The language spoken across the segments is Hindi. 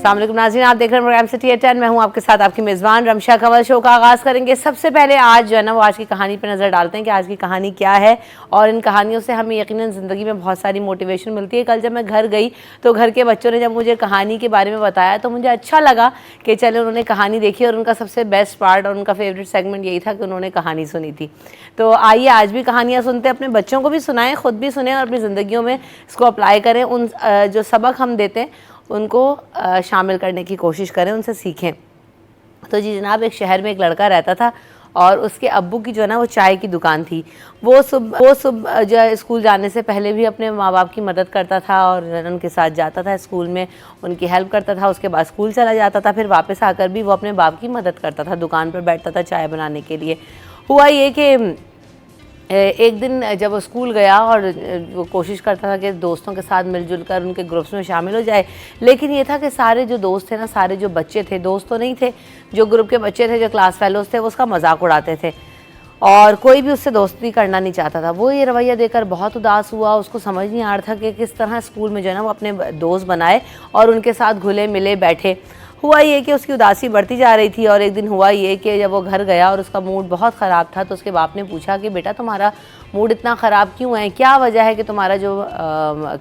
अस्सलाम वालेकुम नाज़रीन, आप देख रहे हैं प्रोग्राम सिटी एट 10। मैं हूं आपके साथ आपकी मेज़बान रमशा कंवल। शो का आगाज़ करेंगे। सबसे पहले आज जो है ना वो आज की कहानी पर नज़र डालते हैं कि आज की कहानी क्या है, और इन कहानियों से हमें यकीनन ज़िंदगी में बहुत सारी मोटिवेशन मिलती है। कल जब मैं घर गई तो घर के बच्चों ने जब मुझे कहानी के बारे में बताया तो मुझे अच्छा लगा कि चलो उन्होंने कहानी देखी, और उनका सबसे बेस्ट पार्ट और उनका फेवरेट सेगमेंट यही था कि उन्होंने कहानी सुनी थी। तो आइए आज भी कहानियाँ सुनते हैं, अपने बच्चों को भी सुनाएं, ख़ुद भी सुने और अपनी ज़िंदगियों में इसको अप्लाई करें। उन जो सबक हम देते हैं उनको शामिल करने की कोशिश करें, उनसे सीखें। तो जी जनाब, एक शहर में एक लड़का रहता था और उसके अब्बू की जो है ना वो चाय की दुकान थी। वो सुबह जो स्कूल जाने से पहले भी अपने माँ बाप की मदद करता था और उनके साथ जाता था स्कूल में, उनकी हेल्प करता था। उसके बाद स्कूल चला जाता था, फिर वापस आकर भी वो अपने बाप की मदद करता था, दुकान पर बैठता था चाय बनाने के लिए। हुआ ये कि एक दिन जब वो स्कूल गया और वो कोशिश करता था कि दोस्तों के साथ मिलजुल कर उनके ग्रुप्स में शामिल हो जाए, लेकिन ये था कि सारे जो दोस्त थे ना, सारे जो बच्चे थे, दोस्त तो नहीं थे, जो ग्रुप के बच्चे थे, जो क्लास फेलोज थे, वो उसका मजाक उड़ाते थे और कोई भी उससे दोस्ती करना नहीं चाहता था। वो ये रवैया देखकर बहुत उदास हुआ। उसको समझ नहीं आ रहा था कि किस तरह स्कूल में जो है ना वो अपने दोस्त बनाए और उनके साथ घुले मिले बैठे। हुआ ये कि उसकी उदासी बढ़ती जा रही थी, और एक दिन हुआ ये कि जब वो घर गया और उसका मूड बहुत ख़राब था तो उसके बाप ने पूछा कि बेटा तुम्हारा मूड इतना ख़राब क्यों है, क्या वजह है कि तुम्हारा जो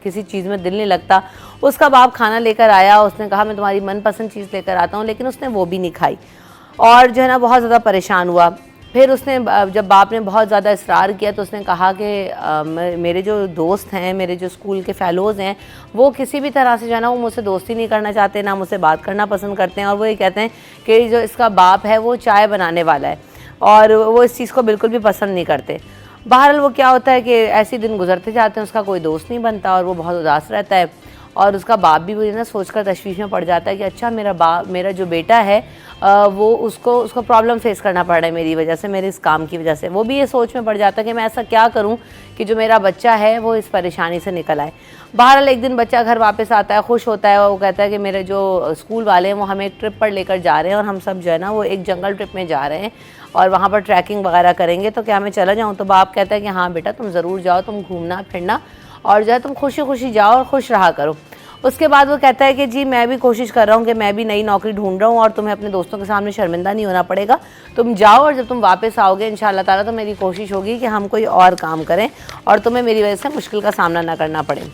किसी चीज़ में दिल नहीं लगता। उसका बाप खाना लेकर आया, उसने कहा मैं तुम्हारी मनपसंद चीज़ लेकर आता हूँ, लेकिन उसने वो भी नहीं खाई और जो है ना बहुत ज़्यादा परेशान हुआ। फिर उसने जब बाप ने बहुत ज़्यादा इसरार किया तो उसने कहा कि मेरे जो दोस्त हैं, मेरे जो स्कूल के फ़ेलोज़ हैं, वो किसी भी तरह से जो है ना वो मुझसे दोस्ती नहीं करना चाहते, ना मुझसे बात करना पसंद करते हैं, और वो ये कहते हैं कि जो इसका बाप है वो चाय बनाने वाला है और वो इस चीज़ को बिल्कुल भी पसंद नहीं करते। बहरहाल वो क्या होता है कि ऐसे दिन गुजरते जाते हैं, उसका कोई दोस्त नहीं बनता और वो बहुत उदास रहता है। और उसका बाप भी वो ना सोचकर तशवीश में पड़ जाता है कि अच्छा मेरा जो बेटा है वो उसको प्रॉब्लम फेस करना पड़ रहा है मेरी वजह से, मेरे इस काम की वजह से। वो भी ये सोच में पड़ जाता है कि मैं ऐसा क्या करूं कि जो मेरा बच्चा है वो इस परेशानी से निकल आए। बहरहाल एक दिन बच्चा घर वापस आता है, खुश होता है, और वो कहता है कि मेरे जो स्कूल वाले हैं वो हमें एक ट्रिप पर लेकर जा रहे हैं और हम सब जो है ना वो एक जंगल ट्रिप में जा रहे हैं और वहाँ पर ट्रैकिंग वगैरह करेंगे, तो क्या मैं चला जाऊँ। तो बाप कहता है कि हाँ बेटा तुम ज़रूर जाओ, तुम घूमना फिरना और जो है तुम खुशी खुशी जाओ और खुश रहा करो। उसके बाद वो कहता है कि जी मैं भी कोशिश कर रहा हूँ कि मैं भी नई नौकरी ढूंढ रहा हूँ और तुम्हें अपने दोस्तों के सामने शर्मिंदा नहीं होना पड़ेगा, तुम जाओ और जब तुम वापस आओगे इंशाअल्लाह ताला तो मेरी कोशिश होगी कि हम कोई और काम करें और तुम्हें मेरी वजह से मुश्किल का सामना ना करना पड़े।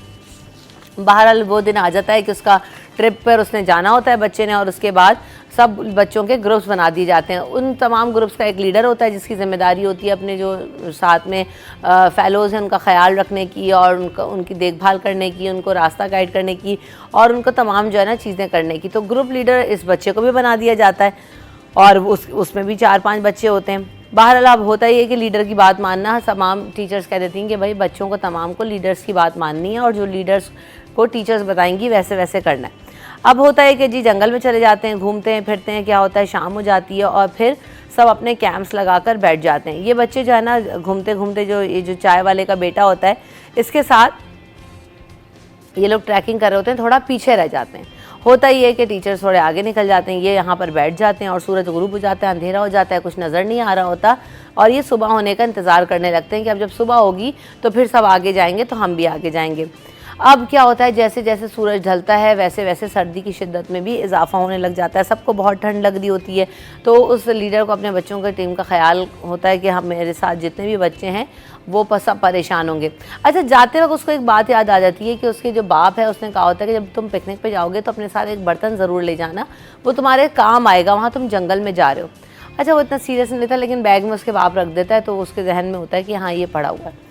बहरहाल वो दिन आ जाता है कि उसका ट्रिप पर उसने जाना होता है बच्चे ने, और उसके बाद सब बच्चों के ग्रुप्स बना दिए जाते हैं। उन तमाम ग्रुप्स का एक लीडर होता है जिसकी ज़िम्मेदारी होती है अपने जो साथ में फ़ेलोज़ हैं उनका ख़्याल रखने की और उनकी देखभाल करने की, उनको रास्ता गाइड करने की और उनको तमाम जो है ना चीज़ें करने की। तो ग्रुप लीडर इस बच्चे को भी बना दिया जाता है और उसमें भी 4-5 बच्चे होते हैं। बहरहाल अब होता ही है कि लीडर की बात मानना, तमाम टीचर्स कह देती हैं कि भाई बच्चों को तमाम को लीडर्स की बात माननी है और जो लीडर्स को टीचर्स बताएंगी वैसे वैसे करना है। अब होता है कि जी जंगल में चले जाते हैं, घूमते हैं फिरते हैं, क्या होता है शाम हो जाती है और फिर सब अपने कैंप्स लगाकर बैठ जाते हैं। ये बच्चे जो है ना घूमते घूमते ये जो चाय वाले का बेटा होता है इसके साथ ये लोग ट्रैकिंग कर रहे होते हैं, थोड़ा पीछे रह जाते हैं। होता ही है कि टीचर्स थोड़े आगे निकल जाते हैं, ये यहाँ पर बैठ जाते हैं और सूरज गुरूब हो जाता है, अंधेरा हो जाता है, कुछ नज़र नहीं आ रहा होता और ये सुबह होने का इंतज़ार करने लगते हैं कि अब जब सुबह होगी तो फिर सब आगे जाएंगे तो हम भी आगे जाएंगे। अब क्या होता है जैसे जैसे सूरज ढलता है वैसे वैसे सर्दी की शिद्दत में भी इजाफा होने लग जाता है, सबको बहुत ठंड लग रही होती है। तो उस लीडर को अपने बच्चों की टीम का ख्याल होता है कि हम मेरे साथ जितने भी बच्चे हैं वो सब परेशान होंगे। अच्छा, जाते वक्त उसको एक बात याद आ जाती है कि उसके जो बाप है उसने कहा होता है कि जब तुम पिकनिक पे जाओगे तो अपने साथ एक बर्तन ज़रूर ले जाना, वो तुम्हारे काम आएगा, वहाँ तुम जंगल में जा रहे हो। अच्छा, वो इतना सीरियस नहीं लेता लेकिन बैग में उसके बाप रख देता है, तो उसके जहन में होता है कि हाँ ये पड़ा हुआ है।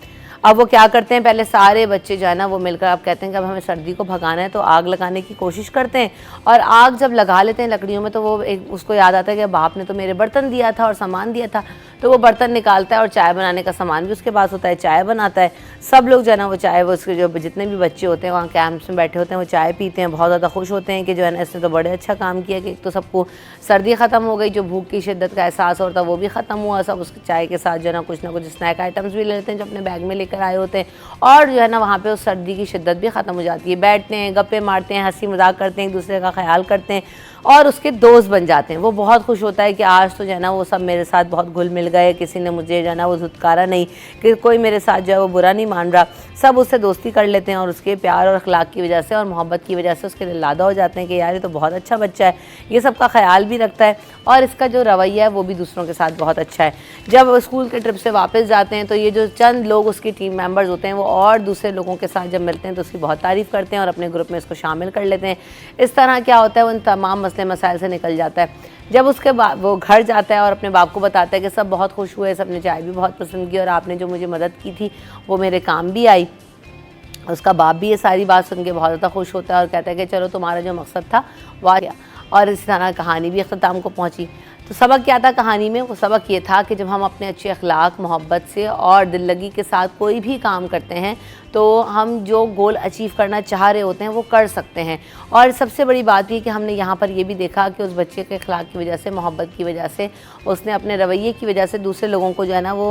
अब वो क्या करते हैं, पहले सारे बच्चे जो है ना वो मिलकर अब कहते हैं कि अब हमें सर्दी को भगाना है, तो आग लगाने की कोशिश करते हैं और आग जब लगा लेते हैं लकड़ियों में तो वो उसको याद आता है कि बाप ने तो मेरे बर्तन दिया था और सामान दिया था, तो वो बर्तन निकालता है और चाय बनाने का सामान भी उसके पास होता है, चाय बनाता है। सब लोग जो है ना वो चाय, वो उसके जो जितने भी बच्चे होते हैं वहाँ कैंप्स में बैठे होते हैं वो चाय पीते हैं, बहुत ज़्यादा खुश होते हैं कि जो है ना इसने तो बड़े अच्छा काम किया कि तो सबको सर्दी ख़त्म हो गई, जो भूख की शिद्दत का एहसास होता है वो भी ख़त्म हुआ, सब उसके चाय के साथ जो है ना कुछ स्नैक आइटम्स भी ले लेते हैं जो अपने बैग में लेकर आए होते हैं और जो है ना वहाँ पे उस सर्दी की शिद्दत भी ख़त्म हो जाती है। बैठते हैं, गप्पे मारते हैं, हंसी मजाक करते हैं, एक दूसरे का ख्याल करते हैं और उसके दोस्त बन जाते हैं। वो बहुत खुश होता है कि आज तो जो है ना वो सब मेरे साथ बहुत घुल मिल गए, किसी ने मुझे जो है ना वो धुतकारा नहीं, कि कोई मेरे साथ जो है वो बुरा नहीं मान रहा, सब उससे दोस्ती कर लेते हैं और उसके प्यार और अखलाक की वजह से और मोहब्बत की वजह से उसके दिल लादा हो जाते हैं कि यार ये तो बहुत अच्छा बच्चा है, ये सब का ख्याल भी रखता है और इसका जो रवैया है वो भी दूसरों के साथ बहुत अच्छा है। जब स्कूल के ट्रिप से वापस जाते हैं तो ये जो चंद लोग उसकी टीम मेंबर्स होते हैं वो और दूसरे लोगों के साथ जब मिलते हैं तो उसकी बहुत तारीफ़ करते हैं और अपने ग्रुप में इसको शामिल कर लेते हैं। इस तरह क्या होता है, उन तमाम मसले मसाइल से निकल जाता है। जब उसके बाद वो घर जाता है और अपने बाप को बताता है कि सब बहुत खुश हुए, सब ने चाय भी बहुत पसंद की और आपने जो मुझे मदद की थी वो मेरे काम भी आई। उसका बाप भी ये सारी बात सुन के बहुत ज़्यादा खुश होता है और कहता है कि चलो तुम्हारा जो मकसद था वो आ गया। और इस तरह कहानी भी अख्ताम को पहुंची। तो सबक क्या था कहानी में? वो सबक ये था कि जब हम अपने अच्छे अखलाक, मोहब्बत से और दिल लगी के साथ कोई भी काम करते हैं तो हम जो गोल अचीव करना चाह रहे होते हैं वो कर सकते हैं। और सबसे बड़ी बात ये कि हमने यहाँ पर ये भी देखा कि उस बच्चे के अखलाक की वजह से, मोहब्बत की वजह से, उसने अपने रवैये की वजह से दूसरे लोगों को जो है ना वो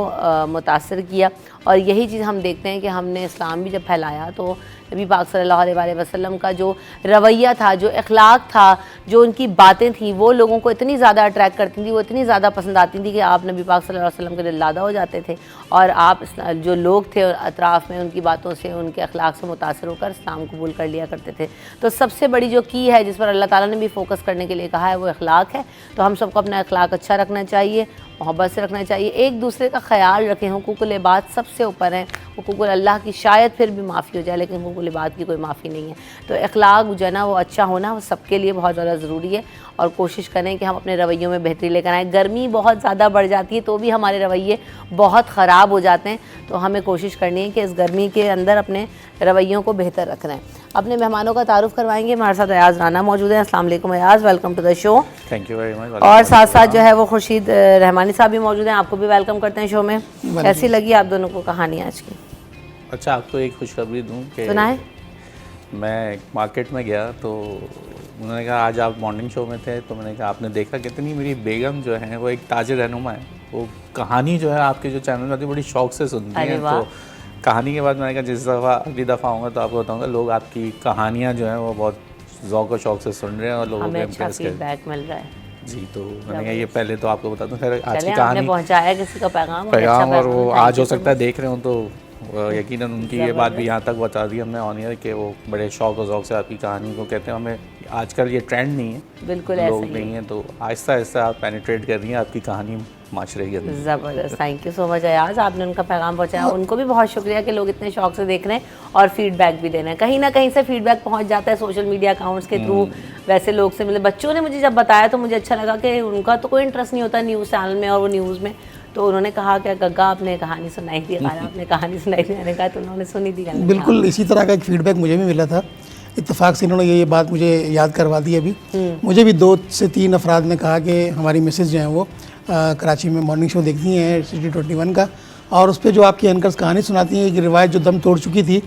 मुतासर किया। और यही चीज़ हम देखते हैं कि हमने इस्लाम भी जब फैलाया तो नबी पाक सल्लल्लाहु अलैहि वसल्लम का जो रवैया था, जो अखलाक था, जो उनकी बातें थी वो लोगों को इतनी ज़्यादा अट्रैक्ट करती थी, वो इतनी ज़्यादा पसंद आती थी कि आप नबी पाक सल्लल्लाहु अलैहि वसल्लम के दिल लादा हो जाते थे और आप जो लोग थे अतराफ़ में उनकी बातों से, उनके अखलाक से मुतासर होकर इस्लाम कबूल कर लिया करते थे। तो सबसे बड़ी जो की है जिस पर अल्लाह ताला ने भी फोकस करने के लिए कहा है वो अखलाक है। तो हम सबको अपना अखलाक अच्छा रखना चाहिए, मोहब्बत से रखना चाहिए, एक दूसरे का ख्याल रखें। हुकूकुल इबाद सबसे ऊपर है, हुकूकुल अल्लाह की शायद फिर भी माफ़ी हो जाए लेकिन हुकूकुल इबाद की कोई माफ़ी नहीं है। तो अखलाक जो है ना वो अच्छा होना वो सबके लिए बहुत ज़्यादा ज़रूरी है और कोशिश करें कि हम अपने रवैयों में बेहतरी लेकर आएँ। गर्मी बहुत ज़्यादा बढ़ जाती है तो भी हमारे रवैये बहुत ख़राब हो जाते हैं, तो हमें कोशिश करनी है कि इस गर्मी के अंदर अपने रवैयों को बेहतर रखना है। अपने मेहमानों का तारुफ करवाएंगे। हमारे साथ अयाज़ राना मौजूद हैं। अस्सलाम वालेकुम Ayaz, welcome to the show. Thank you very much. और साथ साथ जो है वो खुर्शीद रहमानी साहब भी मौजूद हैं, आपको भी वेलकम करते हैं शो में। कैसी लगी आप दोनों को कहानी आज की? अच्छा, आपको एक खुशखबरी दूं कि सुनाएं। मैं मार्केट में गया तो उन्होंने कहा आज आप मॉर्निंग शो में थे, तो मैंने कहा आपने देखा कितनी मेरी बेगम जो है वो एक ताजिर रहनुमा है, वो कहानी जो है आपके जो चैनल में आती है बड़ी शौक से सुनती है। तो कहानी के बाद मैंने कहा जिस दफ़ा अगली दफ़ा आऊँगा तो आपको बताऊँगा लोग आपकी कहानियाँ जो हैं वो बहुत ज़ौक़ और शौक से सुन रहे हैं और लोगों को इम्प्रेस फीडबैक मिल रहा है जी। तो मैंने कहा ये पहले तो आपको बता दूँ। खैर आज की कहानी पहुँचाया किसी का पैगाम और वो आज हो सकता है देख रहे हो तो यकीनन उनकी ये बात भी यहाँ तक बता दी हमने ऑन एयर कि वो बड़े शौक और ज़ौक़ से आपकी कहानी को कहते हैं। हमें आजकल ये ट्रेंड नहीं है, बिल्कुल लोग नहीं है, तो आहिस्ता आहिस्ता आप पेनिट्रेट कर रही हैं आपकी कहानी माशरे के अंदर। ज़बरदस्त, thank you so much Ayaz, आपने उनका पैगाम पहुँचाया। उनको भी बहुत शुक्रिया कि लोग इतने शौक से देख रहे हैं और फीडबैक भी दे रहे हैं। कहीं ना कहीं से फीडबैक पहुँच जाता है सोशल मीडिया अकाउंट्स के थ्रू। वैसे लोग से मिले, बच्चों ने मुझे जब बताया तो मुझे अच्छा लगा कि उनका तो कोई इंटरेस्ट नहीं होता न्यूज़ चैनल में और वो न्यूज़ में, तो उन्होंने कहा कि गग्गा आपने कहानी सुनाई थी, आपने कहानी सुनाई थी। मैंने कहा तो उन्होंने सुनी थी। बिल्कुल इसी तरह का एक फीडबैक मुझे भी मिला था। इत्तेफाक से इन्होंने ये बात मुझे याद करवा दी अभी। मुझे भी 2 से 3 अफराद ने कहा कि हमारी मिसेज जो हैं वो कराची में मॉर्निंग शो देखती हैं सिटी 21 का, और उस पर जो आपकी एंकर्स कहानी सुनाती हैं, एक रिवायत जो दम तोड़ चुकी थी,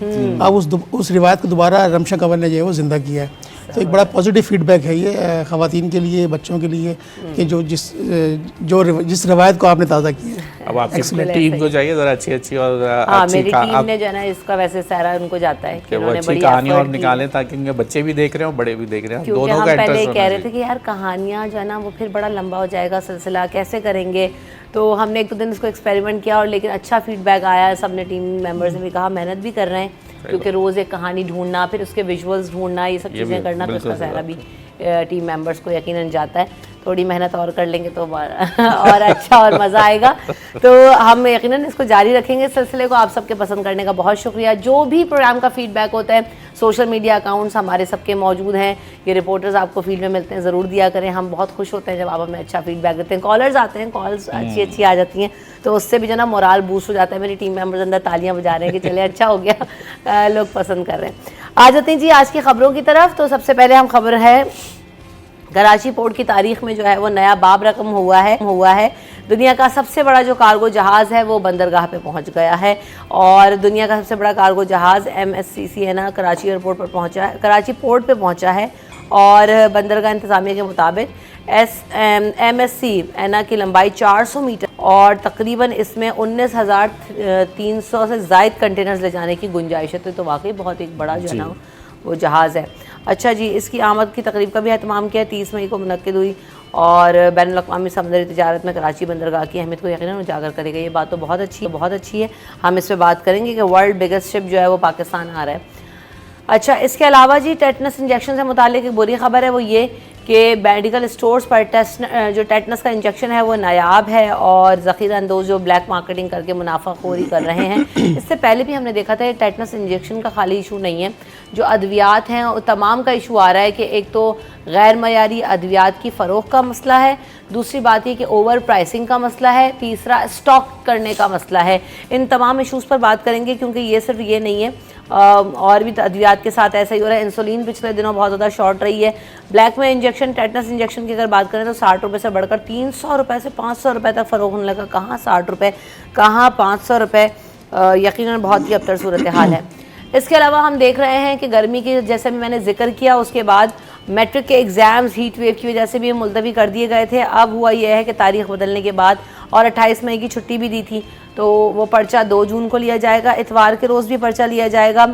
अब उस रिवायत को दोबारा रमशा कंवर ने जो है वो ज़िंदा किया है। तो एक बड़ा पॉजिटिव फीडबैक है ये ख़वातीन के लिए, बच्चों के लिए कि जिस रवायत को आपने ताज़ा किया है। अब आपकी टीम को चाहिए ज़रा अच्छी और मेरी टीम ने जो है ना इसका वैसे सारा उनको जाता है कि वो अच्छी कहानी और निकालें ताकि उनके बच्चे भी देख रहे हो, बड़े भी देख रहे हैं, दोनों का इंटरेस्ट। पहले कह रहे थे कि यार कहानियाँ जो है ना वो फिर बड़ा लंबा हो जाएगा सिलसिला, कैसे करेंगे। तो हमने 1-2 दिन इसको एक्सपेरिमेंट किया और लेकिन अच्छा फीडबैक आया। सब ने टीम मेंबर्स ने भी कहा मेहनत भी कर रहे हैं क्योंकि रोज़ एक कहानी ढूंढना, फिर उसके विजुअल्स ढूंढना, ये सब चीज़ें करना, तो इसका सारा भी टीम मेंबर्स को यकीनन जाता है। थोड़ी मेहनत और कर लेंगे तो और अच्छा और मज़ा आएगा। तो हम यकीनन इसको जारी रखेंगे इस सिलसिले को। आप सबके पसंद करने का बहुत शुक्रिया। जो भी प्रोग्राम का फीडबैक होता है, सोशल मीडिया अकाउंट्स हमारे सबके मौजूद हैं, ये रिपोर्टर्स आपको फील्ड में मिलते हैं, ज़रूर दिया करें। हम बहुत खुश होते हैं जब आप हमें अच्छा फीडबैक देते हैं। कॉलर्स आते हैं, कॉल्स अच्छी आ जाती हैं, तो उससे भी जो ना मोराल बूस्ट हो जाता है। मेरी टीम मेंबर्स अंदर तालियां बजा रहे हैं कि चले अच्छा हो गया, लोग पसंद कर रहे हैं। आ जाते हैं जी आज की खबरों की तरफ। तो सबसे पहले हम खबर है कराची पोर्ट की तारीख में जो है वो नया बाब रकम हुआ है। दुनिया का सबसे बड़ा जो कार्गो जहाज़ है वो बंदरगाह पे पहुंच गया है और दुनिया का सबसे बड़ा कार्गो जहाज़ MSCC है ना कराची एयरपोर्ट पर पहुंचा है, कराची पोर्ट पे पहुंचा है। और बंदरगाह इंतज़ामिया के मुताबिक MSC एना की लंबाई 400 मीटर और तकरीबन इसमें 19,300 से ज़ायद कंटेनर्स ले जाने की गुंजाइश है। तो वाकई बहुत एक बड़ा जो है ना वो जहाज़ है। अच्छा जी, इसकी आमद की तकरीब का भी एहतमाम किया, 30 मई को मुनक्किद हुई और बैनुल-अक़वामी समंदरी तिजारत में कराची बंदरगाह की अहमियत को यकीनन उजागर करेगा। ये बात तो बहुत अच्छी है। हम इस पर बात करेंगे कि वर्ल्ड बिगेस्ट शिप जो है वो पाकिस्तान आ रहा है। अच्छा, इसके अलावा जी टेटनस इंजेक्शन से मुतालिक एक बुरी खबर है, वो ये कि मेडिकल स्टोर्स पर जो टेटनस का इंजेक्शन है वो नायाब है और ज़ख़ीरा अंदोज़ जो ब्लैक मार्केटिंग करके मुनाफाखोरी कर रहे हैं। इससे पहले भी हमने देखा था टेटनस इंजेक्शन का खाली इशू नहीं है, जो अद्वियात हैं और तमाम का इशू आ रहा है कि एक तो गैर मयारी अद्वियात की फ़रोख्त का मसला है, दूसरी बात ये कि ओवर प्राइसिंग का मसला है, तीसरा स्टॉक करने का मसला है। इन तमाम इशूज़ पर बात करेंगे क्योंकि ये सिर्फ ये नहीं है, और भी अद्वियात के साथ ऐसा ही हो रहा है। इंसुलिन पिछले दिनों बहुत ज़्यादा शॉर्ट रही है। ब्लैक में इंजेक्शन, टेटनस इंजेक्शन की अगर बात करें तो 60 रुपये से बढ़कर 300 रुपये से 500 रुपये तक फ़रोग होने लगा। कहाँ 60 रुपये, कहाँ 500 रुपये, यकीनन बहुत ही अबतर सूरत हाल है। इसके अलावा हम देख रहे हैं कि गर्मी की, जैसे भी मैंने जिक्र किया, उसके बाद मैट्रिक के एग्ज़ाम्स हीट वेव की वजह से भी मुलतवी कर दिए गए थे। अब हुआ यह है कि तारीख़ बदलने के बाद, और 28 मई की छुट्टी भी दी थी, तो वो पर्चा 2 जून को लिया जाएगा। इतवार के रोज़ भी पर्चा लिया जाएगा।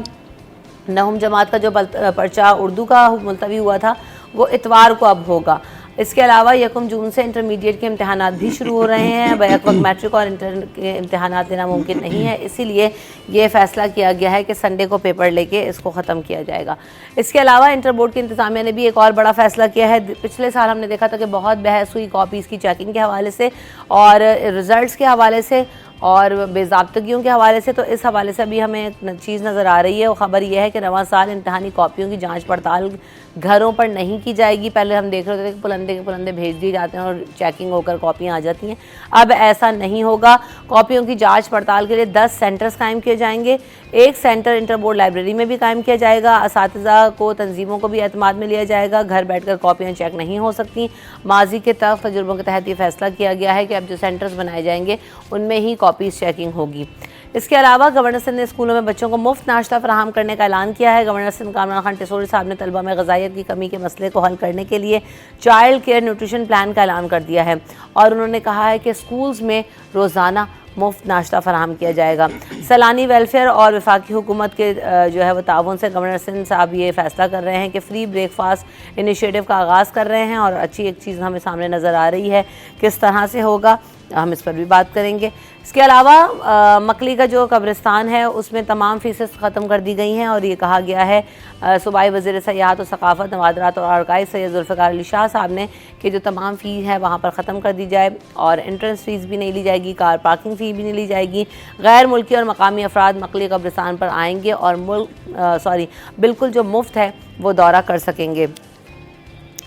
9वीं जमात का जो पर्चा उर्दू का मुलतवी हुआ था वो इतवार को अब होगा। इसके अलावा 1 जून से इंटरमीडिएट के इम्तहानात भी शुरू हो रहे हैं। बैक वक्त मैट्रिक और इंटर के इम्तहानात देना मुमकिन नहीं है, इसीलिए ये फ़ैसला किया गया है कि संडे को पेपर लेके इसको ख़त्म किया जाएगा। इसके अलावा इंटर बोर्ड की इंतज़ामिया ने भी एक और बड़ा फ़ैसला किया है। पिछले साल हमने देखा था कि बहुत बहस हुई कॉपीज़ की चेकिंग के हवाले से और रिज़ल्ट्स के हवाले से और बेज़ाब्तगियों के हवाले से, तो इस हवाले से अभी हमें एक चीज़ नज़र आ रही है। वो ख़बर यह है कि रवां साल इम्तहानी कॉपियों की जांच पड़ताल घरों पर नहीं की जाएगी। पहले हम देख रहे थे कि पुलंदे के पुलंदे भेज दिए जाते हैं और चेकिंग होकर कॉपियाँ आ जाती हैं। अब ऐसा नहीं होगा। कॉपियों की जांच पड़ताल के लिए 10 सेंटर्स कायम किए जाएंगे। एक सेंटर इंटर बोर्ड लाइब्रेरी में भी कायम किया जाएगा। असातिज़ा को, तंजीमों को भी एतमाद में लिया जाएगा। घर बैठ कर कॉपियाँ चेक नहीं हो सकती। माजी के तजुर्बों के तहत ये फैसला किया गया है कि अब जो सेंटर्स बनाए जाएंगे उनमें ही कॉपीज़ चेकिंग होगी। इसके अलावा गवर्नर सिंध ने स्कूलों में बच्चों को मुफ्त नाश्ता फराहम करने का ऐलान किया है। गवर्नर सिंध कामरान खान टिसोरी साहब ने तलबा में ग़िज़ाइयत की कमी के मसले को हल करने के लिए चाइल्ड केयर न्यूट्रिशन प्लान का ऐलान कर दिया है और उन्होंने कहा है कि स्कूल्स में रोज़ाना मुफ्त नाश्ता फराहम किया जाएगा। सैलानी वेलफेयर और वफाकी हुकूमत के जो है वो ताउन से गवर्नर सिंध साहब ये फ़ैसला कर रहे हैं कि फ्री ब्रेकफास्ट इनिशिएटिव का आगाज़ कर रहे हैं और अच्छी एक चीज़ हमें सामने नज़र आ रही है। किस तरह से होगा हम इस पर भी बात करेंगे। इसके अलावा मकली का जो कब्रिस्तान है उसमें तमाम फ़ीसें ख़त्म कर दी गई हैं और ये कहा गया है सूबाई वज़ीर सयाहत और सकाफ़त, नवादरात और आर्काइव सैयद ज़ुल्फ़िकार अली शाह साहब ने कि जो तमाम फ़ी है वहाँ पर ख़त्म कर दी जाए और एंट्रेंस फ़ीस भी नहीं ली जाएगी, कार पार्किंग फ़ी भी नहीं ली जाएगी। गैर मुल्की और मकामी अफराद मकली कब्रिस्तान पर आएँगे और बिल्कुल जो मुफ्त है वो दौरा कर सकेंगे।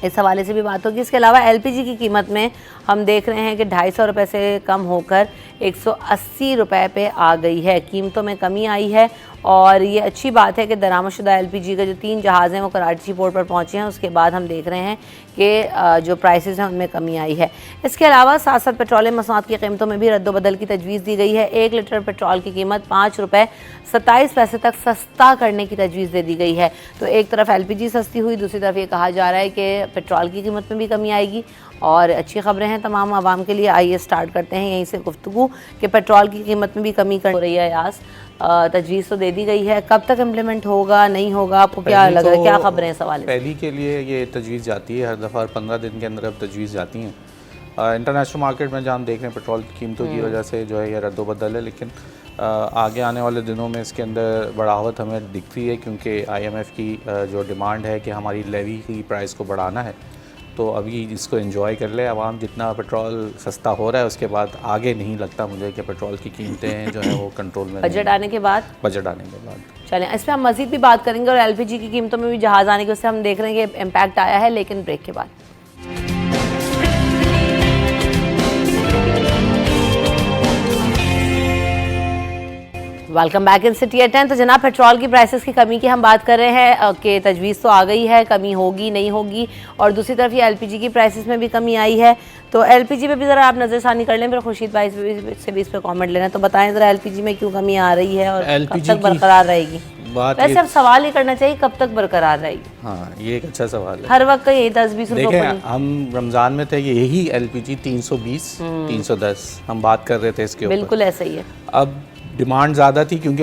इस हवाले से भी बात होगी। इसके अलावा एलपीजी की कीमत में हम देख रहे हैं कि 250 रुपये से कम होकर 180 रुपये पे आ गई है। कीमतों में कमी आई है और ये अच्छी बात है कि दरामदशुदा एलपीजी के जो 3 जहाज़ हैं वो कराची पोर्ट पर पहुँचे हैं। उसके बाद हम देख रहे हैं कि जो प्राइसेस हैं उनमें कमी आई है। इसके अलावा साथ साथ पेट्रोलियम मसनूआत की कीमतों में भी रद्दोबदल की तजवीज़ दी गई है। 1 लीटर पेट्रोल की कीमत 5 रुपये 27 पैसे तक सस्ता करने की तजवीज़ दे दी गई है। तो एक तरफ एलपीजी सस्ती हुई, दूसरी तरफ ये कहा जा रहा है कि पेट्रोल की कीमत में भी कमी आएगी और अच्छी खबरें हैं तमाम आवाम के लिए। आइए स्टार्ट करते हैं यहीं से गुफ्तगू कि पेट्रोल की कीमत में भी कमी हो रही है। यास तजवीज़ तो दे दी गई है, कब तक इम्प्लीमेंट होगा नहीं होगा, आपको क्या लग रहा है, क्या खबरें सवाल? पहली के लिए ये तजवीज़ जाती है हर दफ़ा 15 दिन के अंदर अब तजवीज़ जाती हैं। इंटरनेशनल मार्केट में जहाँ हम देख रहे हैं पेट्रोल की कीमतों की वजह से जो है ये रद्दोबदल है, लेकिन आगे आने वाले दिनों में इसके अंदर बढ़ावत हमें दिखती है क्योंकि IMF की जो डिमांड है कि हमारी लेवी की प्राइस को बढ़ाना है, तो अभी इसको एंजॉय कर ले आवाम। जितना पेट्रोल सस्ता हो रहा है उसके बाद आगे नहीं लगता मुझे कि पेट्रोल की कीमतें जो है वो कंट्रोल में बजट आने के बाद चलें इस पर हम मज़ीद भी बात करेंगे। और एलपीजी की कीमतों में भी जहाज़ आने की वजह से हम देख रहे हैं कि इम्पैक्ट आया है, लेकिन ब्रेक के बाद। Welcome back in city at 10। तो जनाब पेट्रोल की प्राइसेस की कमी की हम बात कर रहे हैं कि तजवीज़ तो आ गई है, कमी होगी नहीं होगी, और दूसरी तरफ ये एलपीजी की प्राइसेस में भी कमी आई है। तो एलपीजी पे भी ज़रा आप नज़रसानी कर लें, फिर खुर्शीद भाई से भी इस पर कॉमेंट लेना। तो बताएं ज़रा एलपीजी में क्यों कमी आ रही है और कब तक बरकरार रहेगी? वैसे अब सवाल ही करना चाहिए कब तक बरकरार रहेगी। हाँ, ये एक अच्छा सवाल है। हर वक्त यही 10-20 रुपये। हम रमज़ान में थे, यही एलपीजी 320 310 हम बात कर रहे थे इसके ऊपर, बिल्कुल ऐसा ही है। अब डिमांड ज़्यादा थी क्योंकि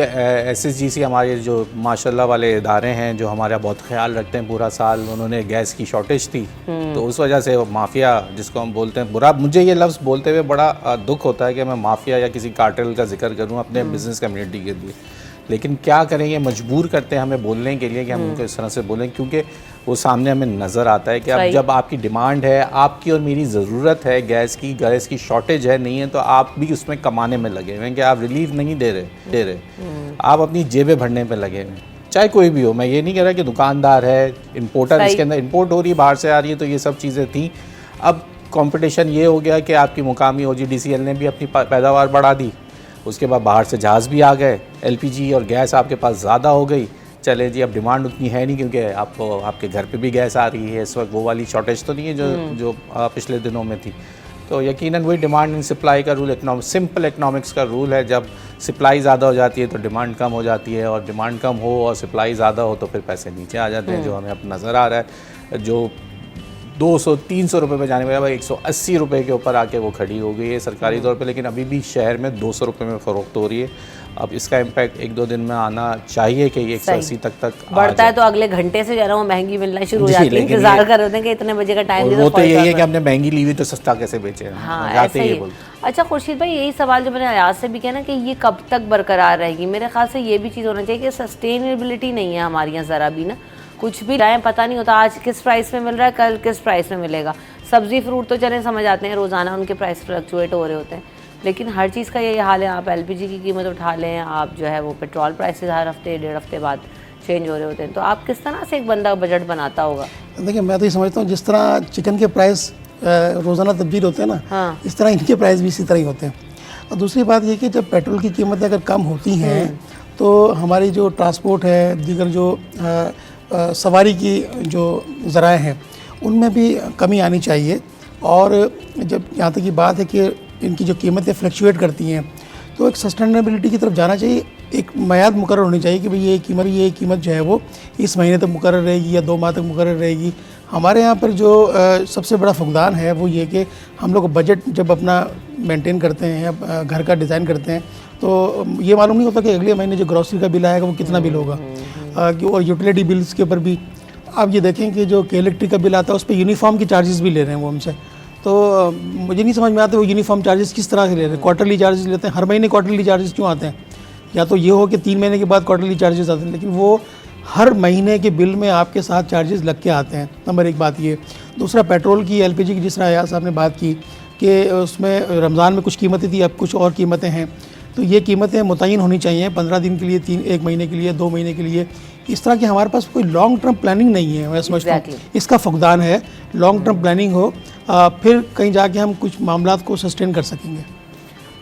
SSGC हमारे जो माशाल्लाह वाले इदारे हैं जो हमारा बहुत ख्याल रखते हैं पूरा साल, उन्होंने गैस की शॉर्टेज थी तो उस वजह से माफिया जिसको हम बोलते हैं, बुरा मुझे ये लफ्ज़ बोलते हुए बड़ा दुख होता है कि मैं माफिया या किसी कार्टेल का जिक्र करूं अपने बिज़नेस कम्युनिटी के लिए, लेकिन क्या करें ये मजबूर करते हैं हमें बोलने के लिए कि हम उनको इस तरह से बोलें क्योंकि वो सामने हमें नज़र आता है कि अब जब आपकी डिमांड है, आपकी और मेरी ज़रूरत है गैस की शॉर्टेज है नहीं है तो आप भी उसमें कमाने में लगे हुए हैं कि आप रिलीफ नहीं दे रहे आप अपनी जेबें भरने पे लगे हुए हैं, चाहे कोई भी हो। मैं ये नहीं कह रहा कि दुकानदार है, इंपोर्टर, इसके अंदर इंपोर्ट हो रही है, बाहर से आ रही है, तो ये सब चीज़ें थी। अब कंपटीशन ये हो गया कि आपकी मुकामी OGDCL ने भी अपनी पैदावार बढ़ा दी, उसके बाद बाहर से जहाज़ भी आ गए, LPG और गैस आपके पास ज़्यादा हो गई, चले जी अब डिमांड उतनी है नहीं क्योंकि आपको आपके घर पे भी गैस आ रही है इस वक्त, वो वाली शॉर्टेज तो नहीं है जो पिछले दिनों में थी। तो यकीनन वही डिमांड एंड सप्लाई का रूल, सिंपल इकनॉमिक्स का रूल है, जब सप्लाई ज़्यादा हो जाती है तो डिमांड कम हो जाती है, और डिमांड कम हो और सप्लाई ज़्यादा हो तो फिर पैसे नीचे आ जाते हैं, जो हमें अब नज़र आ रहा है। जो 200-300 रुपये पे जाने वाला 180 रुपये के ऊपर आके वो खड़ी हो गई है सरकारी तौर पे, लेकिन अभी भी शहर में 200 रुपये में फ़रोख्त हो रही है। अब इसका इम्पैक्ट 1-2 दिन में आना चाहिए कि ये 180 तक बढ़ता है तो अगले घंटे से जो है वो महंगी मिलना शुरू हो जाती है, इंतजार कर रहे होते हैं कि इतने बजे का टाइम दे दो। वो तो यही है कि हमने महंगी ली हुई तो सस्ता कैसे बेचे। हाँ ऐसे ही। अच्छा खुर्शीद भाई, यही सवाल जो मैंने अयाज से भी किया ना कि ये कब तक बरकरार रहेगी, मेरे ख्याल से ये भी चीज़ होना चाहिए कि सस्टेनेबिलिटी नहीं है हमारे यहाँ ज़रा भी ना, कुछ भी लाएं पता नहीं होता आज किस प्राइस में मिल रहा है, कल किस प्राइस में मिलेगा। सब्ज़ी फ्रूट तो चलें समझ आते हैं, रोज़ाना उनके प्राइस फ्लक्चुएट हो रहे होते हैं, लेकिन हर चीज़ का यही हाल है। आप LPG की कीमत उठा लें, आप जो है वो पेट्रोल प्राइसेस हर हफ्ते 1.5 हफ्ते बाद चेंज हो रहे होते हैं, तो आप किस तरह से एक बंदा बजट बनाता होगा? देखिए मैं तो ये समझता हूँ जिस तरह चिकन के प्राइस रोज़ाना तब्दील होते हैं ना, हाँ। इस तरह इनके प्राइस भी इसी तरह ही होते हैं। और दूसरी बात ये कि जब पेट्रोल की कीमतें अगर कम होती हैं तो हमारी जो ट्रांसपोर्ट है, दीगर जो सवारी की जो ज़राए हैं उनमें भी कमी आनी चाहिए। और जब यहाँ तक की बात है कि इनकी जो कीमतें फ्लक्चुएट करती हैं तो एक सस्टेनेबिलिटी की तरफ जाना चाहिए, एक मियाद मुकर्रर होनी चाहिए कि भाई ये कीमत जो है वो इस महीने तक मुकर्रर रहेगी या 2 माह तक मुकर्रर रहेगी। हमारे यहाँ पर जो सबसे बड़ा फुकदान है वो ये कि हम लोग बजट जब अपना मेंटेन करते हैं या घर का डिज़ाइन करते हैं तो ये मालूम नहीं होता कि अगले महीने जो ग्रॉसरी का बिल आएगा वो कितना बिल होगा। और यूटिलिटी बिल्स के ऊपर भी आप ये देखें कि जो इलेक्ट्रिक का बिल आता है उस पर यूनिफॉर्म के चार्जेस भी ले रहे हैं वो हमसे, तो मुझे नहीं समझ में आता वो यूनिफॉर्म चार्जेस किस तरह से ले रहे हैं। क्वार्टरली चार्जेस लेते हैं, हर महीने क्वार्टरली चार्जेस क्यों आते हैं? या तो ये हो कि 3 महीने के बाद क्वार्टरली चार्जेस आते हैं, लेकिन वो हर महीने के बिल में आपके साथ चार्जेस लग के आते हैं। नंबर 1 बात ये। दूसरा पेट्रोल की, LPG की, जिस तरह अयाज साहब ने बात की कि उसमें रमज़ान में कुछ कीमतें थी, अब कुछ और कीमतें हैं, तो ये कीमतें मुतय्यन होनी चाहिए 15 दिन के लिए, 1 महीने के लिए, 2 महीने के लिए। इस तरह की हमारे पास कोई लॉन्ग टर्म प्लानिंग नहीं है। मैं समझता हूँ इसका फुकदान है, लॉन्ग टर्म प्लानिंग हो, फिर कहीं जाके हम कुछ मामलात को सस्टेन कर सकेंगे।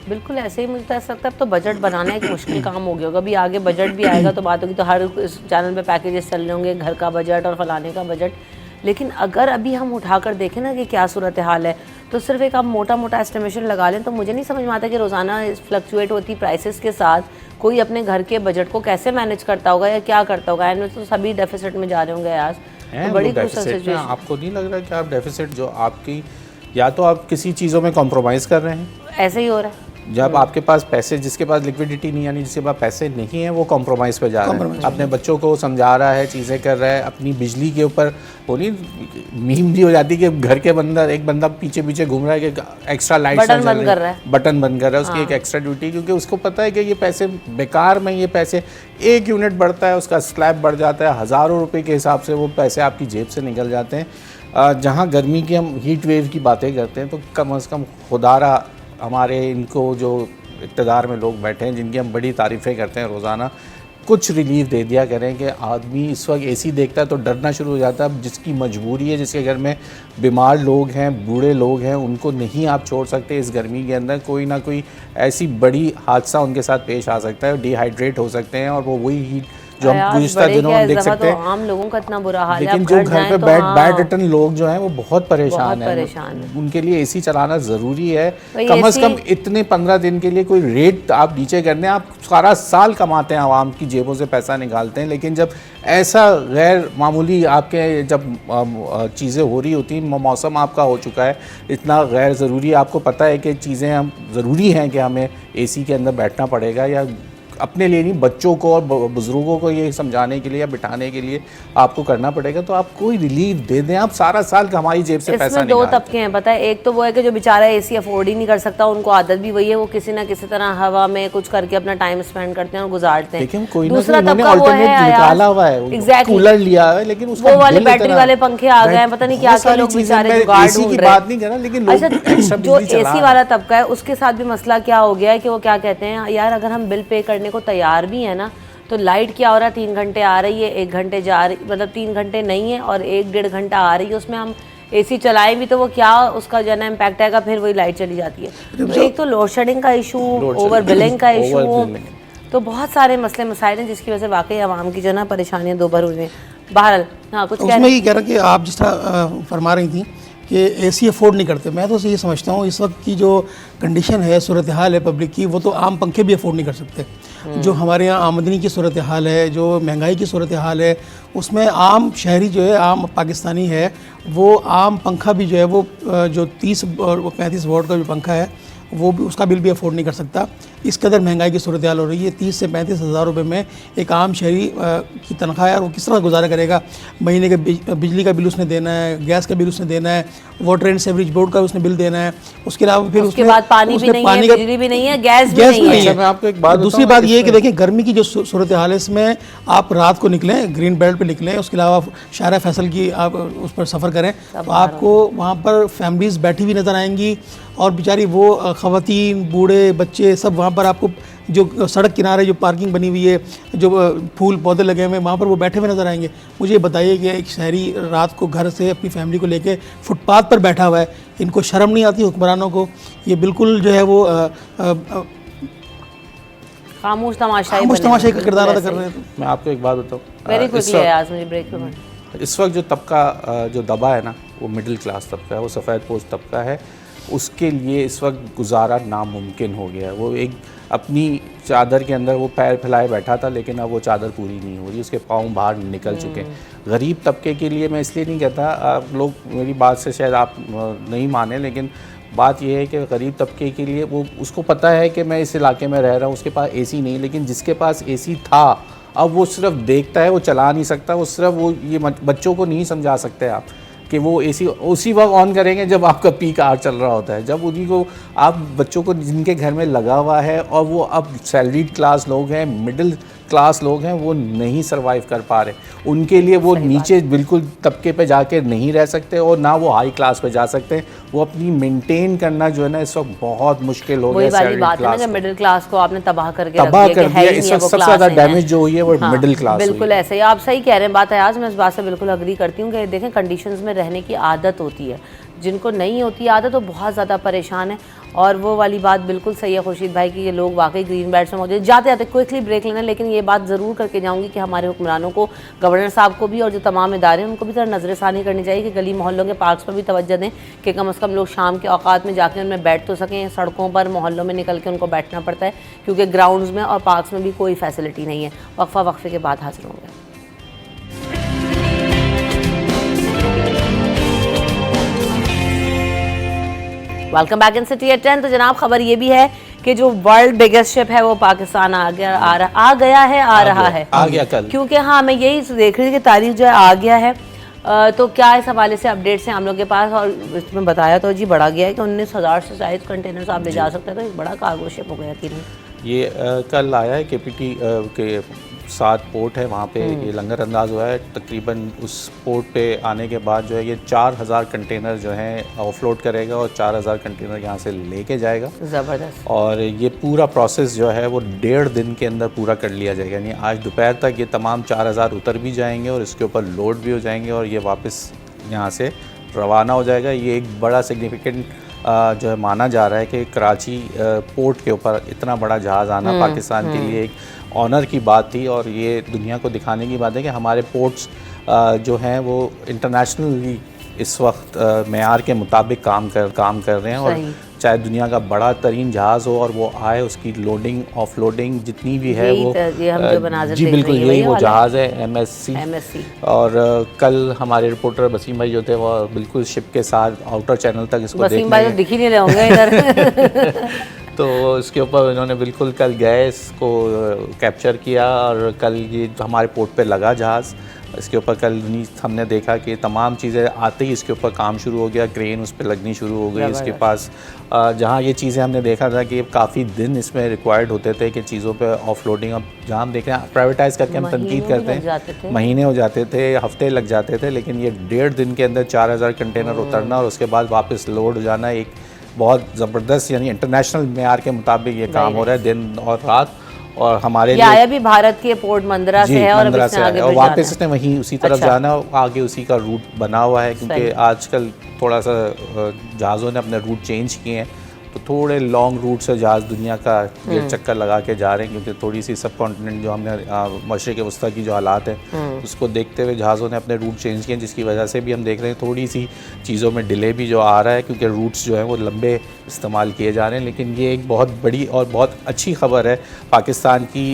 बिल्कुल ऐसे ही मुझे ऐसा लगता है। अब तो बजट बनाना एक मुश्किल काम हो गया होगा, अभी आगे बजट भी आएगा तो बात होगी, तो हर चैनल पे पैकेजेस चल रहे होंगे, घर का बजट और फलाने का बजट। लेकिन अगर अभी हम उठाकर देखें ना कि क्या सूरत हाल है, तो सिर्फ एक आप मोटा मोटा एस्टिमेशन लगा लें तो मुझे नहीं समझ में आता कि रोज़ाना फ्लक्चुएट होती प्राइसेस के साथ कोई अपने घर के बजट को कैसे मैनेज करता होगा या क्या करता होगा। एंड में तो सभी डेफिसिट में जा रहे होंगे यार, तो बड़ी सिचुएशन। आपको नहीं लग रहा कि आप डेफिसिट जो आपकी, या तो आप किसी चीज़ों में कॉम्प्रोमाइज़ कर रहे हैं, ऐसे ही हो रहा है। जब आपके पास पैसे, जिसके पास लिक्विडिटी नहीं, यानी जिसके पास पैसे नहीं है, वो कॉम्प्रोमाइज़ पे जा रहा है, अपने बच्चों को समझा रहा है, चीज़ें कर रहा है, अपनी बिजली के ऊपर वो नहीं मीम भी हो जाती है कि घर के अंदर एक बंदा पीछे पीछे घूम रहा है कि एक्स्ट्रा लाइट बटन बंद कर रहा है, बटन बंद कर रहा है, उसकी एक एक्स्ट्रा ड्यूटी, क्योंकि उसको पता है कि ये पैसे बेकार में, ये पैसे 1 यूनिट बढ़ता है उसका स्लैब बढ़ जाता है, हज़ारों रुपये के हिसाब से वो पैसे आपकी जेब से निकल जाते हैं। जहाँ गर्मी की हम हीट वेव की बातें करते हैं तो कम अज़ कम खुदारा हमारे इनको जो इक़्तिदार में लोग बैठे हैं जिनकी हम बड़ी तारीफ़ें करते हैं रोज़ाना, कुछ रिलीफ दे दिया करें कि आदमी इस वक्त AC देखता है तो डरना शुरू हो जाता है। जिसकी मजबूरी है, जिसके घर में बीमार लोग हैं, बूढ़े लोग हैं, उनको नहीं आप छोड़ सकते इस गर्मी के अंदर, कोई ना कोई ऐसी बड़ी हादसा उनके साथ पेश आ सकता है, डिहाइड्रेट हो सकते हैं, और वो वही हीट जो हम गुज़िश्ता दिनों में देख सकते हैं। आम लोगों का इतना बुरा हाल है, लेकिन जो घर पे बैड रिटर्न लोग जो हैं वो बहुत परेशान हैं, उनके लिए AC चलाना ज़रूरी है। कम से कम इतने 15 दिन के लिए कोई रेट आप नीचे करने, आप सारा साल कमाते हैं, आवाम की जेबों से पैसा निकालते हैं, लेकिन जब ऐसा गैर मामूली आपके जब चीज़ें हो रही होती हैं, मौसम आपका हो चुका है इतना गैर ज़रूरी, आपको पता है कि चीज़ें हम ज़रूरी हैं कि हमें AC के अंदर बैठना पड़ेगा या अपने लिए नहीं, बच्चों को और बुजुर्गों को ये समझाने के लिए या बिठाने के लिए आपको करना पड़ेगा, तो आप कोई रिलीफ दे दें। आप सारा साल हमारी जेब से पैसा इसमें दो तबके हैं, पता है। एक तो वो है कि जो बेचारा एसी अफोर्ड ही नहीं कर सकता, उनको आदत भी वही है, वो किसी ना किसी तरह हवा में कुछ करके अपना टाइम स्पेंड करते हैं और गुजारते हैं। लेकिन कोई दूसरा ना तबका वो है निकाला हुआ है, एग्जैक्टली कूलर लिया है, लेकिन उसका वो वाले बिल बैटरी इतना- वाले पंखे आ गए हैं, पता नहीं क्या क्या लोग बेचारे जुगाड़ एसी ढूंढ की रहे बात नहीं कर रहा, लेकिन लोग अच्छा, एक्स्ट्रा जो बिजली चला एसी वाला तबका है उसके साथ भी मसला क्या हो गया है कि वो क्या कहते हैं, यार अगर हम बिल पे करने को तैयार भी है ना, तो लाइट क्या हो रहा है, 3 घंटे आ रही है, 1 घंटे जा रही, मतलब 3 घंटे नहीं है और 1-1.5 घंटा आ रही है, उसमें हम एसी चलाएं भी तो वो क्या उसका जो है ना इम्पैक्ट आएगा, फिर वही लाइट चली जाती है। तो एक तो लोड शेडिंग का इशू, ओवर बिलिंग का इशू, तो बहुत सारे मसले मसाइल हैं जिसकी वजह से वाकई आवाम की जो है ना परेशानियाँ दोभर हुई हैं। बहरहाल हाँ कुछ उसमें ये कह रहा कि आप जिस तरह फरमा रही थी कि एसी अफोर्ड नहीं करते, मैं तो ये समझता हूँ इस वक्त की जो कंडीशन है, सूरत हाल है पब्लिक की, वो तो आम पंखे भी अफोर्ड नहीं कर सकते। जो हमारे यहाँ आमदनी की सूरत हाल है, जो महंगाई की सूरत हाल है, उसमें आम शहरी जो है, आम पाकिस्तानी है, वो आम पंखा भी जो है वो जो 30 और 35 वोट का जो पंखा है वो भी, उसका बिल भी अफोर्ड नहीं कर सकता। इस कदर महंगाई की सूरत हाल हो रही है। 30 से 35 हज़ार रुपये में एक आम शहरी की तनख्वाह है और वो किस तरह गुजारा करेगा। महीने के बिजली का बिल उसने देना है, गैस का बिल उसने देना है, वाटर एंड सीवरेज बोर्ड का उसने बिल देना है, उसके अलावा फिर उसके बाद पानी भी नहीं है, बिजली भी नहीं है, गैस भी नहीं है। अच्छा, मैं आपको एक बात दूसरी बात ये है कि देखिए गर्मी की जो सूरत हाल है, इसमें आप रात को निकलें, ग्रीन बेल्ट पे निकलें, उसके अलावा शारा फैसल की आप उस पर सफ़र करें तो आपको वहाँ पर फैमिलीज़ बैठी हुई नज़र आएंगी और बेचारी वो ख़वातीन, बूढ़े, बच्चे सब वहाँ पर आपको जो सड़क किनारे जो पार्किंग बनी हुई है, जो फूल पौधे लगे हुए हैं, वहाँ पर वो बैठे हुए नज़र आएंगे। मुझे ये बताइए कि एक शहरी रात को घर से अपनी फैमिली को लेके फुटपाथ पर बैठा हुआ है, इनको शर्म नहीं आती हुक्मरानों को? ये बिल्कुल जो है वो खामोश तमाशाई का किरदार अदा कर रहे हैं। मैं आपको एक बात बताऊँ, वेरी क्विकली है आज मुझे ब्रेक पे। इस वक्त जो तबका जो दबा है ना, वो मिडिल क्लास तबका है, वो सफ़ेद पोश तबका है, उसके लिए इस वक्त गुजारा नामुमकिन हो गया है। वो एक अपनी चादर के अंदर वो पैर फैलाए बैठा था, लेकिन अब वो चादर पूरी नहीं हो रही, उसके पाँव बाहर निकल चुके हैं। गरीब तबके के लिए मैं इसलिए नहीं कहता, आप लोग मेरी बात से शायद आप नहीं माने, लेकिन बात यह है कि गरीब तबके के लिए वो, उसको पता है कि मैं इस इलाके में रह रहा हूँ, उसके पास एसी नहीं, लेकिन जिसके पास एसी था अब वो सिर्फ देखता है, वो चला नहीं सकता, वो सिर्फ वो ये बच्चों को नहीं समझा सकते आप कि वो एसी उसी वक्त ऑन करेंगे जब आपका पीक आवर चल रहा होता है, जब उन्हीं को आप बच्चों को जिनके घर में लगा हुआ है और वो अब सैलरीड क्लास लोग हैं, मिडिल क्लास लोग हैं, वो नहीं सरवाइव कर पा रहे, उनके लिए वो नीचे बिल्कुल तबके पे जाके नहीं रह सकते और ना वो हाई क्लास पे जा सकते हैं। वो अपनी मेंटेन करना जो है ना इस वक्त बहुत मुश्किल हो गया। वही वाली बात है ना कि मिडिल क्लास को आपने तबाह कर दिया। इस वक्त सबसे ज़्यादा डैमेज जो हुई है वो मिडिल क्लास। बिल्कुल ऐसे ही आप सही कह रहे हैं, बात है आज मैं इस बात से बिल्कुल अग्री करती हूँ कि देखें कंडीशंस में रहने की आदत होती है, जिनको नहीं होती आदत वो बहुत ज़्यादा परेशान है। और वो वाली बात बिल्कुल सही है खुर्शीद भाई कि ये लोग वाकई ग्रीन बेल्ट्स में मौजूद। जाते जाते क्विकली ब्रेक लेना, लेकिन ये बात ज़रूर करके जाऊँगी कि हमारे हुक्मरानों को, गवर्नर साहब को भी और जो तमाम इदारे हैं उनको भी ज़रा नज़रसानी करनी चाहिए कि गली मोहल्लों के पार्क्स पर भी तवज्जो दें कि कम अज़ कम लोग शाम के औकात में जाके उनमें बैठ तो सकें। सड़कों पर मोहल्लों में निकल के उनको बैठना पड़ता है क्योंकि ग्राउंड्स में और पार्क्स में भी कोई फैसिलिटी नहीं है। वक्फे के बाद हाजिर होंगे। Welcome back in city at 10। तो जनाब खबर ये भी है कि जो वर्ल्ड बिगेस्ट शिप है वो पाकिस्तान आ रहा है कल, क्योंकि हाँ मैं यही देख रही थी कि तारीख जो है आ गया है। तो क्या इस हवाले से अपडेट्स हैं हम लोग के पास, और इसमें बताया तो जी बढ़ा गया है कि 19,000 से ज़ायद कंटेनर्स आप ले जा सकते हैं, तो एक बड़ा कार्गो शिप हो गया यकीन। ये कल आया है KPT के 7 पोर्ट है वहाँ पे ये लंगर अंदाज हुआ है। तकरीबन उस पोर्ट पे आने के बाद जो है ये 4,000 कंटेनर जो हैं ऑफलोड करेगा और 4,000 कंटेनर यहाँ से लेके जाएगा। ज़बरदस्त। और ये पूरा प्रोसेस जो है वो 1.5 दिन के अंदर पूरा कर लिया जाएगा, यानी आज दोपहर तक ये तमाम 4,000 उतर भी जाएंगे और इसके ऊपर लोड भी हो जाएंगे और ये वापस यहाँ से रवाना हो जाएगा। ये एक बड़ा सिग्निफिकेंट जो है माना जा रहा है कि कराची पोर्ट के ऊपर इतना बड़ा जहाज़ आना पाकिस्तान के लिए एक ऑनर की बात थी और ये दुनिया को दिखाने की बात है कि हमारे पोर्ट्स जो हैं वो इंटरनेशनली इस वक्त मेयार के मुताबिक काम कर रहे हैं। और चाहे दुनिया का बड़ा तरीन जहाज़ हो और वो आए, उसकी लोडिंग ऑफलोडिंग जितनी भी है वो जी बिल्कुल यही वो जहाज़ है MSC। और कल हमारे रिपोर्टर वसीम भाई जो थे वो बिल्कुल शिप के साथ आउटर चैनल तक इसको वसीम भाई तो दिख ही नहीं रहे होंगे इधर तो इसके ऊपर इन्होंने बिल्कुल कल गए, इसको कैप्चर किया और कल ये हमारे पोर्ट पे लगा जहाज़। इसके ऊपर कल हमने देखा कि तमाम चीज़ें आते ही इसके ऊपर काम शुरू हो गया, क्रेन उस पर लगनी शुरू हो गई इसके पास। जहाँ ये चीज़ें हमने देखा था कि काफ़ी दिन इसमें रिक्वायर्ड होते थे कि चीज़ों पे ऑफलोडिंग, अब जहाँ हम देख रहे हैं प्राइवेटाइज़ करके हम तनकीद करते हैं, महीने हो जाते थे, हफ्ते लग जाते थे, लेकिन ये 1.5 दिन के अंदर 4000 कंटेनर उतरना और उसके बाद वापस लोड हो जाना, एक बहुत ज़बरदस्त, यानी इंटरनेशनल मेयार के मुताबिक ये काम हो रहा है दिन और रात। और हमारे लिए आया भी भारत के पोर्ट मंदरा से है और अब इसने आगे और वापस इसने वहीं उसी तरफ जाना, आगे उसी का रूट बना हुआ है, क्योंकि आजकल थोड़ा सा जहाज़ों ने अपने रूट चेंज किए हैं, तो थोड़े लॉन्ग रूट से जहाज़ दुनिया का डेढ़ चक्कर लगा के जा रहे हैं, क्योंकि थोड़ी सी सब कॉन्टिनेंट जो हमने मशरिक़ वस्ता की जो हालात हैं उसको देखते हुए जहाज़ों ने अपने रूट चेंज किए, जिसकी वजह से भी हम देख रहे हैं थोड़ी सी चीज़ों में डिले भी जो आ रहा है, क्योंकि रूट्स जो हैं वो लंबे इस्तेमाल किए जा रहे हैं। लेकिन ये एक बहुत बड़ी और बहुत अच्छी खबर है पाकिस्तान की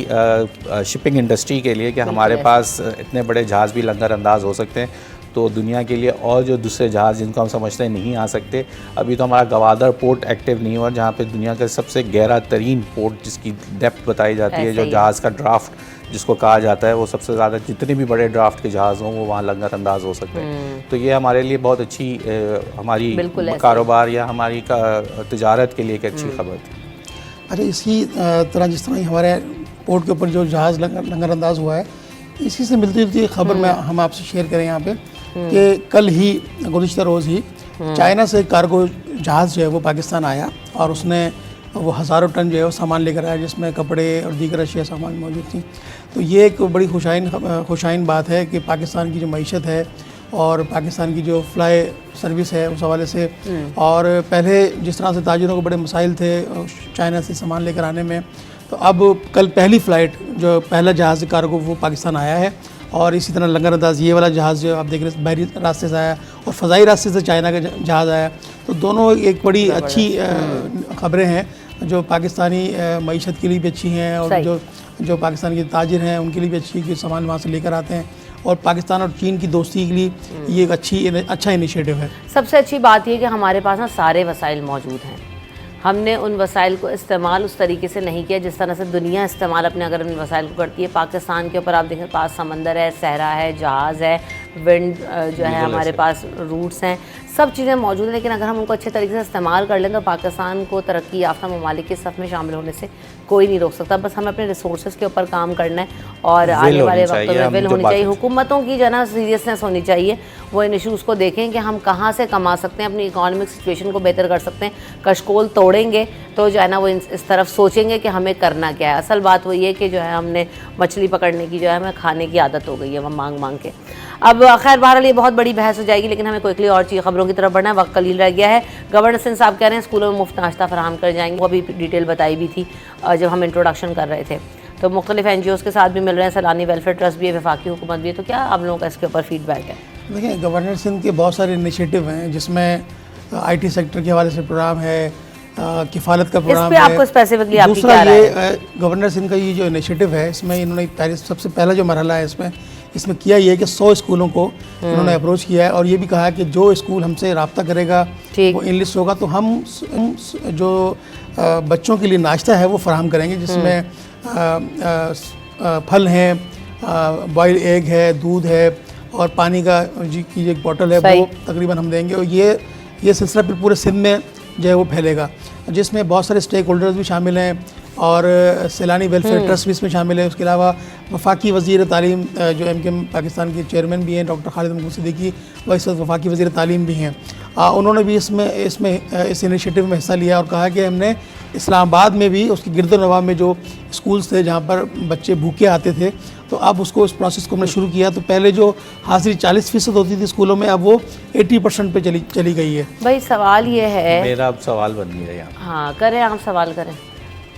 शिपिंग इंडस्ट्री के लिए कि हमारे पास इतने बड़े जहाज़ भी लंगर अंदाज हो सकते हैं, तो दुनिया के लिए और जो दूसरे जहाज़ जिनको हम समझते हैं नहीं आ सकते। अभी तो हमारा गवादर पोर्ट एक्टिव नहीं हुआ, जहाँ पे दुनिया का सबसे गहरा तरीन पोर्ट जिसकी डेप्थ बताई जाती है, जो जहाज़ का ड्राफ्ट जिसको कहा जाता है, वो सबसे ज़्यादा जितने भी बड़े ड्राफ्ट के जहाज़ हों वो वहाँ लंगर अंदाज हो सकते हैं। तो ये हमारे लिए बहुत अच्छी हमारी कारोबार या हमारी तजारत के लिए एक अच्छी खबर थी। अच्छा, इसी तरह जिस तरह हमारे पोर्ट के ऊपर जो जहाज़ लंगर अंदाज हुआ है, इसी से मिलती जुलती खबर में हम आपसे शेयर करें यहाँ पे कि कल ही गुज़िश्ता रोज़ ही चाइना से कार्गो जहाज़ जो है वो पाकिस्तान आया और उसने वो हज़ारों टन जो है वो सामान लेकर आया, जिसमें कपड़े और दीगर अशिया सामान मौजूद थी। तो ये एक बड़ी खुशाइन बात है कि पाकिस्तान की जो मईशत है और पाकिस्तान की जो फ्लाई सर्विस है उस हवाले से, और पहले जिस तरह से ताजिरों को बड़े मसाइल थे चाइना से सामान लेकर आने में, तो अब कल पहली फ़्लाइट जो पहला जहाज़ कार्गो वो पाकिस्तान आया है। और इसी तरह लंगर अंदाज ये वाला जहाज़ जो आप देख रहे हैं बहरी रास्ते से आया और फ़ज़ाई रास्ते से चाइना का जहाज़ आया। तो दोनों एक बड़ी अच्छी ख़बरें हैं जो पाकिस्तानी मईशत के लिए भी अच्छी हैं और जो पाकिस्तान के ताजिर हैं उनके लिए भी अच्छी, कि सामान वहाँ से लेकर आते हैं। और पाकिस्तान और चीन की दोस्ती के लिए ये एक अच्छा इनिशिएटिव है। सबसे अच्छी बात ये कि हमारे पास ना सारे वसाइल मौजूद हैं, हमने उन वसाइल को इस्तेमाल उस तरीके से नहीं किया जिस तरह से दुनिया इस्तेमाल अपने अगर उन वसाइल को करती है। पाकिस्तान के ऊपर आप देखें, पास समंदर है, सहरा है, जहाज़ है, विंड जो है, हमारे पास रूट्स हैं, सब चीज़ें मौजूद हैं। लेकिन अगर हम उनको अच्छे तरीके से इस्तेमाल कर लें तो पाकिस्तान को तरक्की याफ्ता ममालिक के सफ़ में शामिल होने से कोई नहीं रोक सकता। बस हमें अपने रिसोर्सेज के ऊपर काम करना है और आने वाले वक्तों में विल होनी चाहिए, हुकूमतों की जो है ना सीरियसनेस होनी चाहिए, वो इन इशूज़ को देखें कि हम कहाँ से कमा सकते हैं, अपनी इकोनॉमिक सिचुएशन को बेहतर कर सकते हैं। कशकोल तोड़ेंगे तो जो है ना वो इस तरफ सोचेंगे कि हमें करना क्या है। असल बात वही है कि जो है हमने मछली पकड़ने की जो है हमें खाने की आदत हो गई है, वह मांग मांग के। अब खैर बहरहाल ये बहुत बड़ी बहस हो जाएगी, लेकिन हमें क्विकली और चीज़ खबरों की तरफ बढ़ना है, वक्त कलील रह गया है। गवर्नर सिंह साहब कह रहे हैं स्कूलों में मुफ्त नाश्ता फराहम कर जाएंगे, वो अभी डिटेल बताई भी थी जब हम इंट्रोडक्शन कर रहे थे। तो मुख्तलिफ NGOs के साथ भी मिल रहे हैं, सैलानी वेलफेयर ट्रस्ट भी है, वफाकी हुकूमत भी है। तो क्या आप लोगों का इसके ऊपर फीडबैक है? देखिए, गवर्नर सिंह के बहुत सारे इनिशिएटिव हैं, जिसमें IT सेक्टर के हवाले से प्रोग्राम है, किफ़ालत का प्रोग्राम है। आपको स्पेसिफिकली आपकी दूसरा ये गवर्नर सिंह का ये जो इनिशिएटिव है, इसमें इन्होंने सबसे पहला जो मरहला है इसमें किया ये है कि 100 स्कूलों को इन्होंने अप्रोच किया है और ये भी कहा है कि जो स्कूल हमसे रब्ता करेगा वो इनलिस्ट होगा, तो हम जो बच्चों के लिए नाश्ता है वो फराहम करेंगे, जिसमें फल हैं, बॉयल एग है, दूध है और पानी की एक बोतल है, वो तकरीबन हम देंगे। और ये सिलसिला फिर पूरे सिंध में जो है वो फैलेगा, जिसमें बहुत सारे स्टेक होल्डर्स भी शामिल हैं और सैलानी वेलफेयर ट्रस्ट भी इसमें शामिल है। उसके अलावा वफाकी वज़ीर तालीम जो MKM पाकिस्तान के चेयरमैन भी हैं डॉक्टर खालिद महमूद सिद्दीकी, वह इस वक्त वफाकी वज़ीर तालीम भी हैं। उन्होंने भी इस इनिशिएटिव में हिस्सा लिया और कहा कि हमने इस्लामाबाद में भी उसके गिरदोनवाब में जो स्कूल्स थे जहाँ पर बच्चे भूखे आते थे, तो अब इस प्रोसेस को हमने शुरू किया। तो पहले जो हाजिरी 40% होती थी स्कूलों में, अब वो 80% पे चली गई है। भाई सवाल ये है, मेरा अब सवाल बन गया यहाँ। हाँ करें, आप सवाल करें।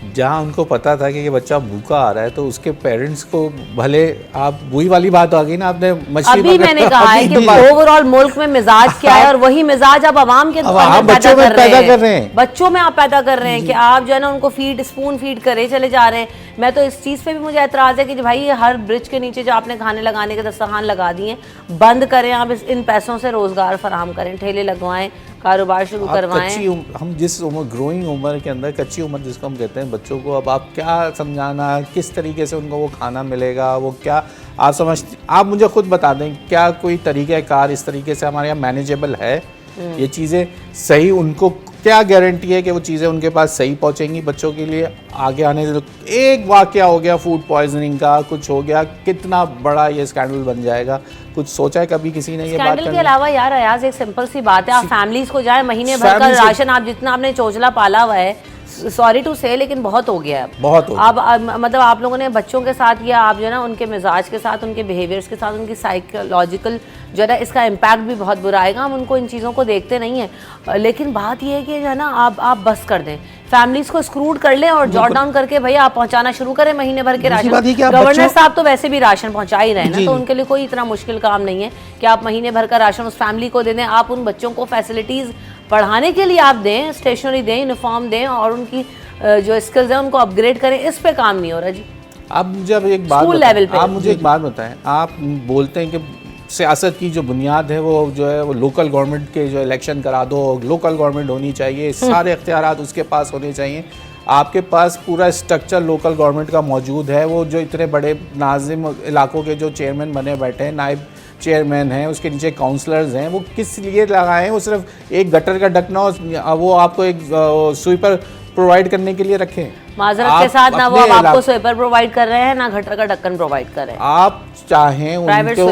जहाँ उनको पता था कि ये बच्चा भूखा आ रहा है, तो उसके पेरेंट्स को भले, आप वही वाली बात आ गई ना, आपने मछली अभी मैंने कहा है कि ओवरऑल मुल्क में मिजाज क्या है और वही मिजाज अब आवाम के बच्चों में पैदा कर रहे हैं, बच्चों में आप पैदा कर रहे हैं कि आप जो है ना उनको स्पून फीड करे चले जा रहे हैं। मैं तो इस चीज़ पे भी मुझे एतराज़ है कि भाई हर ब्रिज के नीचे जो आपने खाने लगाने के दस्तरखान लगा दिए, बंद करें, आप इन पैसों से रोज़गार फराहम करें, ठेले लगवाएं, कारोबार शुरू आप करवाएं। हम जिस उम्र ग्रोइंग उम्र के अंदर, कच्ची उम्र जिसको हम कहते हैं बच्चों को, अब आप क्या समझाना, किस तरीके से उनको वो खाना मिलेगा, वो क्या आप मुझे खुद बता दें, क्या कोई तरीक़ाकार इस तरीके से हमारे यहाँ मैनेजेबल है? ये चीज़ें सही, उनको क्या गारंटी है कि वो चीज़ें उनके पास सही पहुंचेंगी बच्चों के लिए आगे आने से? एक वाकया हो गया फूड पॉइजनिंग का, कुछ हो गया, कितना बड़ा ये स्कैंडल बन जाएगा? कुछ सोचा है कभी किसी ने ये बात? स्कैंडल के अलावा यार अयाज, एक सिंपल सी बात है, आप फैमिलीज को जाए, महीने भर का राशन, आप जितना आपने चोचला पाला हुआ है, सॉरी टू से, लेकिन बहुत हो गया है। बहुत हो गया। अब मतलब आप लोगों ने बच्चों के साथ, या आप जो है ना उनके मिजाज के साथ, उनके बिहेवियर्स के साथ, उनकी साइकोलॉजिकल जो है ना, इसका इम्पैक्ट भी बहुत बुरा आएगा। हम उनको इन चीज़ों को देखते नहीं हैं, लेकिन बात यह है कि जो है ना आप बस कर दें, फैमिलीज को स्क्रूड कर लें और जॉट डाउन करके भैया आप पहुंचाना शुरू करें महीने भर के राशन। गवर्नर साहब तो वैसे भी राशन पहुंचा ही रहे हैं ना, तो उनके लिए कोई इतना मुश्किल काम नहीं है कि आप महीने भर का राशन उस फैमिली को दे दें। आप उन बच्चों को फैसिलिटीज़ पढ़ाने के लिए आप दें, स्टेशनरी दें, यूनिफॉर्म दें, और उनकी जो स्किल्स हैं उनको अपग्रेड करें। इस पे काम नहीं हो रहा जी। आप मुझे अब एक बात बताएं, आप मुझे एक बात बताएं, आप बोलते हैं कि सियासत की जो बुनियाद है वो जो है वो लोकल गवर्नमेंट के जो इलेक्शन करा दो, लोकल गवर्नमेंट होनी चाहिए, सारे इख्तियारात उसके पास होने चाहिए। आपके पास पूरा स्ट्रक्चर लोकल गवर्नमेंट का मौजूद है। वो जो इतने बड़े नाजिम इलाकों के जो चेयरमैन बने बैठे हैं, नायब चेयरमैन हैं, उसके नीचे काउंसलर्स हैं, वो किस लिए लगाए हैं? वो सिर्फ एक गटर का ढकना, वो आपको एक स्वीपर प्रोवाइड करने के लिए रखें। माजरत के साथ ना वो आपको स्वीपर प्रोवाइड कर रहे हैं, ना गटर का ढक्कन प्रोवाइड कर रहे हैं। आप चाहें उनको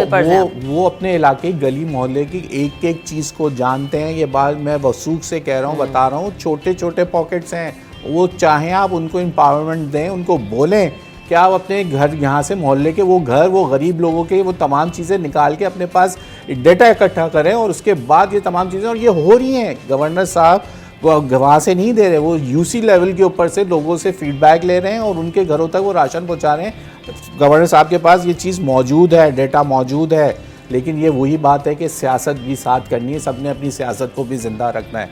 वो अपने इलाके, गली मोहल्ले की एक एक चीज़ को जानते हैं। ये बात मैं वसूख से कह रहा हूँ, बता रहा हूँ, छोटे छोटे पॉकेट्स हैं। वो चाहें आप उनको एम्पावरमेंट दें, उनको बोलें कि आप अपने घर, यहाँ से मोहल्ले के वो घर, वो गरीब लोगों के वो तमाम चीज़ें निकाल के अपने पास डेटा इकट्ठा करें, और उसके बाद ये तमाम चीज़ें, और ये हो रही हैं। गवर्नर साहब वो वहाँ से नहीं दे रहे, वो यूसी लेवल के ऊपर से लोगों से फीडबैक ले रहे हैं और उनके घरों तक वो राशन पहुँचा रहे हैं। गवर्नर साहब के पास ये चीज़ मौजूद है, डेटा मौजूद है, लेकिन ये वही बात है कि सियासत भी साथ करनी है, सबने अपनी सियासत को भी ज़िंदा रखना है।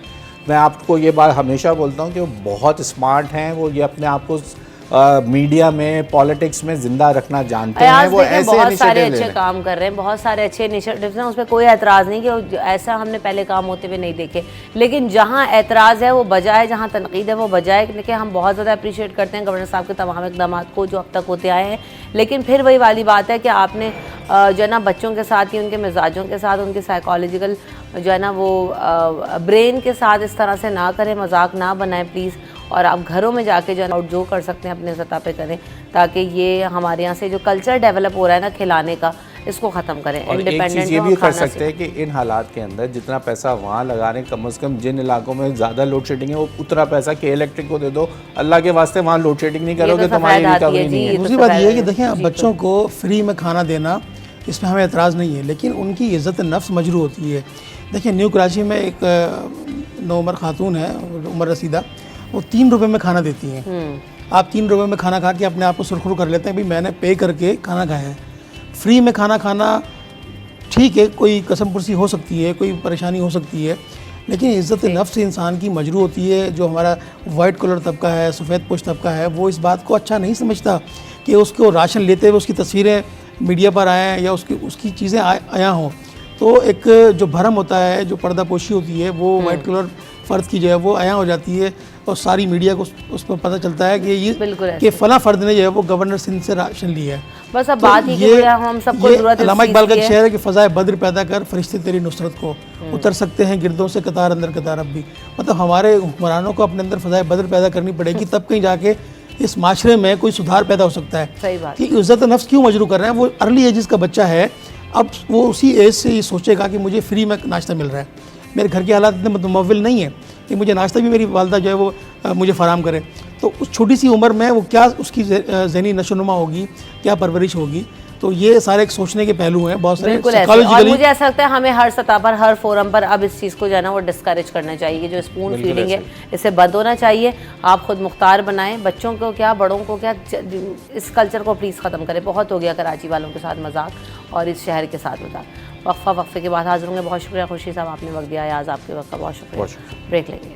मैं आपको ये बात हमेशा बोलता हूँ कि वो बहुत स्मार्ट हैं, वो ये अपने आप को मीडिया में, पॉलिटिक्स में जिंदा रखना जानते हैं। वो ऐसे बहुत सारे अच्छे काम कर रहे हैं, बहुत सारे अच्छे इनिशिएटिव्स हैं, उस पर कोई एतराज़ नहीं कि ऐसा हमने पहले काम होते हुए नहीं देखे। लेकिन जहां एतराज़ है वो बजा है, जहां तनकीद है वो बजा है। देखिए हम बहुत ज़्यादा अप्रिशिएट करते हैं गवर्नर साहब के तमाम इक़दाम को जो अब तक होते आए हैं, लेकिन फिर वही वाली बात है कि आपने जो है ना बच्चों के साथ ही, उनके मिजाजों के साथ, उनके साइकोलॉजिकल जो है ना वो ब्रेन के साथ इस तरह से ना करें, मजाक ना बनाएं प्लीज़। और आप घरों में जाके जो है जो कर सकते हैं अपने सतह पे करें, ताकि ये हमारे यहाँ से जो कल्चर डेवलप हो रहा है ना खिलाने का, इसको ख़त्म करें। इंडिपेंडेंट ये भी कर सकते हैं कि इन हालात के अंदर जितना पैसा वहाँ लगा रहे हैं, कम से कम जिन इलाकों में ज़्यादा लोड शेडिंग है वो उतना पैसा के इलेक्ट्रिक को दे दो। अल्लाह के वास्ते वहाँ लोड शेडिंग नहीं करोगे तो हमारी रिकवरी नहीं है। दूसरी बात ये है कि देखें, बच्चों को फ्री में खाना देना, इसमें हमें एतराज़ नहीं है, लेकिन उनकी इज़्ज़त नफ्स मजरू होती है। देखिए न्यू कराची में एक नौमर खातून है, उमर रसीदा, वो 3 रुपए में खाना देती हैं। आप 3 रुपए में खाना खा के अपने आप को सुरखुर कर लेते हैं, भाई मैंने पे करके खाना खाया है। फ्री में खाना खाना ठीक है, कोई कसम पुरसी हो सकती है, कोई परेशानी हो सकती है, लेकिन इज़्ज़त नफ्स इंसान की मजरू होती है। जो हमारा वाइट कलर तबका है, सफ़ेद पोश तबका है, वो इस बात को अच्छा नहीं समझता कि उसको राशन लेते हुए उसकी तस्वीरें मीडिया पर आएँ या उसकी चीज़ें आया हों। तो एक जो भरम होता है, जो पर्दा पोशी होती है, वो वाइट कलर फ़र्द की जो है वो आया हो जाती है, और सारी मीडिया को उस पर पता चलता है कि ये कि फ़ला फ़र्द ने जो है वो गवर्नर सिंध से राशन लिया है। बस अब बात ही कि हम सबको ज़रूरत है। अल्लामा इकबाल का शेर है कि फ़ज़ाए बद्र पैदा कर, फरिश्ते तेरी नुसरत को उतर सकते हैं गिरदों से कतार अंदर कतार अब भी। मतलब हमारे हुक्मरानों को अपने अंदर फ़ज़ाए बद्र पैदा करनी पड़ेगी, तब कहीं जाके इस माशरे में कोई सुधार पैदा हो सकता है। सही बात। कि इज़्ज़त नफ्स क्यों मजरू कर रहे हैं? वो अर्ली एजिस का बच्चा है, अब वो उसी एज से ये सोचेगा कि मुझे फ्री में नाश्ता मिल रहा है, मेरे घर के हालात इतने मुतमव्विल नहीं है कि मुझे नाश्ता भी मेरी वालदा जो है वो मुझे फ़राहम करे। तो उस छोटी सी उम्र में वो क्या उसकी ज़हनी नशोनुमा होगी, क्या परवरिश होगी। तो ये सारे एक सोचने के पहलू हैं बहुत सारे। और मुझे ऐसा लगता है हमें हर सतह पर, हर फोरम पर अब इस चीज़ को जो है ना वो डिस्करेज करना चाहिए कि जो स्पून फीडिंग है इससे बंद होना चाहिए। आप खुद मुख्तार बनाएं, बच्चों को क्या, बड़ों को क्या, इस कल्चर को प्लीज़ ख़त्म करें। बहुत हो गया कराची वालों के साथ मजाक और इस शहर के साथ मजाक। वक्फे के बाद हाजिर होंगे। बहुत शुक्रिया खुर्शीद साहब, आपने वक्त दिया है, आज आपके वक्त का बहुत शुक्रिया। ब्रेक लेंगे।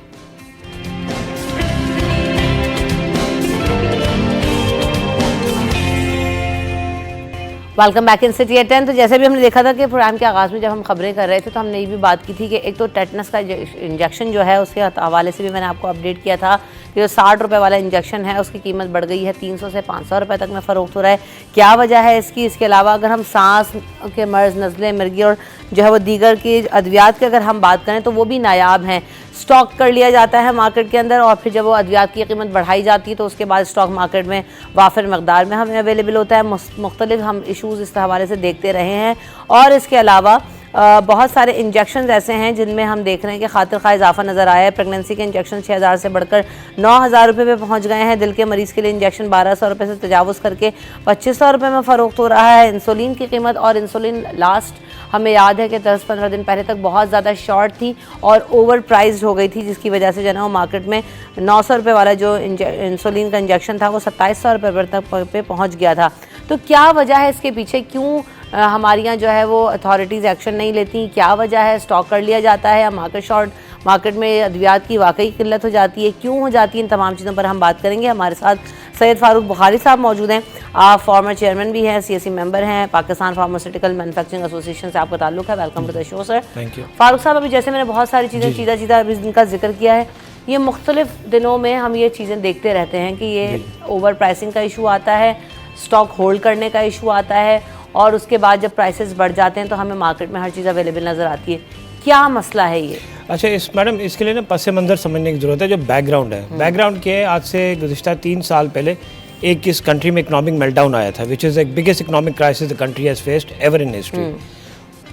Welcome back in city at 10। तो जैसे भी हमने देखा था कि प्रोग्राम के आगाज़ में जब हम खबरें कर रहे थे तो हमने ये भी बात की थी कि एक तो टेटनस का इंजेक्शन जो है उसके हवाले से भी मैंने आपको अपडेट किया था कि जो 60 रुपये वाला इंजेक्शन है उसकी कीमत बढ़ गई है, 300 से 500 रुपये तक में फ़रोख्त हो रहा है। क्या वजह है इसकी? इसके अलावा अगर हम सांस के मर्ज़, नज़ले, मिर्गी और जो है वो दीगर की अद्वियात की अगर हम बात करें तो वो भी नायाब हैं, स्टॉक कर लिया जाता है मार्केट के अंदर और फिर जब वो अद्वियात की कीमत बढ़ाई जाती है तो उसके बाद स्टॉक मार्केट में वाफिर मकदार में हमें अवेलेबल होता है। मुख्तलिफ हम इशूज़ इस हवाले से देखते रहे हैं और इसके अलावा बहुत सारे इंजेक्शन ऐसे हैं जिनमें हम देख रहे हैं कि खातिर खा इजाफा नज़र आया है। प्रेगनेंसी के इंजेक्शन 6000 से बढ़कर 9000 रुपये पे पहुँच गए हैं। दिल के मरीज़ के लिए इंजेक्शन 1200 रुपये से तजावुज़ करके 2500 रुपये में फ़रोख्त हो रहा है। इंसुलिन की कीमत, और इंसुलिन लास्ट हमें याद है कि 10-15 दिन पहले तक बहुत ज़्यादा शॉर्ट थी और ओवर प्राइज्ड हो गई थी, जिसकी वजह से जो है वो मार्केट में 900 रुपये वाला जो इंसुलिन का इंजेक्शन था वो 2700 रुपये तक पे पहुँच गया था। तो क्या वजह है इसके पीछे? क्यों हमारे यहाँ जो है वो अथॉरिटीज़ एक्शन नहीं लेती? क्या वजह है? स्टॉक कर लिया जाता है या मार्केट में अद्वियात की वाकई किल्लत हो जाती है? क्यों हो जाती है? इन तमाम चीज़ों पर हम बात करेंगे। हमारे साथ सैयद फारूक बुखारी साहब मौजूद हैं। आप फॉर्मर चेयरमैन भी हैं, CSE मेंबर हैं, पाकिस्तान फार्मास्यूटिकल मैन्युफैक्चरिंग एसोसिएशन से आपका ताल्लुक है। Welcome to the show sir. Thank you. Farooq sahab, अभी जैसे मैंने बहुत सारी चीज़ें सीधा अभी इनका जिक्र किया है, ये मुख्तलिफ दिनों में हम ये चीज़ें देखते रहते हैं कि ये ओवर प्राइसिंग का इशू आता है, स्टॉक होल्ड करने का इशू आता है और उसके बाद जब प्राइसेस बढ़ जाते हैं तो हमें मार्केट में हर चीज़ अवेलेबल नज़र आती है। क्या मसला है ये? अच्छा, मैडम इसके लिए ना पस मंज़र समझने की ज़रूरत है। जो बैकग्राउंड है, बैकग्राउंड क्या है, आज से गुज़िश्ता 3 साल पहले एक इस कंट्री में इकनॉमिक मेल्टडाउन आया था, which is the biggest economic crisis the country has faced ever in history.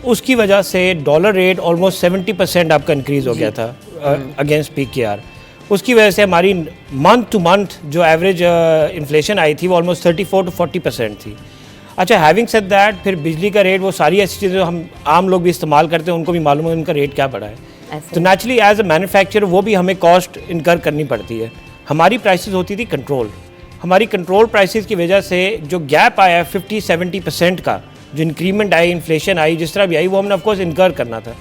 उसकी वजह से डॉलर रेट ऑलमोस्ट 70% आपका इंक्रीज़ हो गया था अगेंस्ट PKR। उसकी वजह से हमारी मंथ टू मंथ जो एवरेज इन्फ्लेशन आई थी वो ऑलमोस्ट 34 to 40% थी। अच्छा, हैविंग सेड दैट, फिर बिजली का रेट, वो सारी ऐसी चीज़ें हम आम लोग भी इस्तेमाल करते हैं, उनको भी मालूम है उनका रेट क्या बढ़ा है। तो नेचुरली एज अ मैन्युफैक्चरर वो भी हमें कॉस्ट इनकर करनी पड़ती है। हमारी प्राइसेस होती थी कंट्रोल, हमारी कंट्रोल प्राइसेस की वजह से जो गैप आया 50-70% का, जो इंक्रीमेंट आई, इन्फ्लेशन आई, जिस तरह भी आई, वो हमने ऑफकोर्स इनकर करना था।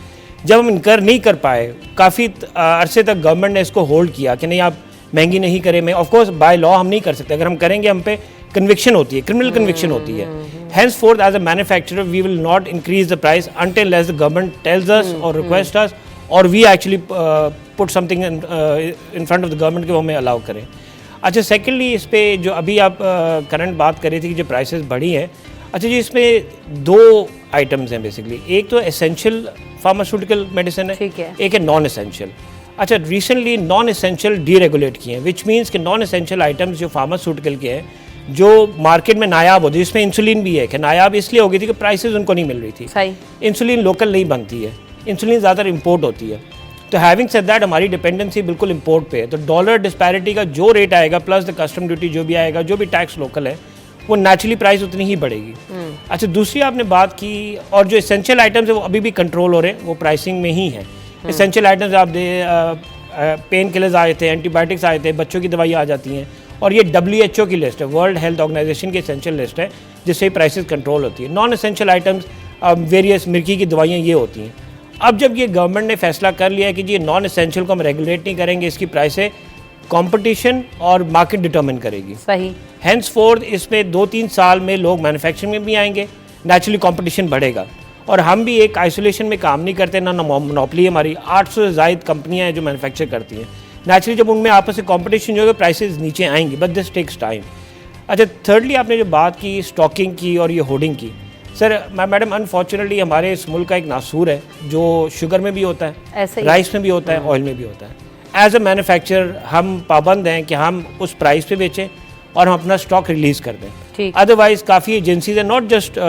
जब हम इनकर नहीं कर पाए, काफ़ी अरसे तक गवर्नमेंट ने इसको होल्ड किया कि नहीं आप महंगी नहीं करें। मैं ऑफकोर्स बाय लॉ हम नहीं कर सकते, अगर हम करेंगे हम पे कन्विक्शन होती है, क्रिमिनल कन्विक्शन होती है। Henceforth as a manufacturer we will not increase the price until as the government tells us और रिक्वेस्ट अस और we actually put something in front of the government कि वो हमें अलाउ करें। अच्छा, सेकेंडली इस पे जो अभी आप करंट बात कर रही थी कि जो प्राइसेस बढ़ी हैं, अच्छा जी, इसमें 2 आइटम्स हैं बेसिकली। एक तो एसेंशियल फार्मास्यूटिकल मेडिसिन है, एक है नॉन एसेंशियल। अच्छा, रिसेंटली नॉन एसेंशियल डीरेगुलेट किए हैं, विच मीन्स कि नॉन एसेंशियल आइटम्स जो फार्मास्यूटिकल के हैं, जो मार्केट में नायाब होती है, जिसमें इंसुलिन भी है, कि नायाब इसलिए हो गई थी कि प्राइसेस उनको नहीं मिल रही थी। सही, इंसुलिन लोकल नहीं बनती है, इंसुलिन ज़्यादातर इम्पोर्ट होती है। तो हैविंग सेड दैट, हमारी डिपेंडेंसी बिल्कुल इम्पोर्ट पे है। तो डॉलर डिस्पैरिटी का जो रेट आएगा प्लस द कस्टम ड्यूटी जो भी आएगा, जो भी टैक्स लोकल है, वो नेचुरली प्राइस उतनी ही बढ़ेगी। अच्छा, दूसरी आपने बात की, और जो एसेंशियल आइटम्स है वो अभी भी कंट्रोल हो रहे हैं, वो प्राइसिंग में ही है। एसेंशियल आइटम्स आप पेन किलर्स आए थे, एंटीबायोटिक्स आए थे, बच्चों की दवाइयाँ आ जाती हैं, और ये WHO की लिस्ट है, वर्ल्ड हेल्थ ऑर्गेनाइजेशन की एसेंशियल लिस्ट है, जिससे प्राइसेस कंट्रोल होती है। नॉन एसेंशियल आइटम्स वेरियस मिर्गी की दवाइयाँ ये होती हैं। अब जब ये गवर्नमेंट ने फैसला कर लिया है कि ये नॉन एसेंशियल को हम रेगुलेट नहीं करेंगे, इसकी प्राइसें कंपटीशन और मार्केट डिटर्मिन करेगी। सही, हेंस फोर्थ इसमें 2-3 साल में लोग मैन्युफैक्चरिंग में भी आएंगे, नेचुरली कंपटीशन बढ़ेगा। और हम भी एक आइसोलेशन में काम नहीं करते, ना मोनोपोली हमारी 800 से ज़ायद कंपनियां हैं जो मैन्युफैक्चर करती हैं। नेचुरली जब उनमें आपस में कंपटीशन जो है प्राइसेस नीचे आएंगी, बट दिस टेक्स टाइम। अच्छा, थर्डली आपने जो बात की स्टॉकिंग की और ये होर्डिंग की, सर मैडम अनफॉर्चुनेटली हमारे इस मुल्क का एक नासूर है जो शुगर में भी होता है, राइस में भी होता है, ऑयल में भी होता है। एज अ मैन्युफैक्चरर हम पाबंद हैं कि हम उस प्राइस पे बेचें और हम अपना स्टॉक रिलीज़ कर दें। अदरवाइज काफ़ी एजेंसीज है, नॉट जस्ट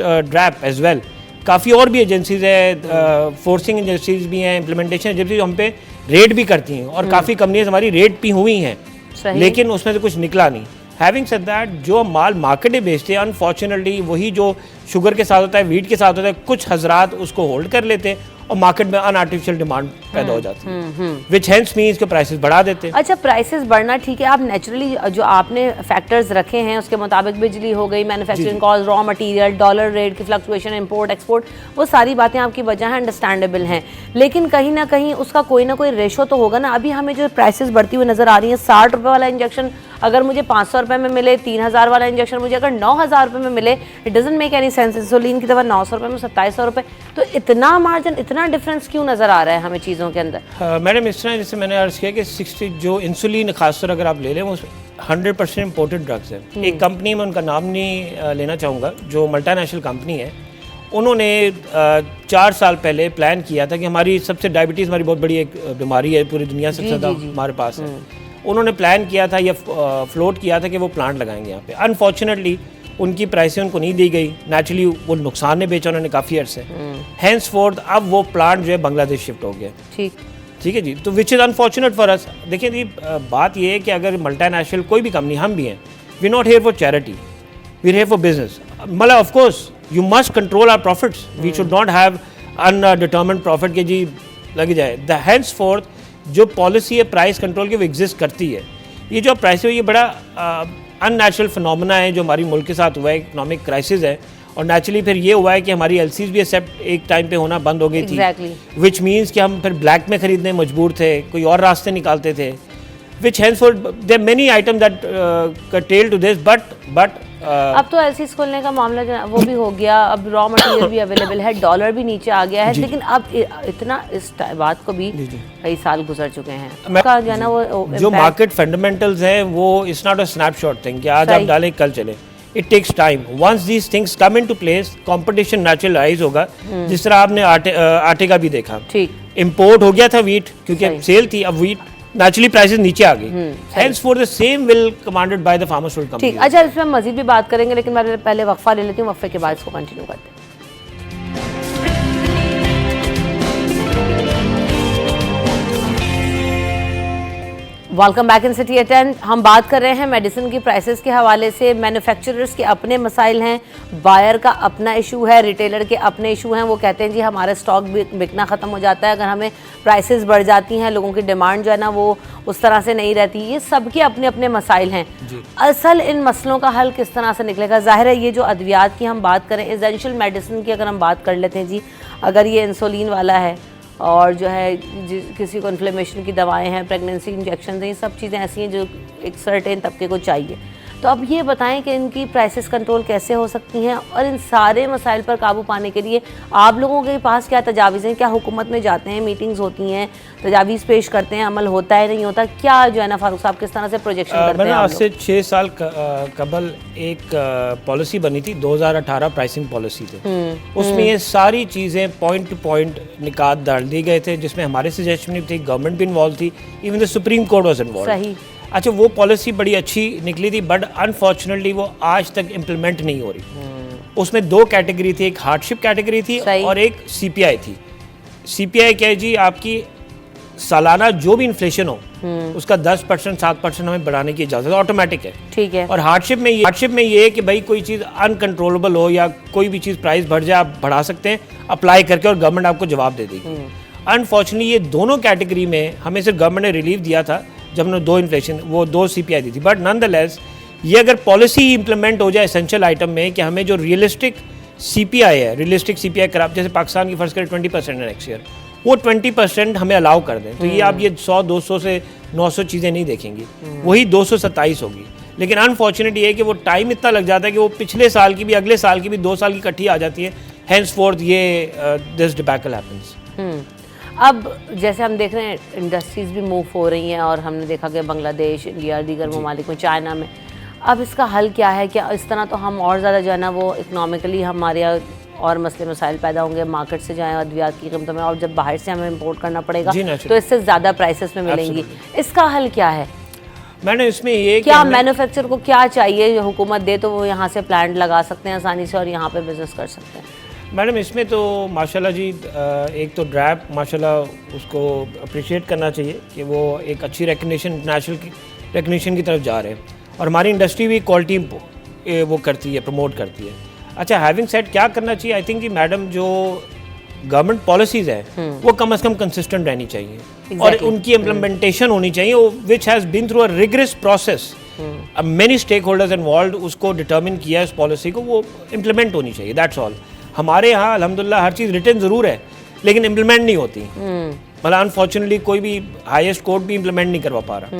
ड्रैप एज वेल, काफ़ी और भी एजेंसीज है, फोर्सिंग एजेंसीज भी हैं, इम्प्लीमेंटेशन एजेंसीज हम पे रेड भी करती हैं, और काफ़ी कंपनीज हमारी रेड भी हुई हैं, लेकिन उसमें से कुछ निकला नहीं। हैविंग सेड दैट, जो माल मार्केट में बेचते हैं, अनफॉर्चुनेटली वही जो शुगर के साथ होता है, वीट के साथ होता है, कुछ हजरात उसको होल्ड कर लेते हैं और मार्केट में अनआर्टिफिशियल डिमांड पैदा हो जाती है, विच हेंस मीन्स के प्राइसेस बढ़ा देते हैं। अच्छा, प्राइसेस बढ़ना ठीक है, आप नेचुरली जो आपने फैक्टर्स रखे हैं उसके मुताबिक बिजली हो गई, manufacturing cost, raw material, dollar rate की फ्लक्चुएशन, इंपोर्ट एक्सपोर्ट, वो सारी बातें आपकी वजह है, अंडरस्टैंडेबल हैं, लेकिन कहीं ना कहीं उसका कोई ना कोई रेशो तो होगा ना। अभी हमें जो प्राइसेस बढ़ती हुई नजर आ रही है, 60 रुपये वाला इंजेक्शन अगर मुझे 500 रुपये में मिले 3000 वाला इंजेक्शन मुझे अगर 9000 रुपये में मिले, it doesn't make any sense. Insulin की दवा 900 रुपये में 2700 रुपये, तो इतना मार्जिन, इतना डिफरेंस क्यों नज़र आ रहा है हमें चीज़ों के अंदर? मैडम इस तरह जैसे मैंने अर्ज़ किया कि 60 जो इंसुलिन खासतौर अगर आप ले लें वो 100% इम्पोर्टेड ड्रग्स है। एक कंपनी में उनका नाम नहीं लेना चाहूँगा, जो मल्टीनेशनल कंपनी है, उन्होंने 4 साल पहले प्लान किया था कि हमारी सबसे डायबिटीज़ हमारी बहुत बड़ी एक बीमारी है, पूरी दुनिया से ज़्यादा हमारे पास है। उन्होंने प्लान किया था या फ्लोट किया था कि वो प्लांट लगाएंगे यहाँ पे। अनफॉर्चुनेटली उनकी प्राइसें उनको नहीं दी गई, नेचुरली वो नुकसान में बेचा उन्होंने काफ़ी अर्से। हैंस फोर्थ अब वो प्लांट जो है बांग्लादेश शिफ्ट हो गया। ठीक है जी, तो which is unfortunate for us. देखिए जी, बात ये है कि अगर मल्टीनेशनल कोई भी कंपनी, हम भी हैं, we not here for charity, we here for business. मतलब of course you must control our profits, we should not have undetermined profit के जी लग जाए। द हैंस फोर्थ जो पॉलिसी है प्राइस कंट्रोल की वो एग्जिस्ट करती है। ये जो प्राइस है ये बड़ा अननेचुरल फिनोमेना है जो हमारी मुल्क के साथ हुआ है, इकोनॉमिक क्राइसिस है, और नेचुरली फिर ये हुआ है कि हमारी एलसीज भी एक्सेप्ट एक टाइम पे होना बंद हो गई थी, विच मीन्स कि हम फिर ब्लैक में खरीदने मजबूर थे, कोई और रास्ते निकालते थे, विच henceforth there are many items that curtail to this, but अब तो एलसीज खोलने का मामला जो है वो भी हो गया, अब रॉ मटेरियल भी अवेलेबल है, डॉलर भी नीचे आ गया है, लेकिन अब इतना इस बात को भी कई साल गुजर चुके हैं का जो है ना वो जो मार्केट फंडामेंटल्स हैं वो it's not a snapshot thing कि आज आप डालें कल चले। It takes time. Once these things come into place, competition naturalise होगा। जिस तरह आपने आटे का भी देखा, इंपोर्ट हो गया था वीट क्योंकि सेल थी, अब वीट नेचुरली प्राइसेस नीचे आ गई। Hence for the same will commanded by the pharmaceutical company. ठीक, अच्छा इसमें मजीद भी बात करेंगे, लेकिन मैं पहले वक्फा ले लेती हूँ, वक्फे के बाद इसको कंटिन्यू करते हैं। Welcome back in city at 10। हम बात कर रहे हैं मेडिसिन की प्राइसेस के हवाले से। मैन्युफैक्चरर्स के अपने मसाइल हैं, बायर का अपना इशू है, रिटेलर के अपने इशू हैं। वो कहते हैं जी हमारा स्टॉक बिकना ख़त्म हो जाता है अगर हमें प्राइसेस बढ़ जाती हैं, लोगों की डिमांड जो है ना वो उस तरह से नहीं रहती। ये सबके अपने अपने मसाइल हैं। असल इन मसलों का हल किस तरह से निकलेगा? ज़ाहिर है ये जो अद्वियात की हम बात करें, एसेंशियल मेडिसिन की अगर हम बात कर लेते हैं जी, अगर ये इंसुलिन वाला है और जो है किसी को इन्फ्लेमेशन की दवाएं हैं, प्रेगनेंसी इंजेक्शन हैं, ये सब चीज़ें ऐसी हैं जो एक सर्टेन तबके को चाहिए। तो अब ये बताएं कि इनकी प्राइसेस कंट्रोल कैसे हो सकती हैं, और इन सारे मसाइल पर काबू पाने के लिए आप लोगों के पास क्या तजावीज़ हैं? क्या हुकूमत में जाते हैं, मीटिंग्स होती हैं, तजावीज़ पेश करते हैं, अमल होता है नहीं होता? क्या जो है ना फारूक साहब किस तरह से प्रोजेक्शन करते हैं? आज से 6 साल कबल एक पॉलिसी बनी थी, 2018 प्राइसिंग पॉलिसी थी। उसमें ये सारी चीज़ें पॉइंट टू पॉइंट निकात डाल दिए गए थे, जिसमें हमारे सजेशन भी थी, गवर्नमेंट भी इन्वॉल्व थी, even the supreme court was involve. सही। अच्छा, वो पॉलिसी बड़ी अच्छी निकली थी, बट अनफॉर्चुनेटली वो आज तक इम्प्लीमेंट नहीं हो रही। उसमें 2 कैटेगरी थी, एक हार्डशिप कैटेगरी थी और एक सीपीआई थी। सीपीआई क्या है जी? आपकी सालाना जो भी इन्फ्लेशन हो उसका 10% 7% हमें बढ़ाने की इजाज़त ऑटोमेटिक है। ठीक है। और हार्डशिप में ये है कि भाई कोई चीज़ अनकंट्रोलेबल हो या कोई भी चीज़ प्राइस बढ़ जाए, आप बढ़ा सकते हैं अप्लाई करके, और गवर्नमेंट आपको जवाब दे देगी। अनफॉर्चुनेटली ये दोनों कैटेगरी में हमें सिर्फ गवर्नमेंट ने रिलीफ दिया था जब हमने 2 इन्फ्लेशन, वो 2 सीपीआई दी थी। बट नॉनदलेस ये अगर पॉलिसी इंप्लीमेंट हो जाए एसेंशियल आइटम में कि हमें जो रियलिस्टिक सीपीआई है, रियलिस्टिक सीपीआई करार, जैसे पाकिस्तान की फर्ज करें 20% है नेक्स्ट ईयर, वो 20% हमें अलाउ कर दें, तो ये आप ये 100-200 से 900 चीज़ें नहीं देखेंगी, वही 227 होगी। लेकिन अनफॉर्चुनेटली ये कि वो टाइम इतना लग जाता है कि वो पिछले साल की भी, अगले साल की भी, 2 साल की इकट्ठी आ जाती है। हैंस फोर्थ ये दिस डिबैकल हैपेंस। अब जैसे हम देख रहे हैं इंडस्ट्रीज़ भी मूव हो रही हैं, और हमने देखा कि बांग्लादेश, इंडिया, दीगर ममालिक में, चाइना में, अब इसका हल क्या है? क्या इस तरह तो हम और ज़्यादा जो है ना वो इकनॉमिकली हमारे और मसले मसाइल पैदा होंगे, मार्केट से जाएँ अद्वियात की कीमतों में, और जब बाहर से हमें इंपोर्ट करना पड़ेगा तो इससे ज़्यादा प्राइसेस में मिलेंगी। इसका हल क्या है? मैंने इसमें ये क्या मैन्युफैक्चर को क्या चाहिए? हुकूमत दे तो वो यहाँ से प्लांट लगा सकते हैं आसानी से और यहाँ पे बिजनेस कर सकते हैं। मैडम इसमें तो माशाल्लाह जी, एक तो ड्रैप माशाल्लाह उसको अप्रिशिएट करना चाहिए कि वो एक अच्छी रिकग्निशन, इंटरनेशनल की रिकग्निशन की तरफ जा रहे हैं, और हमारी इंडस्ट्री भी क्वालिटी वो करती है, प्रमोट करती है। अच्छा, हैविंग सेड क्या करना चाहिए? आई थिंक कि मैडम जो गवर्नमेंट पॉलिसीज़ है वो कम से कम कंसिस्टेंट रहनी चाहिए, और उनकी इम्प्लीमेंटेशन होनी चाहिए, which has been through a rigorous process. Many stakeholders involve उसको डिटर्मिन किया इस पॉलिसी को, वो इम्प्लीमेंट होनी चाहिए, दैट्स ऑल। हमारे यहाँ अल्हम्दुलिल्लाह हर चीज़ रिटन ज़रूर है, लेकिन इम्प्लीमेंट नहीं होती। मतलब अनफॉर्चुनेटली कोई भी हाईएस्ट कोर्ट भी इम्प्लीमेंट नहीं करवा पा रहा।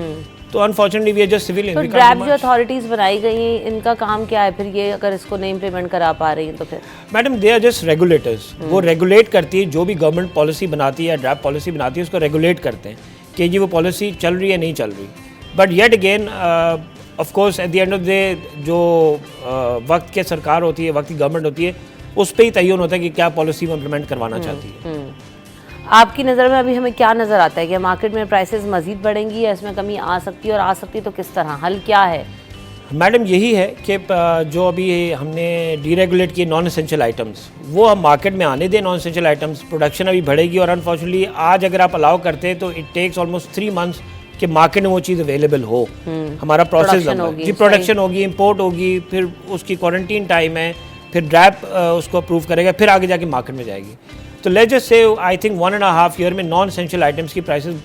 तो unfortunately we are just civilian. तो ड्रैब जो अथॉरिटीज़ बनाई गई हैं इनका काम क्या है फिर, ये अगर इसको नहीं इम्प्लीमेंट करा पा रही हैं तो फिर? Madam they are just regulators, वो रेगुलेट करती है, जो भी गवर्नमेंट पॉलिसी बनाती है, ड्रैब पॉलिसी बनाती है, उसको रेगुलेट करते हैं कि जी वो पॉलिसी चल रही है नहीं चल रही। But yet again of course at the end of the day जो वक्त के सरकार होती है, वक्त की गवर्नमेंट होती है, उस पर ही तयन होता है कि क्या पॉलिसी वो इम्प्लीमेंट करवाना चाहती है। आपकी नज़र में अभी हमें क्या नज़र आता है कि मार्केट में प्राइसेस मज़ीद बढ़ेंगी या इसमें कमी आ सकती है, और आ सकती है तो किस तरह, हल क्या है? मैडम यही है कि जो अभी हमने डीरेगुलेट किए नॉन एसेंशियल आइटम्स, वो हम मार्केट में आने दें। नॉन एसेंशियल आइटम्स प्रोडक्शन अभी बढ़ेगी, और अनफॉर्चुनेटली आज अगर आप अलाउ करते हैं तो इट टेक्स ऑलमोस्ट 3 मंथ्स कि मार्केट में वो चीज़ अवेलेबल हो। हमारा प्रोसेस जी, प्रोडक्शन होगी, इंपोर्ट होगी, फिर उसकी क्वारंटीन टाइम है, फिर ड्रैप उसको अप्रूव करेगा, फिर आगे जाके मार्केट में जाएगी। तो let's just say I think 1.5 year में नॉन एसेंशियल आइटम्स की प्राइसेस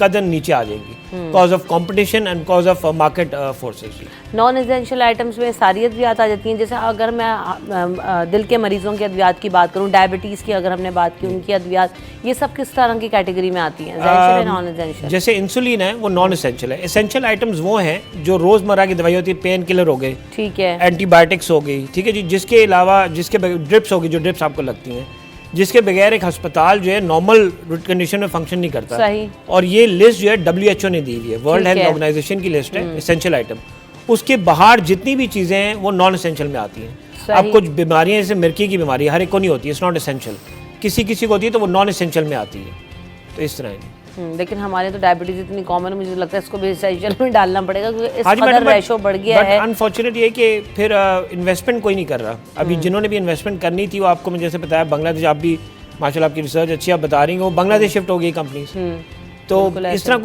कदम नीचे आ जाएगी because of competition and because of market forces. Non essential items में सारी अद्वियात आ जाती हैं, जैसे अगर मैं दिल के मरीजों की अद्वियात की बात करूं, डायबिटीज़ की अगर हमने बात की, उनकी अद्वियात, ये सब किस तरह की कैटेगरी में आती हैं, एसेंशियल या नॉन एसेंशियल? जैसे इंसुलिन है वो नॉन एसेंशियल है। एसेंशियल आइटम्स वो हैं जो रोज़मर्रा की दवाई होती है, पेन किलर हो गए, ठीक है, एंटीबायोटिक्स हो गई, ठीक है जी, जिसके अलावा जिसके ड्रिप्स होगी, जो ड्रिप्स आपको लगती हैं, जिसके बगैर एक अस्पताल जो है नॉर्मल कंडीशन में फंक्शन नहीं करता। सही। और ये लिस्ट जो है WHO ने दी हुई है, वर्ल्ड हेल्थ ऑर्गेनाइजेशन की लिस्ट है एसेंशियल आइटम। उसके बाहर जितनी भी चीज़ें हैं वो नॉन एसेंशियल में आती हैं। अब कुछ बीमारियां जैसे मिर्की की बीमारी हर एक को नहीं होती है, इट्स नॉट एसेंशियल, किसी किसी को होती है तो वो नॉन एसेंशियल में आती है। तो इस तरह है। लेकिन हमारे तो डायबिटीज इतनी कॉमन है, मुझे लगता है इसको भी एसेंशियल में डालना पड़ेगा क्योंकि इस हाँ जी कदर मैडम, रेशो बढ़ गया है। अनफॉर्चुनेट ये कि फिर इन्वेस्टमेंट कोई नहीं कर रहा। अभी जिन्होंने भी इन्वेस्टमेंट करनी थी वो आपको मैं जैसे बताया बांग्लादेश, आप भी माशाल्लाह आपकी रिसर्च अच्छी आप बता रही हैं, वो बांग्लादेश शिफ्ट हो गई कंपनीज। तो इस तरह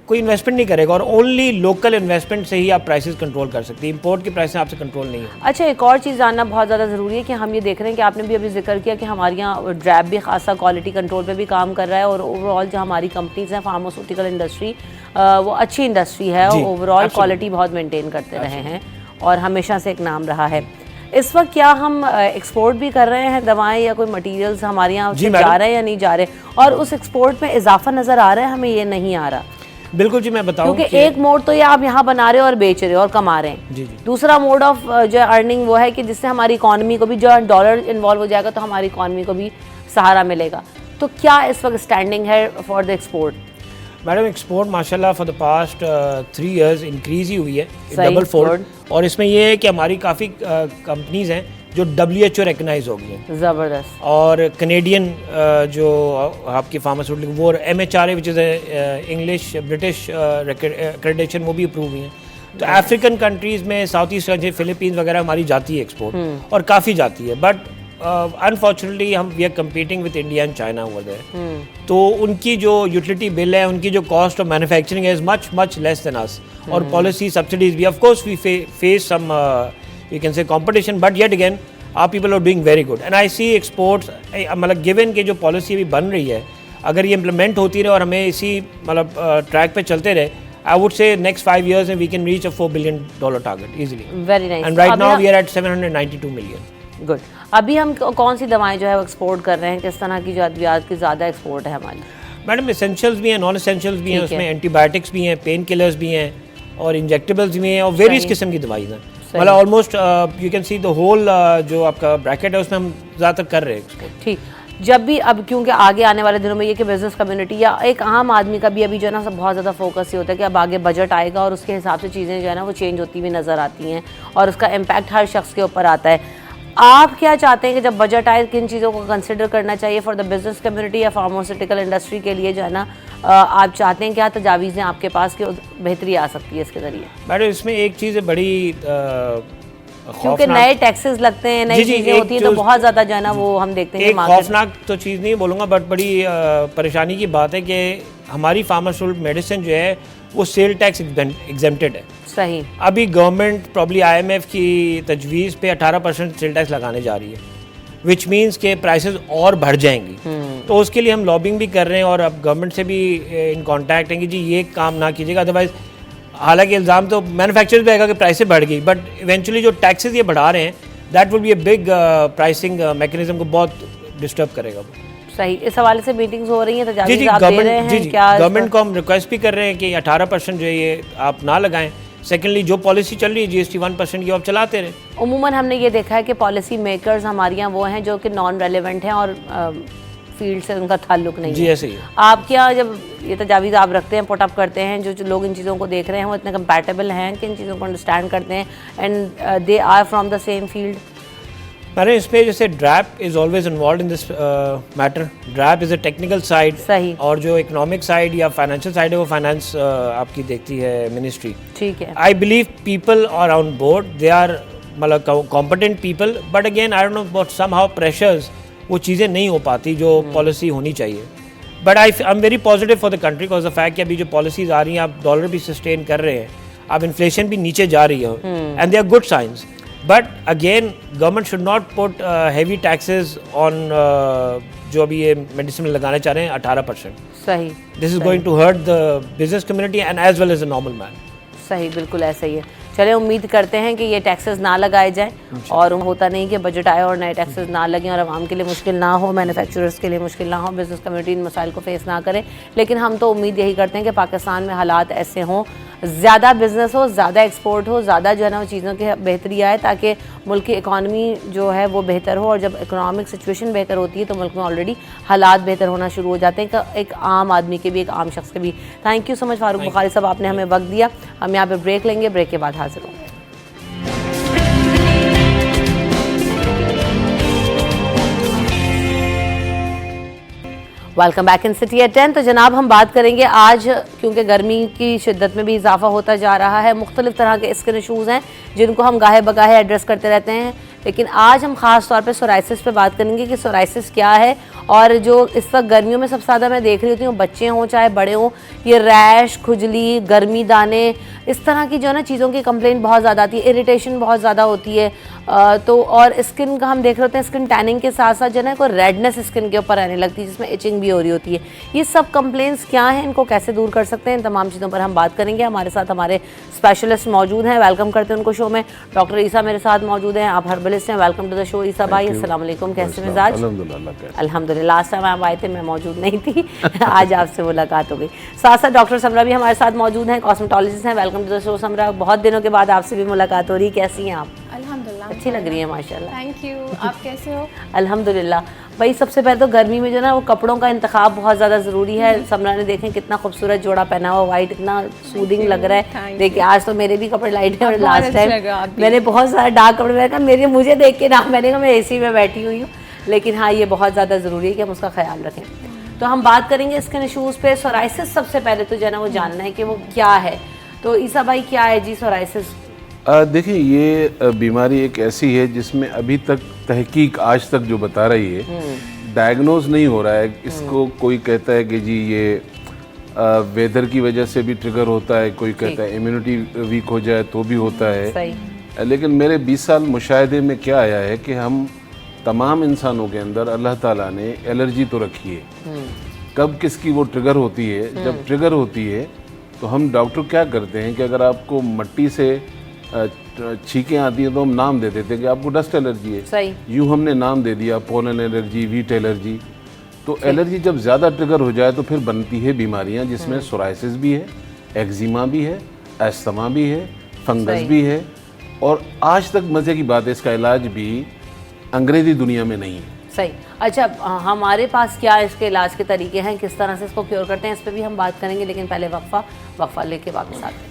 कोई इन्वेस्टमेंट नहीं करेगा, और ओनली लोकल इन्वेस्टमेंट से ही आप प्राइसेस कंट्रोल कर सकते हैं। इंपोर्ट की प्राइसेस आपसे कंट्रोल नहीं है। अच्छा, एक और चीज़ जानना बहुत ज़्यादा ज़रूरी है कि हम ये देख रहे हैं कि आपने भी अभी जिक्र किया कि हमारे यहाँ ड्रैब भी खासा क्वालिटी कंट्रोल पे भी काम कर रहा है, और ओवरऑल जो हमारी कंपनीज हैं फार्मास्यूटिकल इंडस्ट्री वो अच्छी इंडस्ट्री है, ओवरऑल क्वालिटी बहुत मेनटेन करते रहे हैं और हमेशा से एक नाम रहा है। इस वक्त क्या हम एक्सपोर्ट भी कर रहे हैं दवाएं या कोई मटेरियल्स हमारे यहाँ से जा रहे हैं या नहीं जा रहे, और उस एक्सपोर्ट में इजाफा नज़र आ रहा है हमें, ये नहीं आ रहा? बिल्कुल जी, मैं बताऊं क्योंकि एक मोड तो ये आप यहाँ बना रहे हो और बेच रहे हो और कमा रहे हैं, जी जी। दूसरा मोड ऑफ जो अर्निंग वो है कि जिससे हमारी इकॉनमी को भी, जो डॉलर इन्वॉल्व हो जाएगा तो हमारी इकॉनमी को भी सहारा मिलेगा। तो क्या इस वक्त स्टैंडिंग है for the export? Madam export माशाल्लाह for the past 3 years increase ही हुई है, डबल फोल्ड। और इसमें ये है कि हमारी काफ़ी कंपनीज हैं जो WHO रिकगनाइज हो गई हैं, ज़बरदस्त। और कनेडियन जो आपकी फार्मास्यूटिकल वो MHRA which is English British accreditation, वो भी अप्रूव हुई हैं। तो अफ्रीकन कंट्रीज़ में, साउथ ईस्ट कंट्री, फिलीपींस वगैरह हमारी जाती है एक्सपोर्ट, और काफ़ी जाती है। बट अनफॉर्चुनेटली हम we are competing with India and China over there, तो उनकी जो यूटिलिटी बिल है, उनकी जो कॉस्ट ऑफ मैन्युफैक्चरिंग है is much less than us, और पॉलिसी सब्सिडीज भी, of course we face some you can say competition, but yet again our people are doing very good and I see exports. मतलब गिवन के जो पॉलिसी अभी बन रही है, अगर ये इम्प्लीमेंट होती रहे और हमें इसी मतलब ट्रैक पे चलते रहे, I would say next 5 years and we can reach a $4 billion target easily. Very nice. And right now we are at 792 million. Good. अभी हम कौन सी दवाएं जो है वो एक्सपोर्ट कर रहे हैं, किस तरह की जो अद्वियात की ज़्यादा एक्सपोर्ट है हमारी? मैडम एसेंशियल्स भी हैं, नॉन एसेंशियल्स भी हैं, उसमें एंटीबायोटिक्स भी हैं, पेन किलर्स भी हैं, और इंजेक्टेबल्स भी हैं, और वेरियस किस्म की दवाई हैं। मतलब almost you can see the whole जो आपका ब्रैकेट है उसमें हम ज़्यादातर कर रहे हैं एक्सपोर्ट। ठीक। जब भी अब क्योंकि आगे आने वाले दिनों में ये कि बिज़नेस कम्युनिटी या एक आम आदमी का भी अभी जो है ना सब बहुत ज़्यादा फोकस ये होता है कि अब आगे बजट आएगा और उसके हिसाब से चीज़ें जो है ना वो चेंज होती हुई नज़र आती हैं, और उसका इम्पैक्ट हर शख्स के ऊपर आता है। आप क्या चाहते हैं कि जब बजट आए किन चीज़ों को कंसिडर करना चाहिए फॉर द बिजनेस कम्युनिटी या फार्मास्यूटिकल इंडस्ट्री के लिए जो है ना, आप चाहते हैं क्या तजावीज़ें आपके पास कि बेहतरी आ सकती है इसके ज़रिए? मैडम इसमें एक चीज़ है बड़ी क्योंकि नए टैक्सेस लगते हैं, नई चीज़ें होती हैं, तो बहुत ज़्यादा जो है ना वो हम देखते हैं। एक खौफनाक तो चीज़ नहीं बोलूँगा, बट बड़ी परेशानी की बात है कि हमारी फार्मास्यूटिकल मेडिसिन जो है वो सेल टैक्स एग्जेम्प्टेड है। सही। अभी गवर्नमेंट प्रॉब्ली IMF की तजवीज़ पे 18% सेल टैक्स लगाने जा रही है, विच मीन्स के प्राइसेस और बढ़ जाएंगी। तो उसके लिए हम लॉबिंग भी कर रहे हैं, और अब गवर्नमेंट से भी इन कॉन्टैक्ट हैं कि जी ये काम ना कीजिएगा, अदरवाइज हालांकि इल्ज़ाम तो मैन्युफैक्चरर्स पे आएगा कि प्राइसेस बढ़ गई, बट इवेंचुअली जो टैक्सेस ये बढ़ा रहे हैं that will be a big pricing mechanism को बहुत डिस्टर्ब करेगा वो। सही, इस हवाले से मीटिंग्स हो रही हैं, जी तजावीज़ जी आप दे रहे हैं क्या? गवर्नमेंट को हम रिक्वेस्ट भी कर रहे हैं कि 18% जो है ये आप ना लगाएं। सेकेंडली जो पॉलिसी चल रही है GST 1% की आप चलाते रहें। उमूमन हमने ये देखा है कि पॉलिसी मेकर्स हमारे यहाँ वो हैं जो कि नॉन रेलेवेंट हैं और फील्ड से उनका ताल्लुक नहीं जी है। ऐसे ही है। आपके यहाँ जब ये तजावीज़ आप रखते हैं, पुट अप करते हैं, जो लोग इन चीज़ों को देख रहे हैं वो इतने कंपैटिबल हैं कि इन चीज़ों को अंडरस्टैंड करते हैं and they are from the same field? मैंने इसमें जैसे DRAP is always involve in this matter. DRAP is a technical side, सही, और जो इकोनॉमिक साइड या फाइनेंशियल साइड है वो फाइनेंस आपकी देखती है मिनिस्ट्री। ठीक है। I believe people are on board, they are मतलब competent people, but again I don't know about somehow pressures वो चीज़ें नहीं हो पाती जो पॉलिसी होनी चाहिए। But I am very positive for the country because the fact कि अभी जो पॉलिसीज आ रही हैं, आप डॉलर भी सस्टेन कर रहे हैं, अब इन्फ्लेशन भी नीचे जा रही है, and they are good science. But again government should not put heavy taxes on जो अभी ये मेडिसिन में लगाने चाह रहे हैं 18%। सही, this is going to hurt the business community and as well as a normal man. सही, बिल्कुल ऐसा ही है। चले, उम्मीद करते हैं कि ये टैक्सेस ना लगाए जाएं, और होता नहीं कि बजट आए और नए टैक्सेस ना लगें और आवाम के लिए मुश्किल ना हो, मैन्युफैक्चरर्स के लिए मुश्किल ना हो, बिजनेस कम्युनिटी इन मसाइल को फेस ना करे। लेकिन हम तो उम्मीद यही करते हैं कि पाकिस्तान में हालात ऐसे हों, ज़्यादा बिजनेस हो, ज़्यादा एक्सपोर्ट हो, ज़्यादा जो है ना वो चीज़ों की बेहतरी आए, ताकि मुल्क की इकॉनमी जो है वो बेहतर हो। और जब इकोनॉमिक सिचुएशन बेहतर होती है तो मुल्क में ऑलरेडी हालात बेहतर होना शुरू हो जाते हैं, एक आम आदमी के भी, एक आम शख्स के भी। Thank you so much Farooq Bukhari साहब, आपने हमें वक्त दिया। हम यहाँ पर ब्रेक लेंगे, ब्रेक के बाद हाजिर होंगे। Welcome back in city at 10। तो जनाब हम बात करेंगे आज, क्योंकि गर्मी की शिद्दत में भी इजाफा होता जा रहा है, मुख्तलिफ तरह के स्किन इशूज़ हैं जिनको हम गाहे बगाहे एड्रेस करते रहते हैं, लेकिन आज हम ख़ास तौर पे सोराइसिस पे बात करेंगे कि सोराइसिस क्या है। और जो इस वक्त गर्मियों में सबसे ज़्यादा मैं देख रही होती हूँ, बच्चे हों चाहे बड़े हों, ये रैश, खुजली, गर्मी दाने, इस तरह की जो है ना चीज़ों की कंप्लेंट बहुत ज़्यादा आती है, इरिटेशन बहुत ज़्यादा होती है। तो और स्किन का हम देख रहे होते हैं, स्किन टैनिंग के साथ साथ जो है ना कोई रेडनेस स्किन के ऊपर आने लगती है, जिसमें इचिंग भी हो रही होती है। ये सब कंप्लेंट्स क्या हैं, इनको कैसे दूर कर सकते हैं, इन तमाम चीज़ों पर हम बात करेंगे। हमारे साथ हमारे स्पेशलिस्ट मौजूद हैं, वेलकम करते हैं उनको शो में। डॉक्टर ईसा मेरे साथ मौजूद हैं, आप हर्बलिस्ट हैं। वेलकम टू द शो ईसा भाई, अस्सलाम वालेकुम, कैसे मिजाज? अल्हम्दुलिल्लाह। लास्ट टाइम आप आए थे, मैं मौजूद नहीं थी आज आपसे मुलाकात हो गई। साथ साथ डॉक्टर समरा भी हमारे साथ मौजूद हैं, कॉस्मेटोलॉजिस्ट हैं। वेलकम टू द शो समरा, बहुत दिनों के बाद आपसे भी मुलाकात हो रही है, कैसी हैं आप? अल्हम्दुलिल्लाह, अच्छी लग रही है माशाल्लाह। Thank you. आप कैसे हो? अल्हम्दुलिल्लाह। भाई सबसे पहले तो गर्मी में जो ना वो कपड़ों का इंतखाब बहुत ज़्यादा ज़रूरी है। समरा ने देखें कितना खूबसूरत जोड़ा पहना हुआ, वाइट, इतना सूदिंग लग रहा है। देखिए आज तो मेरे भी कपड़े लाइट हैं, और लास्ट टाइम मैंने बहुत सारे डार्क कपड़े, मैंने कहा मुझे देख के ना, मैंने कहा मैं AC में बैठी हुई हूँ, लेकिन हाँ ये बहुत ज़्यादा ज़रूरी है कि हम उसका ख्याल रखें। तो हम बात करेंगे स्किन इशूज़ पे। सोराइसिस सबसे पहले तो जो है ना वो जानना है कि वो क्या है। तो ईसा भाई क्या है जी सोराइसिस? देखिए, ये बीमारी एक ऐसी है जिसमें अभी तक तहकीक आज तक जो बता रही है, डायग्नोज नहीं हो रहा है इसको। कोई कहता है कि जी ये वेदर की वजह से भी ट्रिगर होता है, कोई कहता है इम्यूनिटी वीक हो जाए तो भी होता है। सही। लेकिन मेरे 20 साल मुशाहिदे में क्या आया है कि हम तमाम इंसानों के अंदर अल्लाह ताला ने एलर्जी तो रखी है। कब किसकी वो ट्रिगर होती है, जब ट्रिगर होती है तो हम डॉक्टर क्या करते हैं कि अगर आपको मट्टी से छींकें आती हैं तो हम नाम दे देते हैं कि आपको डस्ट एलर्जी है। सही। यूँ हमने नाम दे दिया, पोलन एलर्जी, वीट एलर्जी। तो एलर्जी जब ज़्यादा ट्रिगर हो जाए तो फिर बनती है बीमारियां, जिसमें सोराइसिस भी है, एक्जिमा भी है, एस्थमा भी है, फंगस भी है, और आज तक मज़े की बात है इसका इलाज भी अंग्रेज़ी दुनिया में नहीं है। सही। अच्छा, हमारे पास क्या इसके इलाज के तरीके हैं, किस तरह से इसको क्योर करते हैं, इस पर भी हम बात करेंगे, लेकिन पहले वक्फा लेके वापस आते हैं।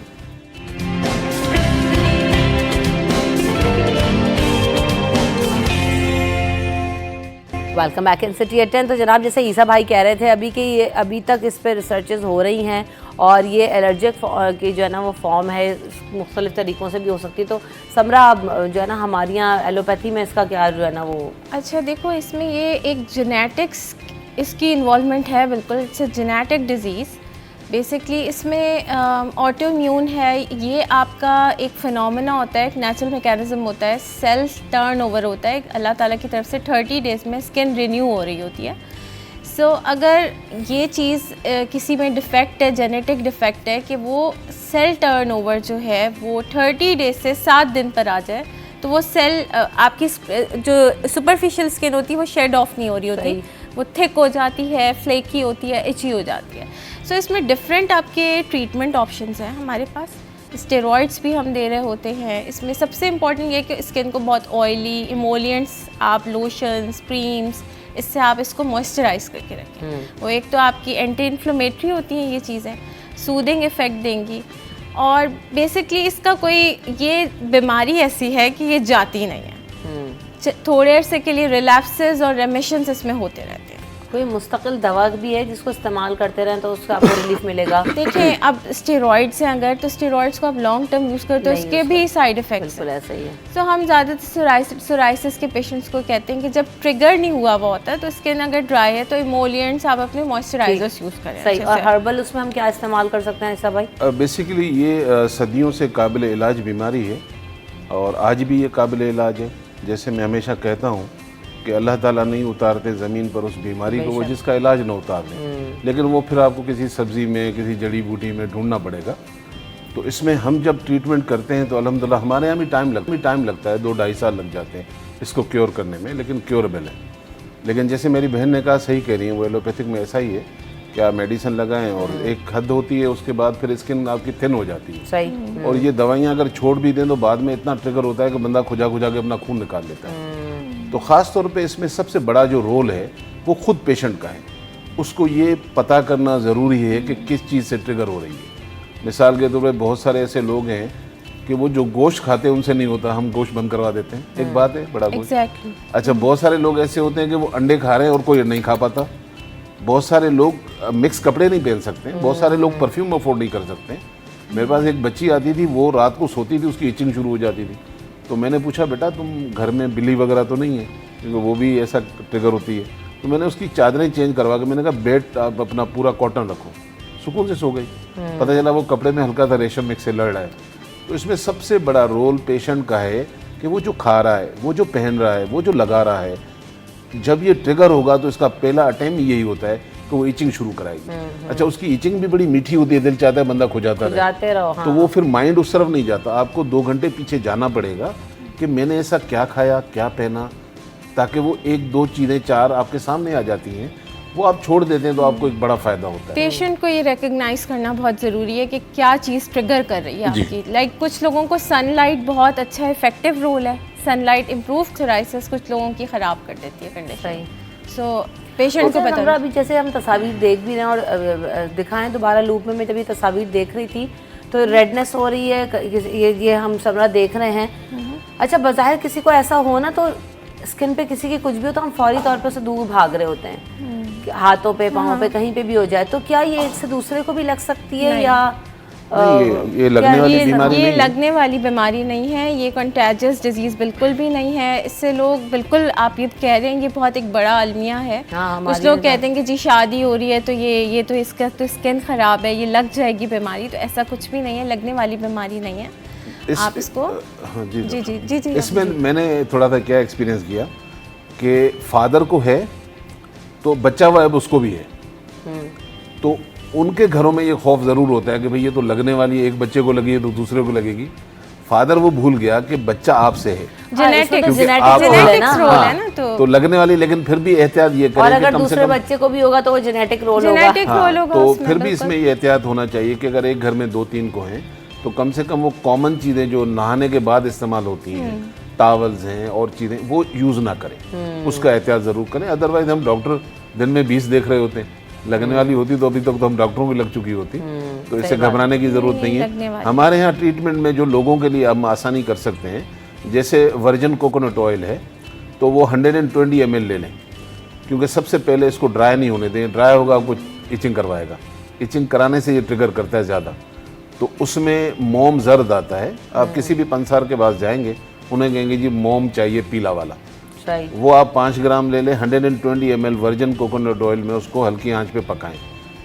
Welcome back in city at 10। तो जनाब जैसे ईसा भाई कह रहे थे अभी कि ये अभी तक इस पर रिसर्चेज हो रही हैं, और ये एलर्जिक की जो है ना वो फॉर्म है, मुख्तलिफ तरीक़ों से भी हो सकती है। तो समरा जो है ना हमारे यहाँ एलोपैथी में इसका क्या जो है ना वो? अच्छा देखो, इसमें ये एक जेनेटिक्स इसकी इन्वॉल्वमेंट है, बिल्कुल it's a genetic disease. Basically इसमें ऑटोइम्यून है, ये आपका एक फिनोमेना होता है, एक नेचुरल मैकेनिज्म होता है, सेल्स टर्न ओवर होता है अल्लाह ताला की तरफ से। 30 डेज़ में स्किन रिन्यू हो रही होती है। सो अगर ये चीज़ किसी में डिफेक्ट है, जेनेटिक डिफेक्ट है कि वो सेल टर्न ओवर जो है वो 30 डेज से 7 दिन पर आ जाए, तो वो सेल आपकी जो सुपरफिशियल स्किन होती है वो शेड ऑफ नहीं हो रही होती, वो थिक हो जाती है, फ्लेकी होती है, इची हो जाती है। सो इसमें डिफरेंट आपके ट्रीटमेंट ऑप्शंस हैं हमारे पास। स्टेरॉइड्स भी हम दे रहे होते हैं। इसमें सबसे इम्पॉर्टेंट ये कि स्किन को बहुत ऑयली इमोलिएंट्स, आप लोशंस, क्रीम्स, इससे आप इसको मॉइस्चराइज करके रखें। वो एक तो आपकी एंटी इन्फ्लेमेटरी होती हैं ये चीज़ें, सूदिंग इफ़ेक्ट देंगी, और बेसिकली इसका कोई ये बीमारी ऐसी है कि ये जाती नहीं है। थोड़े अरसे के लिए रिलैप्सेस और रेमिशंस इसमें होते रहते हैं। कोई मुस्तकिल दवा भी है जिसको इस्तेमाल करते रहें तो उसका आपको रिलीफ मिलेगा? देखिए, अब स्टेरॉइड्स हैं अगर, तो स्टेरॉइड्स को आप लॉन्ग टर्म यूज़ करते हो तो उसके भी साइड इफ़ेक्ट्स बिल्कुल ऐसा ही है। तो हम ज़्यादातर सोराइसिस के पेशेंट्स को कहते हैं कि जब ट्रिगर नहीं हुआ हुआ होता है तो स्किन अगर ड्राई है तो इमोलिएंट्स आप अपने मॉइस्चराइजर्स यूज़ करें। सही। और हर्बल उसमें हम क्या इस्तेमाल कर सकते हैं ऐसा भाई? बेसिकली ये सदियों से काबिल इलाज बीमारी है और आज भी ये काबिल इलाज है। जैसे मैं हमेशा कहता हूँ कि अल्लाह ताला नहीं उतारते ज़मीन पर उस बीमारी को वो जिसका इलाज ना उतार दें, लेकिन वो फिर आपको किसी सब्ज़ी में, किसी जड़ी बूटी में ढूंढना पड़ेगा। तो इसमें हम जब ट्रीटमेंट करते हैं तो अल्हम्दुलिल्लाह हमारे यहाँ भी टाइम लगता है, 2-2.5 साल लग जाते हैं इसको क्योर करने में, लेकिन क्योरेबल है। लेकिन जैसे मेरी बहन ने कहा, सही कह रही हैं, वो एलोपैथिक में ऐसा ही है कि आप मेडिसिन लगाएं और एक हद होती है, उसके बाद फिर स्किन आपकी थिन हो जाती है। सही। और ये दवाइयाँ अगर छोड़ भी दें तो बाद में इतना ट्रिगर होता है कि बंदा खुजा खुजा के अपना खून निकाल लेता है। तो ख़ास तौर पे इसमें सबसे बड़ा जो रोल है वो खुद पेशेंट का है। उसको ये पता करना ज़रूरी है कि किस चीज़ से ट्रिगर हो रही है। मिसाल के तौर पे बहुत सारे ऐसे लोग हैं कि वो जो गोश्त खाते हैं उनसे नहीं होता, हम गोश्त बंद करवा देते हैं, एक बात है, बड़ा गोश्त। अच्छा, बहुत सारे लोग ऐसे होते हैं कि वो अंडे खा रहे हैं और कोई नहीं खा पाता। बहुत सारे लोग मिक्स कपड़े नहीं पहन सकते, बहुत सारे लोग परफ्यूम अफोर्ड नहीं कर सकते। मेरे पास एक बच्ची आती थी, वो रात को सोती थी, उसकी इचिंग शुरू हो जाती थी। तो मैंने पूछा, बेटा तुम घर में बिल्ली वगैरह तो नहीं है, क्योंकि वो भी ऐसा ट्रिगर होती है। तो मैंने उसकी चादरें चेंज करवा के मैंने कहा बेड आप अपना पूरा कॉटन रखो, सुकून से सो गई। पता चला वो कपड़े में हल्का सा रेशम मिक्स से लड़ रहा है। तो इसमें सबसे बड़ा रोल पेशेंट का है कि वो जो खा रहा है, वो जो पहन रहा है, वो जो लगा रहा है, जब ये ट्रिगर होगा तो इसका पहला अटेम्प्ट यही होता है कि वो इचिंग शुरू कराएगी। अच्छा, उसकी इचिंग भी बड़ी मीठी होती है, दिल चाहता है बंदा खुजाता रहे। हाँ। तो वो फिर माइंड उस तरफ नहीं जाता। आपको 2 घंटे पीछे जाना पड़ेगा कि मैंने ऐसा क्या खाया, क्या पहना, ताकि वो 1-2 चीज़ें 4 आपके सामने आ जाती हैं। वो आप छोड़ देते हैं तो आपको एक बड़ा फ़ायदा होता है। पेशेंट को ये रिकग्नाइज करना बहुत ज़रूरी है कि क्या चीज़ ट्रिगर कर रही है आपकी। लाइक कुछ लोगों को सनलाइट बहुत अच्छा इफेक्टिव रोल है, सनलाइट इम्प्रूव सोराइसिस कुछ लोगों की ख़राब कर देती है कंडीशन। सो पेशेंट को पता। अभी जैसे हम तस्वीर देख भी रहे हैं और दिखाएं दोबारा लूप में, मैं जब ये तस्वीर देख रही थी तो रेडनेस हो रही है, ये हम समरा देख रहे हैं। अच्छा, बज़ाहिर किसी को ऐसा हो ना तो स्किन पे किसी की कुछ भी हो तो हम फौरी तौर पे उससे दूर भाग रहे होते हैं, कि हाथों पे, पाँव पे, कहीं पे भी हो जाए। तो क्या ये एक से दूसरे को भी लग सकती है या ये लगने वाली बीमारी नहीं है? ये लगने वाली बीमारी नहीं है, ये कंटेजियस डिजीज़ बिल्कुल भी नहीं है। इससे लोग बिल्कुल, आप ये कह रहे हैं, ये बहुत एक बड़ा अलमिया है। कुछ लोग कहते हैं कि जी शादी हो रही है तो ये तो इसका तो स्किन ख़राब है, ये लग जाएगी बीमारी। तो ऐसा कुछ भी नहीं है, लगने वाली बीमारी नहीं है। आप इसको हाँ, जी जी जी जी जी इसमें मैंने थोड़ा सा क्या एक्सपीरियंस किया कि फादर को है तो बच्चा हुआ है उसको भी है, तो उनके घरों में ये खौफ ज़रूर होता है कि भाई ये तो लगने वाली है, एक बच्चे को लगी है तो दूसरे को लगेगी। फादर वो भूल गया कि बच्चा आपसे है, जेनेटिक्स रोल है ना, तो लगने वाली, लेकिन फिर भी एहतियात ये करें और अगर दूसरे बच्चे को भी होगा तो वो जेनेटिक रोल होगा। तो फिर भी इसमें ये एहतियात होना चाहिए कि अगर एक घर में 2-3 को हैं तो कम से कम वो कॉमन चीज़ें जो नहाने के बाद इस्तेमाल होती हैं, टावल्स हैं और चीज़ें, वो यूज़ ना करें, उसका एहतियात ज़रूर करें। अदरवाइज हम डॉक्टर दिन में 20 देख रहे होते हैं, लगने वाली होती तो अभी तक तो हम डॉक्टरों की लग चुकी होती। तो इससे घबराने की ज़रूरत नहीं है। हमारे यहाँ ट्रीटमेंट में जो लोगों के लिए हम आसानी कर सकते हैं, जैसे वर्जिन कोकोनट ऑयल है तो वो 120 ml ले लें, क्योंकि सबसे पहले इसको ड्राई नहीं होने दें। ड्राई होगा आपको इचिंग करवाएगा, इचिंग कराने से ये ट्रिगर करता है ज़्यादा। तो उसमें मोम जर्द आता है, आप किसी भी पंसार के पास जाएंगे उन्हें कहेंगे जी मोम चाहिए पीला वाला, वो आप 5 ग्राम ले लें, 120 ml वर्जिन कोकोनट ऑयल में उसको हल्की आंच पे पकाएं।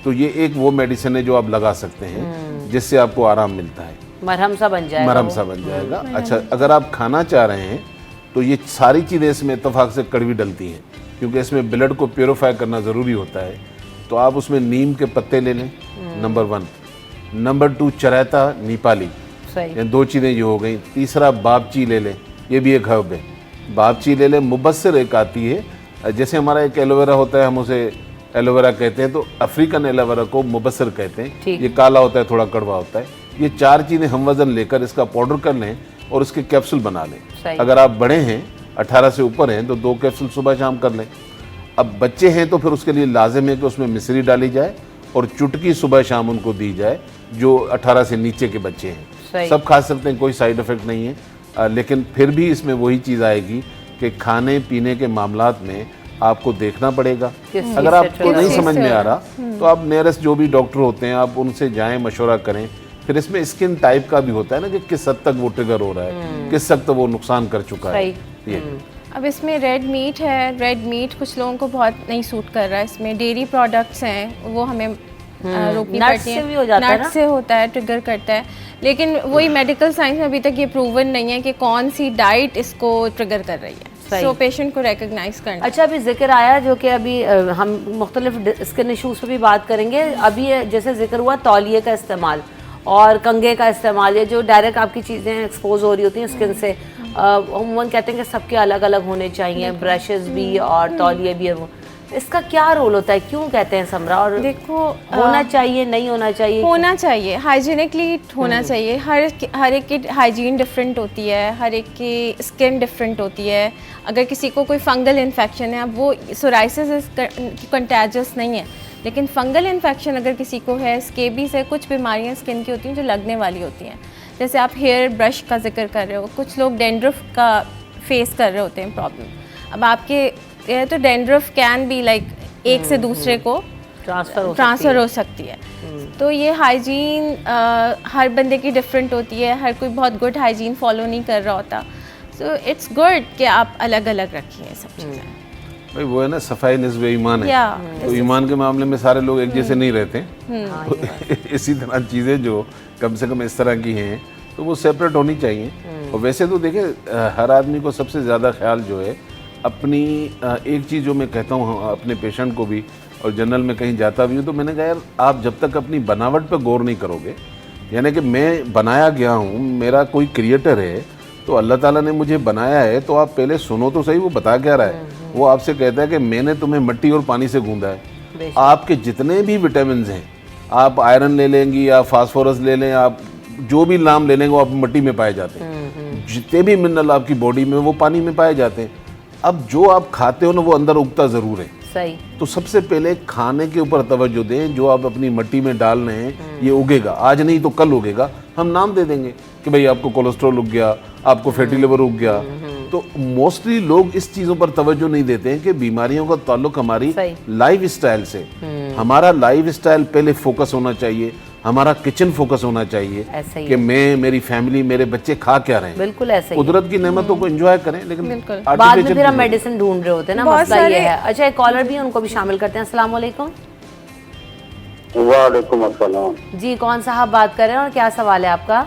तो ये एक वो मेडिसिन है जो आप लगा सकते हैं जिससे आपको आराम मिलता है, मरहम सा बन जाएगा। अच्छा, अगर आप खाना चाह रहे हैं तो ये सारी चीज़ें इसमें इत्तेफाक से कड़वी डलती हैं, क्योंकि इसमें ब्लड को प्योरीफाई करना ज़रूरी होता है। तो आप उसमें नीम के पत्ते ले लें, नंबर 1। नंबर 2 चरैता नेपाली, ये 2 चीज़ें ये हो गई। तीसरा बाबची ले लें, ये भी एक हर्ब है, बाबची ले लें। मुबस्सिर एक आती है, जैसे हमारा एक एलोवेरा होता है, हम उसे एलोवेरा कहते हैं, तो अफ्रीकन एलोवेरा को मुबस्सर कहते हैं। ठीक। ये काला होता है, थोड़ा कड़वा होता है। ये 4 चीज़ें हम वजन लेकर इसका पाउडर कर लें और इसके कैप्सूल बना लें। सही। अगर आप बड़े हैं, 18 से ऊपर हैं, तो 2 कैप्सूल सुबह शाम कर लें। अब बच्चे हैं तो फिर उसके लिए लाजिम है कि उसमें मिश्री डाली जाए और चुटकी सुबह शाम उनको दी जाए, जो 18 से नीचे के बच्चे हैं। सही। सब खा सकते हैं, कोई साइड इफेक्ट नहीं है। लेकिन फिर भी इसमें वही चीज़ आएगी कि खाने पीने के मामलात में आपको देखना पड़ेगा। किस चीज़ अगर से आपको trigger नहीं होगा? समझ में आ रहा तो आप नियरेस्ट जो भी डॉक्टर होते हैं आप उनसे जाएं, मशवरा करें। फिर इसमें स्किन टाइप का भी होता है ना, कि किस हद तक वो ट्रिगर हो रहा है, किस हद तक वो नुकसान कर चुका है। सही। ये अब इसमें रेड मीट है, रेड मीट कुछ लोगों को बहुत नहीं सूट कर रहा है। इसमें डेयरी प्रोडक्ट्स हैं, वो हमें रोकनी Nuts पड़ती से हैं। भी हो जाता है ना? Nuts से होता है, ट्रिगर करता है। लेकिन वही मेडिकल साइंस में अभी तक ये प्रूवन नहीं है कि कौन सी डाइट इसको ट्रिगर कर रही है। सही। सो पेशेंट को रिकग्नाइज करना। अच्छा, अभी जिक्र आया जो कि अभी हम मुख्तलिफ स्किन इशूज़ पे भी बात करेंगे। अभी जैसे जिक्र हुआ तौलिए का इस्तेमाल और कंघे का इस्तेमाल, ये जो डायरेक्ट आपकी चीज़ें एक्सपोज हो रही होती हैं स्किन से, अमूमन कहते हैं कि सबके अलग अलग होने चाहिए, ब्रशेस भी और तौलिए भी। वो इसका क्या रोल होता है, क्यों कहते हैं समरा? और देखो होना चाहिए, नहीं होना चाहिए? होना चाहिए, हाइजीनिकली होना चाहिए। हर एक की हाइजीन डिफरेंट होती है, हर एक की स्किन डिफरेंट होती है। अगर किसी को कोई फंगल इन्फेक्शन है, अब वो सोराइसिस कंटेजियस नहीं है, लेकिन फंगल इन्फेक्शन अगर किसी को है, स्केबीज है, कुछ बीमारियां स्किन की होती हैं जो लगने वाली होती हैं। जैसे आप हेयर ब्रश का जिक्र कर रहे हो, कुछ लोग डेंड्रफ का फेस कर रहे होते हैं प्रॉब्लम। अब आपके तो डेंड्रफ कैन बी लाइक एक से दूसरे को ट्रांसफ़र हो सकती है। तो ये हाइजीन हर बंदे की डिफरेंट होती है, हर कोई बहुत गुड हाइजीन फॉलो नहीं कर रहा होता। सो इट्स गुड कि आप अलग अलग रखिए सब चीज़ें। भाई वो है ना, सफाई निस्बे ईमान है। या तो ईमान के मामले में सारे लोग एक जैसे नहीं रहते। तो इसी तरह चीज़ें जो कम से कम इस तरह की हैं तो वो सेपरेट होनी चाहिए। और वैसे तो देखिए, हर आदमी को सबसे ज़्यादा ख्याल जो है अपनी, एक चीज़ जो मैं कहता हूँ अपने पेशेंट को भी, और जनरल में कहीं जाता भी हूँ, तो मैंने कहा यार आप जब तक अपनी बनावट पर गौर नहीं करोगे, यानी कि मैं बनाया गया हूँ, मेरा कोई क्रिएटर है, तो अल्लाह ताला ने मुझे बनाया है, तो आप पहले सुनो तो सही वो बता क्या रहा है। वो आपसे कहता है कि मैंने तुम्हें मिट्टी और पानी से गूंदा है। आपके जितने भी विटामिन हैं, आप आयरन ले लेंगी या फास्फोरस ले लें, आप जो भी नाम ले लेंगे वो आप मिट्टी में पाए जाते हैं। जितने भी मिनरल आपकी बॉडी में वो पानी में पाए जाते हैं। अब जो आप खाते हो ना वो अंदर उगता ज़रूर है। सही। तो सबसे पहले खाने के ऊपर तवज्जो दें। जो आप अपनी मिट्टी में डाल रहे हैं ये उगेगा, आज नहीं तो कल उगेगा। हम नाम दे देंगे कि भाई आपको कोलेस्ट्रॉल उग गया, आपको फैटी लिवर उग गया। तो मोस्टली लोग इस चीज़ों पर तवज्जो नहीं देते हैं कि बीमारियों का ताल्लुक हमारी लाइफ स्टाइल से। हमारा लाइफ स्टाइल पहले फोकस होना चाहिए, हमारा किचन फोकस होना चाहिए ऐसा ही कि मैं, मेरी फैमिली, मेरे बच्चे खा क्या रहे हैं। बिल्कुल ऐसे ही। कुदरत की नेमतों को एंजॉय करें, लेकिन बाद में artificial फिर हम चीज़ों- मेडिसिन ढूंढ रहे होते हैं ना, बहुत मसला ये सारे- है। अच्छा, एक कॉलर भी है, उनको भी शामिल करते हैं। अस्सलाम वालेकुम। वालेकुम अस्सलाम। जी, कौन साहब बात कर रहे हैं और क्या सवाल है आपका?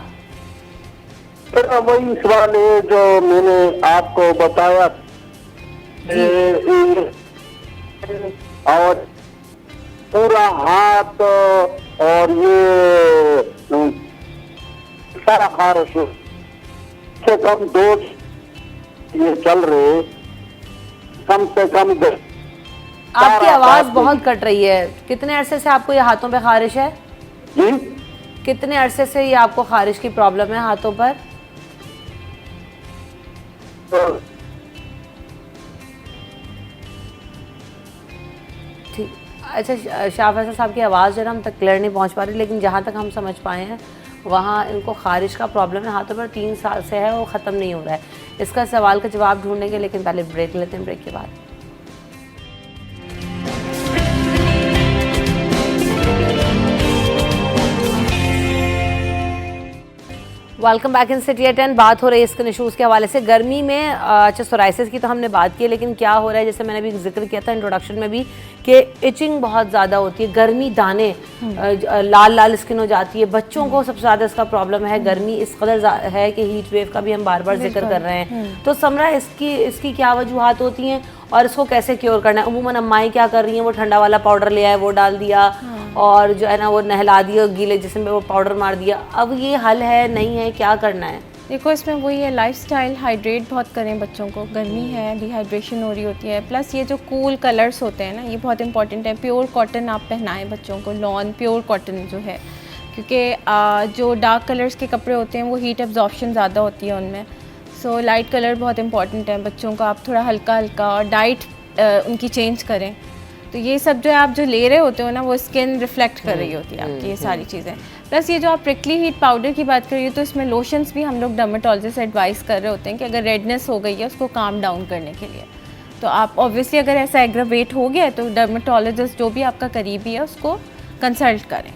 मेरा वही सवाल है जो मैंने आपको बताया, और पूरा हाथ और ये सारा खारिश से कम 2 ये चल रहे, कम से कम आपकी आवाज बहुत कट रही है। कितने अरसे से आपको ये हाथों पे खारिश है? जी कितने अरसे से ये आपको खारिश की प्रॉब्लम है हाथों पर? ठीक। अच्छा, शाह फैसल साहब की आवाज़ जो है ना हम तक क्लियर नहीं पहुंच पा रही, लेकिन जहाँ तक हम समझ पाए हैं वहाँ इनको खारिश का प्रॉब्लम है हाथों पर, 3 साल से है, वो ख़त्म नहीं हो रहा है। इसका सवाल का जवाब ढूंढेंगे, लेकिन पहले ब्रेक लेते हैं, ब्रेक के बाद। Welcome back in city 10। बात हो रही है स्किन इशूज़ के हवाले से। गर्मी में अच्छा, सोराइसिस की तो हमने बात की, लेकिन क्या हो रहा है, जैसे मैंने अभी जिक्र किया था इंट्रोडक्शन में भी, कि इचिंग बहुत ज़्यादा होती है, गर्मी दाने, लाल लाल स्किन हो जाती है। बच्चों को सबसे ज़्यादा इसका प्रॉब्लम है। गर्मी इस कदर है कि हीट वेव का भी हम बार बार जिक्र कर रहे हैं। तो समरा, इसकी क्या वजूहात होती हैं और इसको कैसे क्योर करना है? अमूमन अम्माई क्या कर रही हैं, वो ठंडा वाला पाउडर ले आए, वो डाल दिया, और जो है ना वो नहला दिया गीले जिस्म पे, वो पाउडर मार दिया। अब ये हल है नहीं है, क्या करना है? देखो इसमें वही है, लाइफस्टाइल, हाइड्रेट बहुत करें बच्चों को, गर्मी है, डिहाइड्रेशन हो रही होती है, प्लस ये जो कूल कलर्स होते हैं ना, ये बहुत इंपॉर्टेंट है। प्योर कॉटन आप पहनाएं बच्चों को, लॉन प्योर कॉटन जो है, क्योंकि जो डार्क कलर्स के कपड़े होते हैं वो हीट एब्जॉर्प्शन ज़्यादा होती है उनमें। सो लाइट कलर बहुत इंपॉर्टेंट है बच्चों को, आप थोड़ा हल्का हल्का, और डाइट उनकी चेंज करें। तो ये सब जो है आप जो ले रहे होते हो ना, वो स्किन रिफ्लेक्ट कर रही होती है आपकी, ये सारी चीज़ें। प्लस ये जो आप प्रिकली हीट पाउडर की बात कर रही हो, तो इसमें लोशंस भी हम लोग डर्मेटोलॉजिस्ट एडवाइस कर रहे होते हैं कि अगर रेडनेस हो गई है उसको काम डाउन करने के लिए, तो आप ऑब्वियसली अगर ऐसा एग्रावेट हो गया है तो डर्मेटोलॉजिस्ट जो भी आपका करीबी है उसको कंसल्ट करें,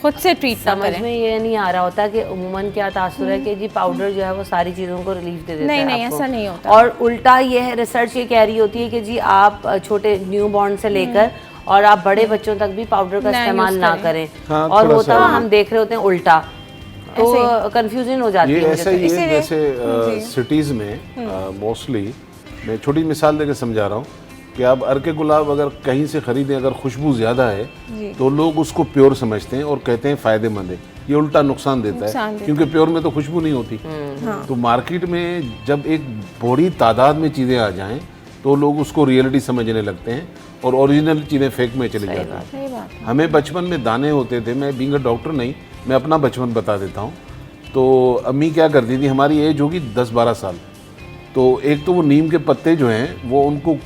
खुद से ट्रीट ना समझ करें। में ये नहीं आ रहा होता कि उम्मन क्या तासुर है कि जी पाउडर जो है वो सारी चीज़ों को रिलीफ दे देता नहीं, है नहीं, आपको। ऐसा नहीं होता। और उल्टा ये है, रिसर्च ये कह रही होती है कि जी आप छोटे न्यू बॉर्न से लेकर और आप बड़े बच्चों तक भी पाउडर का ना इस्तेमाल यूज़ ना करें। करें। हाँ, और थोड़ा होता सा हम देख रहे होते हैं उल्टा, तो कंफ्यूजन हो जाती ये है ऐसा मुझे ही तो। है जैसे सिटीज़ में मोस्टली, मैं छोटी मिसाल देकर समझा रहा हूँ कि आप अर्के गुलाब अगर कहीं से खरीदें, अगर खुशबू ज़्यादा है तो लोग उसको प्योर समझते हैं और कहते हैं फ़ायदेमंद है। ये उल्टा नुकसान देता है, क्योंकि प्योर में तो खुशबू नहीं होती। तो मार्केट में जब एक बड़ी तादाद में चीज़ें आ जाएं तो लोग उसको रियलिटी समझने लगते हैं और ओरिजिनल चीज़ें फेक में चली जाती हैं। सही बात। हमें बचपन में दाने होते थे, मैं बीइंग अ डॉक्टर नहीं, मैं अपना बचपन बता देता हूँ। तो अम्मी क्या करती थी, हमारी एज होगी 10-12 साल, तो एक तो वो नीम के पत्ते जो हैं वो उनको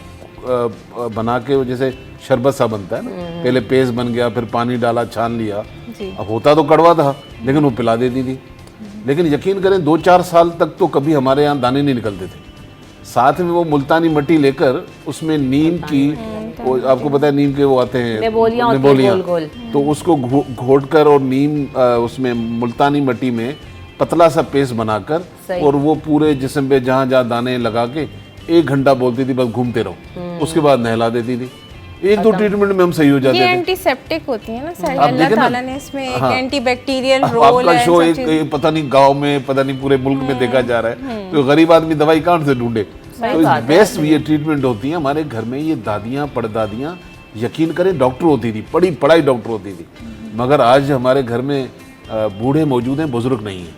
बना के, जैसे शरबत सा बनता है ना, पहले पेस्ट बन गया, फिर पानी डाला, छान लिया। अब होता तो कड़वा था लेकिन वो पिला देती थी। लेकिन यकीन करें 2-4 साल तक तो कभी हमारे यहाँ दाने नहीं निकलते थे। साथ में वो मुल्तानी मिट्टी लेकर उसमें नीम की, वो आपको पता है नीम के वो आते हैं निबोलियाँ होती हैं गोल-गोल। तो उसको घोट कर और नीम उसमें मुल्तानी मिट्टी में पतला सा पेस्ट बनाकर और वो पूरे जिस्म पे जहाँ जहाँ दाने लगा के 1 घंटा बोलती थी बस घूमते रहो, उसके बाद नहला देती थी। 1-2 ट्रीटमेंट में हम सही हो जाते ये थे। एंटीसेप्टिक होती है ना सारी, आप अल्लाह देखें ना, ताला ने इसमें एक हाँ। एंटीबैक्टीरियल अब रोल आपका है। शो सब एक चीज़- पता नहीं गांव में, पता नहीं पूरे मुल्क में देखा जा रहा है, तो गरीब आदमी दवाई कहाँ से ढूंढे। तो इस बेस्ट ये ट्रीटमेंट होती है। हमारे घर में ये दादियाँ पड़दादियाँ, यकीन करें डॉक्टर होती थी, पढ़ी पढ़ाई डॉक्टर होती थी, मगर आज हमारे घर में बूढ़े मौजूद हैं, बुजुर्ग नहीं हैं।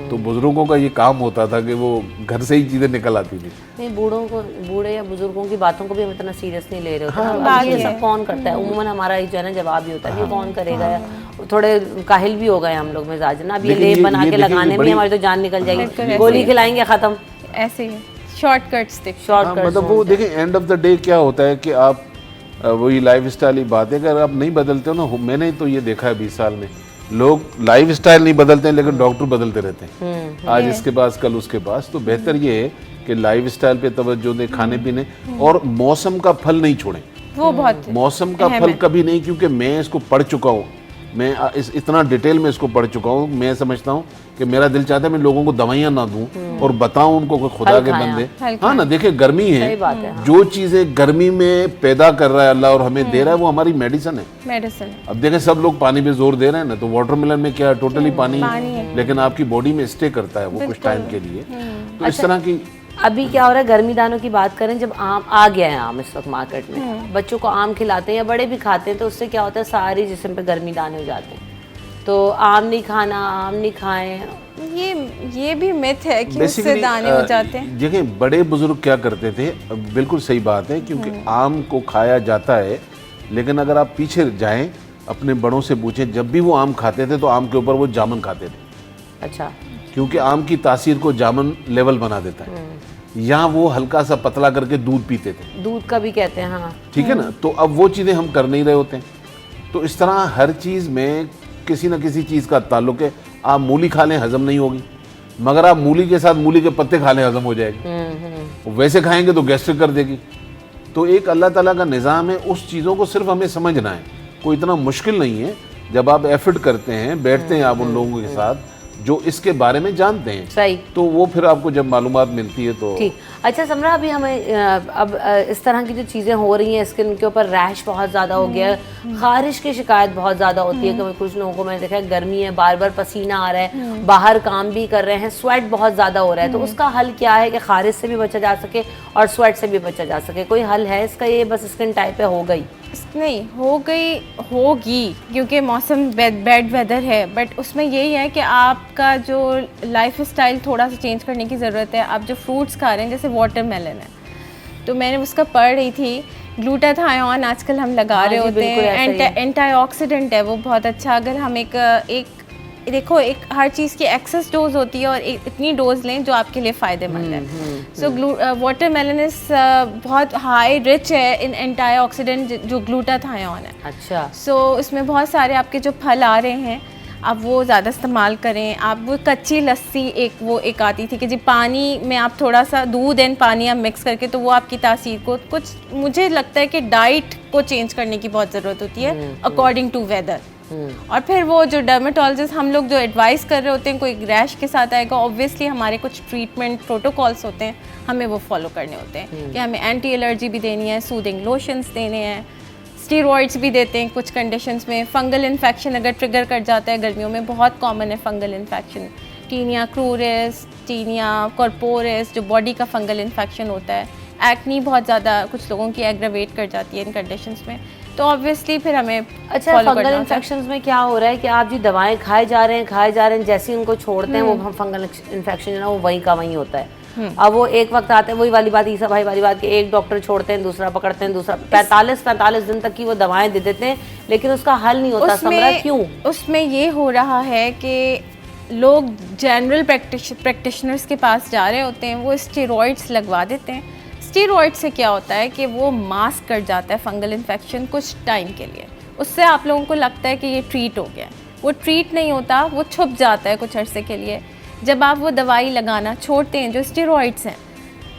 तो बुजुर्गों का ये काम होता था कि वो घर से ही चीज़ें निकल आती थी। नहीं, बूढ़े या बुजुर्गों की बातों को भी हम इतना सीरियस नहीं ले रहे होते। अब ये सब कौन करता है, उमूमन हमारा एक जो है ना जवाब ही होता है, ये कौन करेगा। थोड़े काहिल भी हो गए हम लोग मिजाज ना, अब ये लेप बना के लगाने में हमारी तो जान निकल जाएगी, गोली खिलाएंगे खत्म, ऐसे ही शॉर्टकट्स दिख। शॉर्टकट। मतलब वो देखें, एंड ऑफ द डे क्या होता है कि आप वही लाइफ स्टाइल ही बात है, अगर आप नहीं बदलते हो ना, मैंने तो ये देखा है 20 साल में, लोग लाइफ स्टाइल नहीं बदलते हैं लेकिन डॉक्टर बदलते रहते हैं, आज इसके पास कल उसके पास। तो बेहतर ये है कि लाइफ स्टाइल पे तवज्जो दें, खाने पीने, और मौसम का फल नहीं छोड़ें। वो बहुत मौसम का फल कभी नहीं, क्योंकि मैं इसको पढ़ चुका हूँ, मैं इतना डिटेल में इसको पढ़ चुका हूँ। मैं समझता हूँ कि मेरा दिल चाहता है मैं लोगों को दवाइयाँ ना दूं और बताऊं उनको कि खुदा के बंदे, हाँ ना, देखिए गर्मी है, जो चीज़ें गर्मी में पैदा कर रहा है अल्लाह और हमें दे रहा है वो हमारी मेडिसिन है। मेडिसिन। अब देखें सब लोग पानी पे जोर दे रहे हैं ना, तो वाटरमेलन में क्या है, टोटली पानी है, लेकिन आपकी बॉडी में स्टे करता है वो कुछ टाइम के लिए। तो इस तरह की अभी क्या हो रहा है, गर्मी दानों की बात करें, जब आम आ गया है, आम इस वक्त मार्केट में, बच्चों को आम खिलाते हैं या बड़े भी खाते हैं, तो उससे क्या होता है, सारी जिस्म पे गर्मी दाने हो जाते हैं। तो आम नहीं खाना, आम नहीं खाएं, ये भी मिथ है कि उससे दाने हो जाते हैं। देखिए बड़े बुजुर्ग क्या करते थे, बिल्कुल सही बात है, क्योंकि आम को खाया जाता है, लेकिन अगर आप पीछे जाएं अपने बड़ों से पूछें, जब भी वो आम खाते थे तो आम के ऊपर वो जामुन खाते थे। अच्छा, क्योंकि आम की तासीर को जामुन लेवल बना देता है। यहाँ वो हल्का सा पतला करके दूध पीते थे, दूध का भी कहते हैं, हाँ ठीक है ना। तो अब वो चीज़ें हम कर नहीं रहे होते हैं। तो इस तरह हर चीज़ में किसी न किसी चीज़ का ताल्लुक है। आप मूली खा लें हजम नहीं होगी, मगर आप मूली के साथ मूली के पत्ते खा लें हजम हो जाएगी, वैसे खाएंगे तो गैस्ट्रिक कर देगी। तो एक अल्लाह ताला का निज़ाम है, उस चीज़ों को सिर्फ हमें समझना है, कोई इतना मुश्किल नहीं है। जब आप एफर्ट करते हैं, बैठते हैं आप उन लोगों के साथ जो इसके बारे में जानते हैं, सही, तो वो फिर आपको जब मालूमात मिलती है तो ठीक। अच्छा समरा, अभी हमें अब इस तरह की जो चीज़ें हो रही हैं, स्किन के ऊपर रैश बहुत ज़्यादा हो गया है, खारिश की शिकायत बहुत ज़्यादा होती है। कभी कुछ लोगों को मैंने देखा है, गर्मी है, बार बार पसीना आ रहा है, बाहर काम भी कर रहे हैं, स्वेट बहुत ज़्यादा हो रहा है, तो उसका हल क्या है कि खारिश से भी बचा जा सके और स्वेट से भी बचा जा सके? कोई हल है इसका? ये बस स्किन टाइप पे हो गई? नहीं हो गई होगी क्योंकि मौसम बैड वेदर है, बट उसमें यही है कि आपका जो लाइफ स्टाइल थोड़ा सा चेंज करने की ज़रूरत है। आप जो फ्रूट्स खा रहे हैं जैसे वाटरमेलन है, तो मैंने उसका पढ़ रही थी, ग्लूटाथायोन आजकल हम लगा रहे होते हैं, एंटीऑक्सीडेंट है वो बहुत अच्छा। अगर हम एक देखो, एक हर चीज़ की एक्सेस डोज होती है और इतनी डोज लें जो आपके लिए फ़ायदेमंद है। सो वाटरमेलन इज बहुत हाई रिच है इन एंटीऑक्सीडेंट जो ग्लूटाथायोन है। अच्छा। सो इसमें बहुत सारे आपके जो फल आ रहे हैं आप वो ज़्यादा इस्तेमाल करें। आप वो कच्ची लस्सी एक आती थी कि जी पानी में आप थोड़ा सा दूध एंड पानी आप मिक्स करके, तो वो आपकी तासीर को कुछ, मुझे लगता है कि डाइट को चेंज करने की बहुत ज़रूरत होती है अकॉर्डिंग टू वेदर। और फिर वो जो डर्मेटोलॉजिस्ट हम लोग जो एडवाइस कर रहे होते हैं, कोई रैश के साथ आएगा, ऑब्वियसली हमारे कुछ ट्रीटमेंट प्रोटोकॉल्स होते हैं, हमें वो फॉलो करने होते हैं कि हमें एंटी एलर्जी भी देनी है, सूदिंग लोशंस देने हैं, स्टीरॉइड्स भी देते हैं कुछ कंडीशंस में। फंगल इन्फेक्शन अगर ट्रिगर कर जाता है, गर्मियों में बहुत कॉमन है fungal infection, tinea cruris, tinea corporis, जो बॉडी का फंगल इन्फेक्शन होता है। एक्नी बहुत ज़्यादा कुछ लोगों की एग्रावेट कर जाती है इन कंडीशंस में, तो ऑब्वियसली फिर हमें अच्छा, फंगल इन्फेक्शंस में क्या हो रहा है कि आप जी दवाएं खाए जा रहे हैं, जैसे ही उनको छोड़ते हैं वो हम फंगल इन्फेक्शन जो है वो वहीं का वहीं होता है। अब वो एक वक्त आता है, वही वाली बात, ईसा भाई वाली बात कि एक डॉक्टर छोड़ते हैं, दूसरा पकड़ते हैं, दूसरा 45 दिन तक की वो दवाएं दे देते हैं, लेकिन उसका हल नहीं होता। समरा क्यों? उसमें ये हो रहा है कि लोग जनरल प्रैक्टिशनर्स के पास जा रहे होते हैं, वो स्टेरॉइड्स लगवा देते हैं। स्टेरॉइड से क्या होता है कि वो मास्क कर जाता है फंगल इन्फेक्शन कुछ टाइम के लिए, उससे आप लोगों को लगता है कि ये ट्रीट हो गया, वो ट्रीट नहीं होता, वो छुप जाता है कुछ अरसे के लिए। जब आप वो दवाई लगाना छोड़ते हैं, जो स्टेरॉइड्स हैं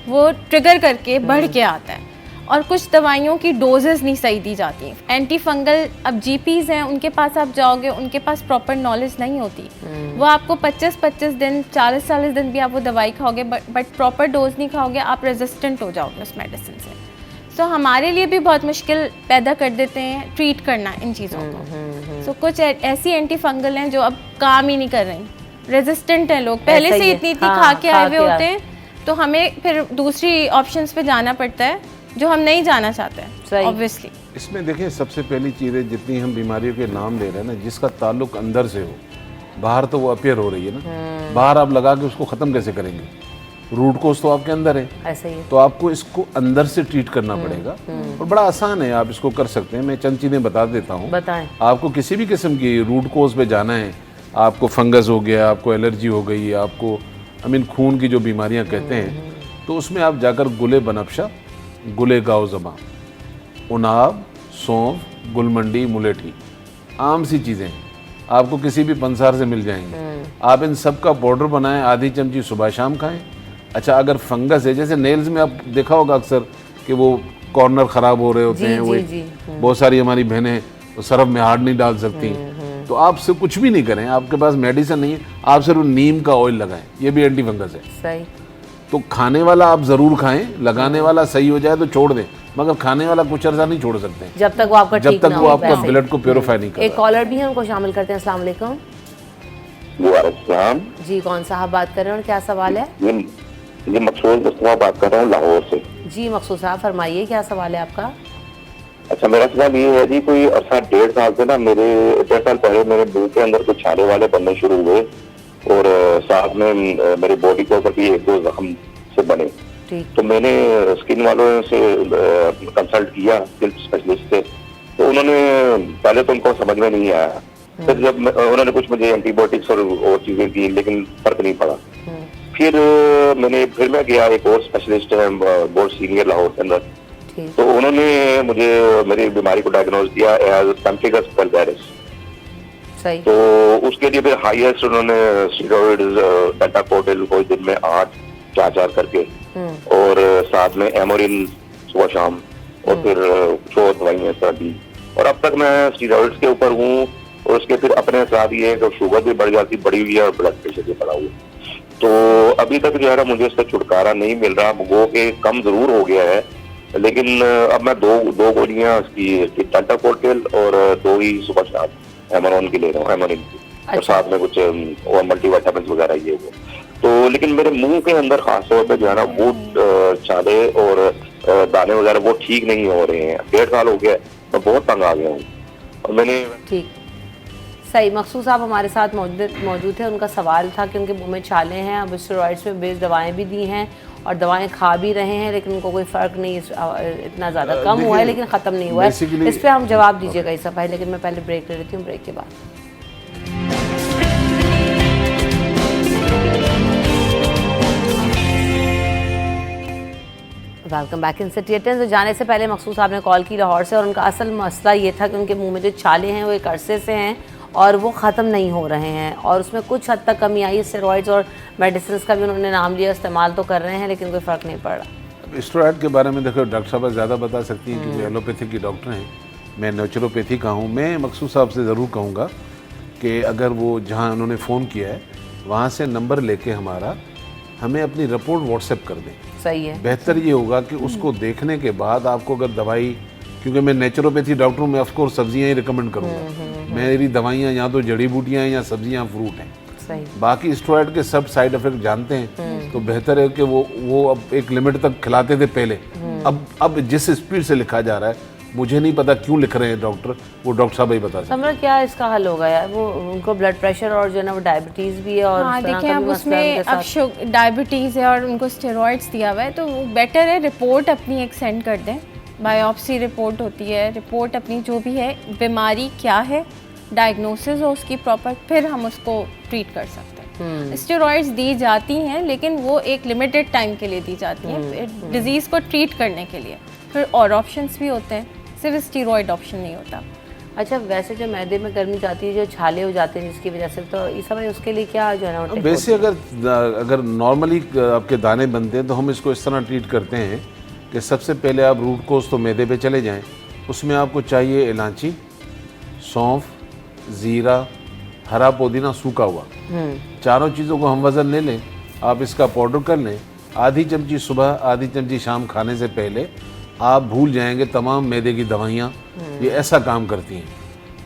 वो ट्रिगर करके बढ़ के आता है, और कुछ दवाइयों की डोजेस नहीं सही दी जाती। एंटी फंगल, अब जीपीज़ हैं, उनके पास आप जाओगे, उनके पास प्रॉपर नॉलेज नहीं होती, वो आपको 25-25 दिन 40-40 दिन भी आप वो दवाई खाओगे, बट प्रॉपर डोज नहीं खाओगे, आप रेजिस्टेंट हो जाओगे उस मेडिसिन से। सो हमारे लिए भी बहुत मुश्किल पैदा कर देते हैं ट्रीट करना इन चीज़ों को। सो कुछ ऐसी एंटी फंगल हैं जो अब काम ही नहीं कर रही, रेजिस्टेंट हैं लोग, पहले से इतनी खा के आए हुए होते हैं, तो हमें फिर दूसरी ऑप्शंस पे जाना पड़ता है जो हम नहीं जाना चाहते हैं ऑब्वियसली। इसमें देखिए, सबसे पहली चीज़ है, जितनी हम बीमारियों के नाम ले रहे हैं ना, जिसका ताल्लुक अंदर से हो, बाहर तो वो अपीयर हो रही है ना, बाहर आप लगा के उसको ख़त्म कैसे करेंगे? रूट कोज तो आपके अंदर है, ऐसे ही, तो आपको इसको अंदर से ट्रीट करना पड़ेगा, और बड़ा आसान है, आप इसको कर सकते हैं। मैं चंद चीज़ें बता देता हूँ। बताएं। आपको किसी भी किस्म की रूट कोज पे जाना है, आपको फंगस हो गया, आपको एलर्जी हो गई, आपको खून की जो बीमारियाँ कहते हैं, तो उसमें आप जाकर गुले बनफशा, गुले गाँव जमा, उनाब, सौंफ, गुलमंडी, मुलेठी, आम सी चीज़ें आपको किसी भी पंसार से मिल जाएंगी। आप इन सब का पाउडर बनाएं, आधी चमची सुबह शाम खाएं। अच्छा, अगर फंगस है, जैसे नेल्स में आप देखा होगा अक्सर कि वो कॉर्नर ख़राब हो रहे होते हैं, वो बहुत सारी हमारी बहनें वो सरफ में हार्ड नहीं डाल सकती, तो आप सिर्फ कुछ भी नहीं करें, आपके पास मेडिसिन नहीं है, आप सिर्फ नीम का ऑयल लगाएं, ये भी एंटी फंगस है। सही। तो खाने वाला आप ज़रूर खाएं, लगाने वाला सही हो जाए तो छोड़ दें, मगर खाने वाला कुछ अर्सा नहीं छोड़ सकते जब तक वो आपका ठीक ना हो, आपका ब्लड को प्योरीफाई नहीं कर। एक कॉलर भी है, उनको शामिल करते हैं। अस्सलाम वालेकुम। वालेकुम जी, कौन साहब बात कर रहे हैं और क्या सवाल है? ये मकसूद मुस्तफा बात कर रहा हूँ लाहौर से। जी मकसूद साहब, फरमाइए क्या सवाल है आपका? अच्छा, मेरा सवाल ये है जी, कोई अर्सा 1.5 साल से ना, 1.5 साल पहले मेरे मुंह के अंदर कुछ छाले वाले बनने शुरू हुए, और साथ में मेरी बॉडी के ऊपर भी 1-2 जख्म से बने। तो मैंने स्किन वालों से कंसल्ट किया, स्किन स्पेशलिस्ट से, तो उन्होंने पहले तो उनको समझ में नहीं आया, फिर जब उन्होंने कुछ मुझे एंटीबायोटिक्स और चीजें दी, लेकिन फर्क नहीं पड़ा। फिर मैं गया, एक और स्पेशलिस्ट है बहुत सीनियर लाहौर के अंदर, तो उन्होंने मुझे मेरी बीमारी को डायग्नोज दिया एज पेम्फिगस वल्गैरिस। तो उसके लिए फिर हाईएस्ट उन्होंने स्टेरॉइड्स, डेल्टाकोर्टिल को दिन में 8-4 करके, और साथ में एमोरिन सुबह शाम, और फिर कुछ दवाइयाँ इस तरह दी, और अब तक मैं स्टेरॉइड्स के ऊपर हूँ, और उसके फिर अपने साथ ये है कि शुगर भी बढ़ गई है और ब्लड प्रेशर भी बढ़ा हुआ। तो अभी तक जो है ना, मुझे इसका छुटकारा नहीं मिल रहा। वो के कम जरूर हो गया है, लेकिन अब मैं दो गोलियां इसकी डेल्टाकोर्टिल और 2 ही सुबह शाम एमोरिन की ले रहा हूँ, एमोरिन की, और साथ में कुछ और मल्टीविटामिन वगैरह ये वो। तो लेकिन मेरे मुंह के अंदर खास तौर पे जो है ना, वो छाले और दाने वगैरह वो ठीक नहीं हो रहे हैं। 1.5 साल हो गया, तो तो बहुत तंग आ गया हूँ। और मैंने ठीक, सही। मकसूद साहब हमारे साथ मौजूद थे। उनका सवाल था कि उनके मुंह में छाले हैं, अब स्टेरॉइड्स में बेस्ड दवाएं भी दी हैं और दवाएं खा भी रहे हैं, लेकिन उनको कोई फ़र्क नहीं, इतना ज़्यादा कम हुआ है लेकिन ख़त्म नहीं हुआ है। इस पर हम जवाब दीजिएगा इस सफ़ाई, लेकिन मैं पहले ब्रेक ले लेती हूँ, ब्रेक के बाद। Welcome back in city at 10। तो जाने से पहले मकसूद साहब ने कॉल की लाहौर से और उनका असल मसला ये था कि उनके मुंह में जो छाले हैं वो एक अरसे से हैं और वो ख़त्म नहीं हो रहे हैं और उसमें कुछ हद तक कमी आई। स्टेरॉइड्स और मेडिसिन का भी उन्होंने नाम लिया, इस्तेमाल तो कर रहे हैं लेकिन कोई फ़र्क नहीं पड़ रहा। स्टेरॉइड के बारे में देखो डॉक्टर साहब ज़्यादा बता सकती हैं क्योंकि एलोपैथी की डॉक्टर हैं, मैं नेचुरोपैथी का हूँ। मैं मकसूद साहब से ज़रूर कहूँगा कि अगर वो जहाँ उन्होंने फ़ोन किया है वहाँ से नंबर लेके हमें अपनी रिपोर्ट व्हाट्सएप कर दें। सही है, बेहतर ये होगा कि उसको देखने के बाद आपको अगर दवाई, क्योंकि मैं नेचुरोपैथी डॉक्टर हूँ, मैं ऑफकोर्स सब्जियाँ ही रिकमेंड करूँगा। मेरी दवाइयाँ या तो जड़ी बूटियाँ हैं या सब्जियाँ फ्रूट हैं। सही। बाकी स्टेरॉइड के सब साइड इफेक्ट जानते हैं तो बेहतर है कि वो अब एक लिमिट तक खिलाते थे पहले, अब जिस स्पीड से लिखा जा रहा है मुझे नहीं पता क्यों लिख रहे हैं डॉक्टर, वो डॉक्टर साहब ही बता सकते हैं। समझ क्या इसका हल होगा यार? वो उनको ब्लड प्रेशर और जो है ना वो डायबिटीज़ भी है और हाँ देखिए, अब उसमें अब डायबिटीज़ है और उनको स्टेरॉइड्स दिया हुआ है, तो बेटर है रिपोर्ट अपनी एक सेंड कर दें। बायोप्सी रिपोर्ट होती है, रिपोर्ट अपनी जो भी है, बीमारी क्या है, डायग्नोसिस हो उसकी प्रॉपर, फिर हम उसको ट्रीट कर सकते हैं। स्टेरॉइड्स दी जाती हैं लेकिन वो एक लिमिटेड टाइम के लिए दी जाती हैं डिजीज़ को ट्रीट करने के लिए। फिर और ऑप्शंस भी होते हैं, सिर्फ स्टेरॉइड ऑप्शन नहीं होता। अच्छा, वैसे जो मैदे में गर्मी जाती है, जो छाले हो जाते हैं जिसकी वजह से, तो इस समय उसके लिए क्या जो है ना वैसे अगर नॉर्मली आपके दाने बनते हैं तो हम इसको इस तरह ट्रीट करते हैं कि सबसे पहले आप रूट कोस तो मैदे पे चले जाएं। उसमें आपको चाहिए इलायची, सौंफ, ज़ीरा, हरा पुदीना सूखा हुआ, चारों चीज़ों को हम वज़न ले लें। आप इसका पाउडर कर लें, आधी चमची सुबह, आधी चमची शाम खाने से पहले। आप भूल जाएंगे तमाम मैदे की दवाइयाँ, ये ऐसा काम करती हैं।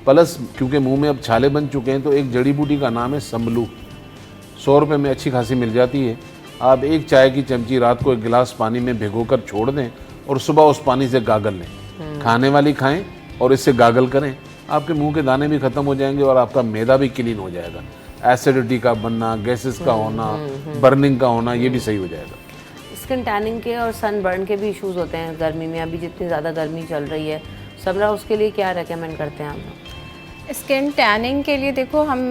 प्लस क्योंकि मुंह में अब छाले बन चुके हैं तो एक जड़ी बूटी का नाम है संबलू, 100 रुपये में अच्छी खासी मिल जाती है। आप एक चाय की चमची रात को एक गिलास पानी में भिगोकर छोड़ दें और सुबह उस पानी से गागल लें। खाने वाली खाएं और इससे गागल करें, आपके मुंह के दाने भी ख़त्म हो जाएंगे और आपका मैदा भी क्लीन हो जाएगा। एसिडिटी का बनना, गैसेस का होना, बर्निंग का होना, ये भी सही हो जाएगा। स्किन टैनिंग के और सनबर्न के भी इश्यूज होते हैं गर्मी में, अभी जितनी ज़्यादा गर्मी चल रही है सबरा, उसके लिए क्या रेकमेंड करते हैं आप लोग? स्किन टैनिंग के लिए देखो हम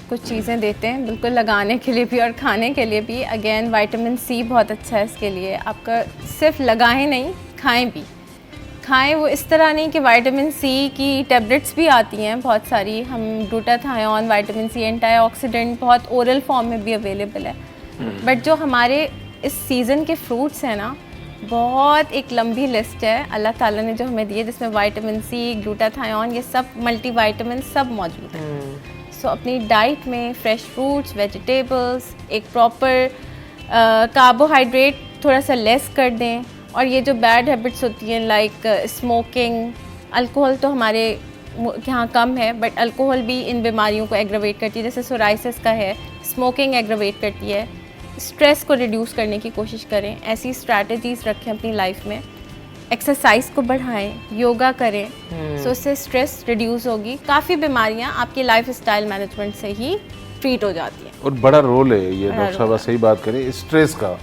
कुछ चीज़ें देते हैं बिल्कुल लगाने के लिए भी और खाने के लिए भी। अगेन विटामिन सी बहुत अच्छा है इसके लिए, आपका सिर्फ लगाएं नहीं, खाएं भी। खाएं वो इस तरह नहीं कि विटामिन सी की टैबलेट्स भी आती हैं बहुत सारी, हम ग्लूटाथायोन, विटामिन सी, एंटीऑक्सीडेंट बहुत ओरल फॉर्म में भी अवेलेबल है। बट जो हमारे इस सीज़न के फ्रूट्स हैं ना, बहुत एक लंबी लिस्ट है अल्लाह ताला ने जो हमें दी है, जिसमें विटामिन सी, ग्लूटाथायोन, ये सब मल्टीविटामिन सब मौजूद हैं। सो अपनी डाइट में फ्रेश फ्रूट्स, वेजिटेबल्स, एक प्रॉपर कार्बोहाइड्रेट थोड़ा सा लेस कर दें। और ये जो बैड हैबिट्स होती हैं लाइक स्मोकिंग, अल्कोहल तो हमारे यहाँ कम है बट अल्कोहल भी इन बीमारियों को एग्रवेट करती है, जैसे सोराइसिस का है, स्मोकिंग एग्रवेट करती है। स्ट्रेस को रिड्यूस करने की कोशिश करें, ऐसी स्ट्रैटेजीज रखें अपनी लाइफ में। एक्सरसाइज को बढ़ाएं, योगा करें, सो इससे स्ट्रेस रिड्यूस होगी। काफ़ी बीमारियां आपकी लाइफ स्टाइल मैनेजमेंट से ही ट्रीट हो जाती हैं। और बड़ा रोल है ये, डॉक्टर साहब सही बात करें, स्ट्रेस का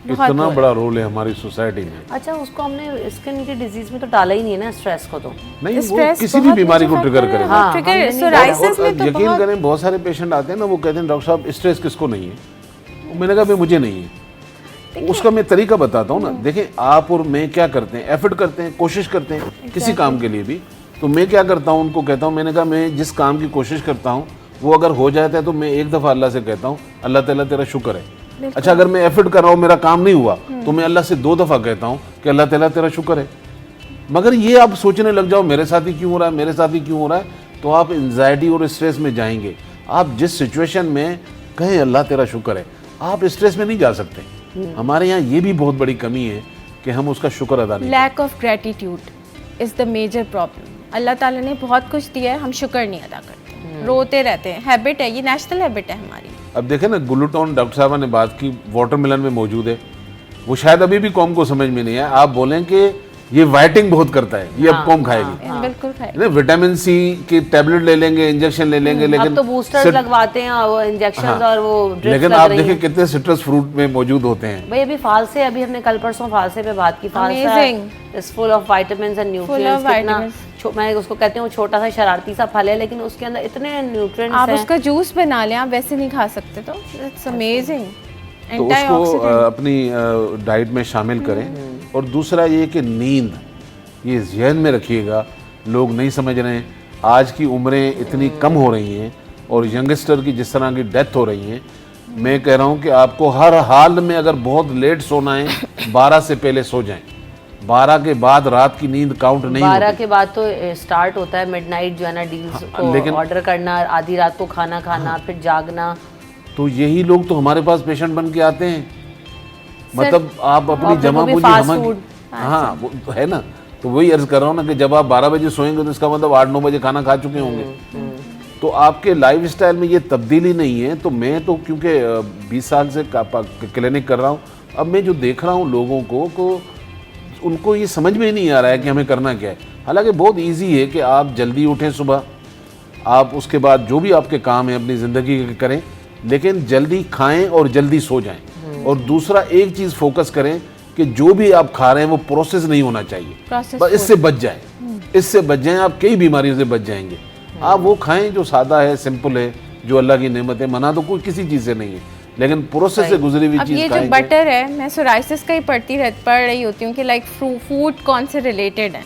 इतना बड़ा रोल है हमारी सोसाइटी में। अच्छा, उसको हमने स्किन की डिजीज में तो डाला ही नहीं है ना, स्ट्रेस को तो नहीं, वो किसी भी बीमारी को ट्रिगर करेगा। हाँ, ट्रिगर सोराइसिस में तो यकीन करें बहुत सारे पेशेंट आते हैं ना, वो कहते हैं डॉक्टर साहब स्ट्रेस किसको नहीं है। मैंने कहा भाई मुझे नहीं है। उसका मैं तरीका बताता हूँ ना। देखिए आप और मैं क्या करते हैं, एफर्ट करते हैं, कोशिश करते हैं किसी काम के लिए भी। तो मैं क्या करता हूँ, उनको कहता हूँ, मैंने कहा मैं जिस काम की कोशिश करता हूँ वो अगर हो जाता है तो मैं एक दफ़ा अल्लाह से कहता हूँ अल्लाह ताला तेरा शुक्र है। अच्छा, अगर मैं एफर्ट कर रहा हूँ मेरा काम नहीं हुआ तो मैं अल्लाह से 2 दफ़ा कहता हूँ कि अल्लाह ताला तेरा शुक्र है। मगर ये आप सोचने लग जाओ मेरे साथ ही क्यों हो रहा है, मेरे साथ ही क्यों हो रहा है, तो आप एंजाइटी और स्ट्रेस में जाएंगे। आप जिस सिचुएशन में कहें अल्लाह तेरा शुक्र है, आप स्ट्रेस में नहीं जा सकते। हमारे यहाँ ये भी बहुत बड़ी कमी है कि हम उसका शुक्र अदा नहीं। Lack of gratitude is the major problem. अल्लाह ताला ने बहुत कुछ दिया है, हम शुक्र नहीं अदा करते, रोते रहते हैं। हैबिट है, ये नेशनल हैबिट है हमारी। अब देखें ना, ग्लूटोन डॉक्टर साहब ने बात की, वाटरमेलन में मौजूद है, वो शायद अभी भी कौम को समझ में नहीं है। आप बोलें कि ये वाइटिंग बहुत करता है, ये अब कौन खाएगी? बिल्कुल खाए। नहीं, विटामिन सी की टैबलेट ले लेंगे, इंजेक्शन ले लेंगे, लेकिन अब तो बूस्टर्स लगवाते हैं और वो इंजेक्शंस और वो ड्रिप्स लेकिन लग आप रही देखिए हैं। कितने सिट्रस फ्रूट में मौजूद होते हैं। भाई अभी फालसे, अभी हमने कल परसों फालसे पे बात की। फालसा Amazing. Is full of vitamins and nutrients. of कितना vitamins. मैं उसको कहती हूँ छोटा सा शरारती सा फल है, लेकिन उसके अंदर इतने न्यूट्रिएंट्स आप हैं। उसका जूस बना लें, आप वैसे नहीं खा सकते, तो इट्स अमेजिंग। तो उसको अपनी डाइट में शामिल करें। और दूसरा ये कि नींद, ये जहन में रखिएगा, लोग नहीं समझ रहे हैं। आज की उम्रें इतनी कम हो रही हैं और यंगस्टर की जिस तरह की डेथ हो रही हैं, मैं कह रहा हूँ कि आपको हर हाल में अगर बहुत लेट सोना है 12 से पहले सो जाएं। 12 के बाद रात की नींद काउंट नहीं 12 होती। के बाद तो स्टार्ट होता है मिडनाइट जो है ना, डील्स को लेकिन- ऑर्डर करना, आधी रात को खाना खाना, फिर जागना। तो यही लोग तो हमारे पास पेशेंट बन के आते हैं। मतलब आप अपनी और फिर जमा वो भी पूंजी fast हम food। हाँ वो तो है ना। तो वही अर्ज कर रहा हूँ ना कि जब आप 12 बजे सोएंगे तो इसका मतलब 8-9 बजे खाना खा चुके होंगे। तो आपके लाइफस्टाइल में ये तब्दीली नहीं है। तो मैं तो क्योंकि 20 साल से क्लिनिक कर रहा हूँ, अब मैं जो देख रहा हूँ लोगों को उनको ये समझ में ही नहीं आ रहा है कि हमें करना क्या है। हालांकि बहुत इजी है कि आप जल्दी उठें सुबह, आप उसके बाद जो भी आपके काम है अपनी ज़िंदगी के करें, लेकिन जल्दी खाएं और जल्दी सो जाएं। और दूसरा एक चीज़ फोकस करें कि जो भी आप खा रहे हैं वो प्रोसेस नहीं होना चाहिए। Processed बस इससे बच जाएं, इससे बच जाएं, आप कई बीमारियों से बच जाएंगे। आप वो खाएं जो सादा है, सिंपल है, जो अल्लाह की नेमत है। मना तो कोई किसी चीज़ से नहीं है, लेकिन प्रोसेस से गुजरी हुई अब चीज़ ये जो खाएंगे। बटर है, मैं सोराइसिस का ही पढ़ रही होती हूँ कि लाइक फूड कौन से रिलेटेड है।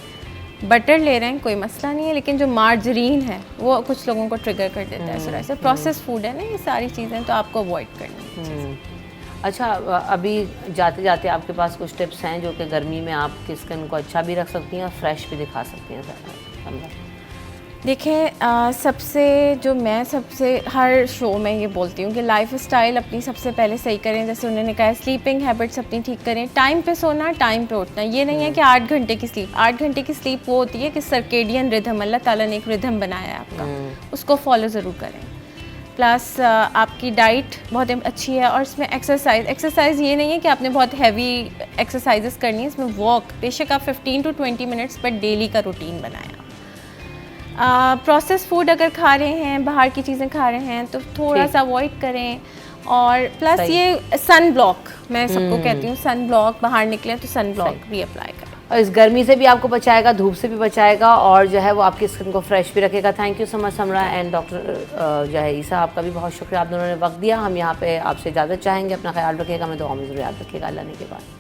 बटर ले रहे हैं कोई मसला नहीं है, लेकिन जो मार्जरीन है वो कुछ लोगों को ट्रिगर कर देता है सोराइसिस। प्रोसेस फूड है ना, ये सारी चीज़ें तो आपको अवॉइड करनी है। अच्छा, अभी जाते जाते आपके पास कुछ टिप्स हैं जो कि गर्मी में आपकी स्किन को अच्छा भी रख सकती हैं और फ्रेश भी दिखा सकती हैं? देखें, सबसे हर शो में ये बोलती हूँ कि लाइफ स्टाइल अपनी सबसे पहले सही करें। जैसे उन्होंने कहा, स्लीपिंग हैबिट्स अपनी ठीक करें, टाइम पे सोना, टाइम पे उठना। ये नहीं है कि 8 घंटे की स्लीप। 8 घंटे की स्लीप वो होती है कि सर्केडियन रिदम, अल्लाह ताला ने एक रिदम बनाया है आपका, उसको फॉलो ज़रूर करें। प्लस आपकी डाइट बहुत अच्छी है, और इसमें एक्सरसाइज ये नहीं है कि आपने बहुत हैवी एक्सरसाइजेस करनी है। इसमें वॉक, बेशक आप 15 to 20 मिनट्स पर डेली का रूटीन बनाएं। प्रोसेस फूड अगर खा रहे हैं, बाहर की चीज़ें खा रहे हैं, तो थोड़ा सा अवॉइड करें। और प्लस ये सन ब्लॉक, मैं सबको कहती हूँ, सन ब्लॉक, बाहर निकले तो सन ब्लॉक भी अप्लाई करें। और इस गर्मी से भी आपको बचाएगा, धूप से भी बचाएगा, और जो है वो आपकी स्किन को फ्रेश भी रखेगा। Thank you so much Samra and doctor जो है ईसा, आपका भी बहुत शुक्रिया, आप दोनों ने वक्त दिया। हम यहाँ पे आपसे इजाज़त चाहेंगे। अपना ख्याल रखिएगा, मैं दुआ में ज़रूर याद रखिएगा। अल्लाह ने के बाद।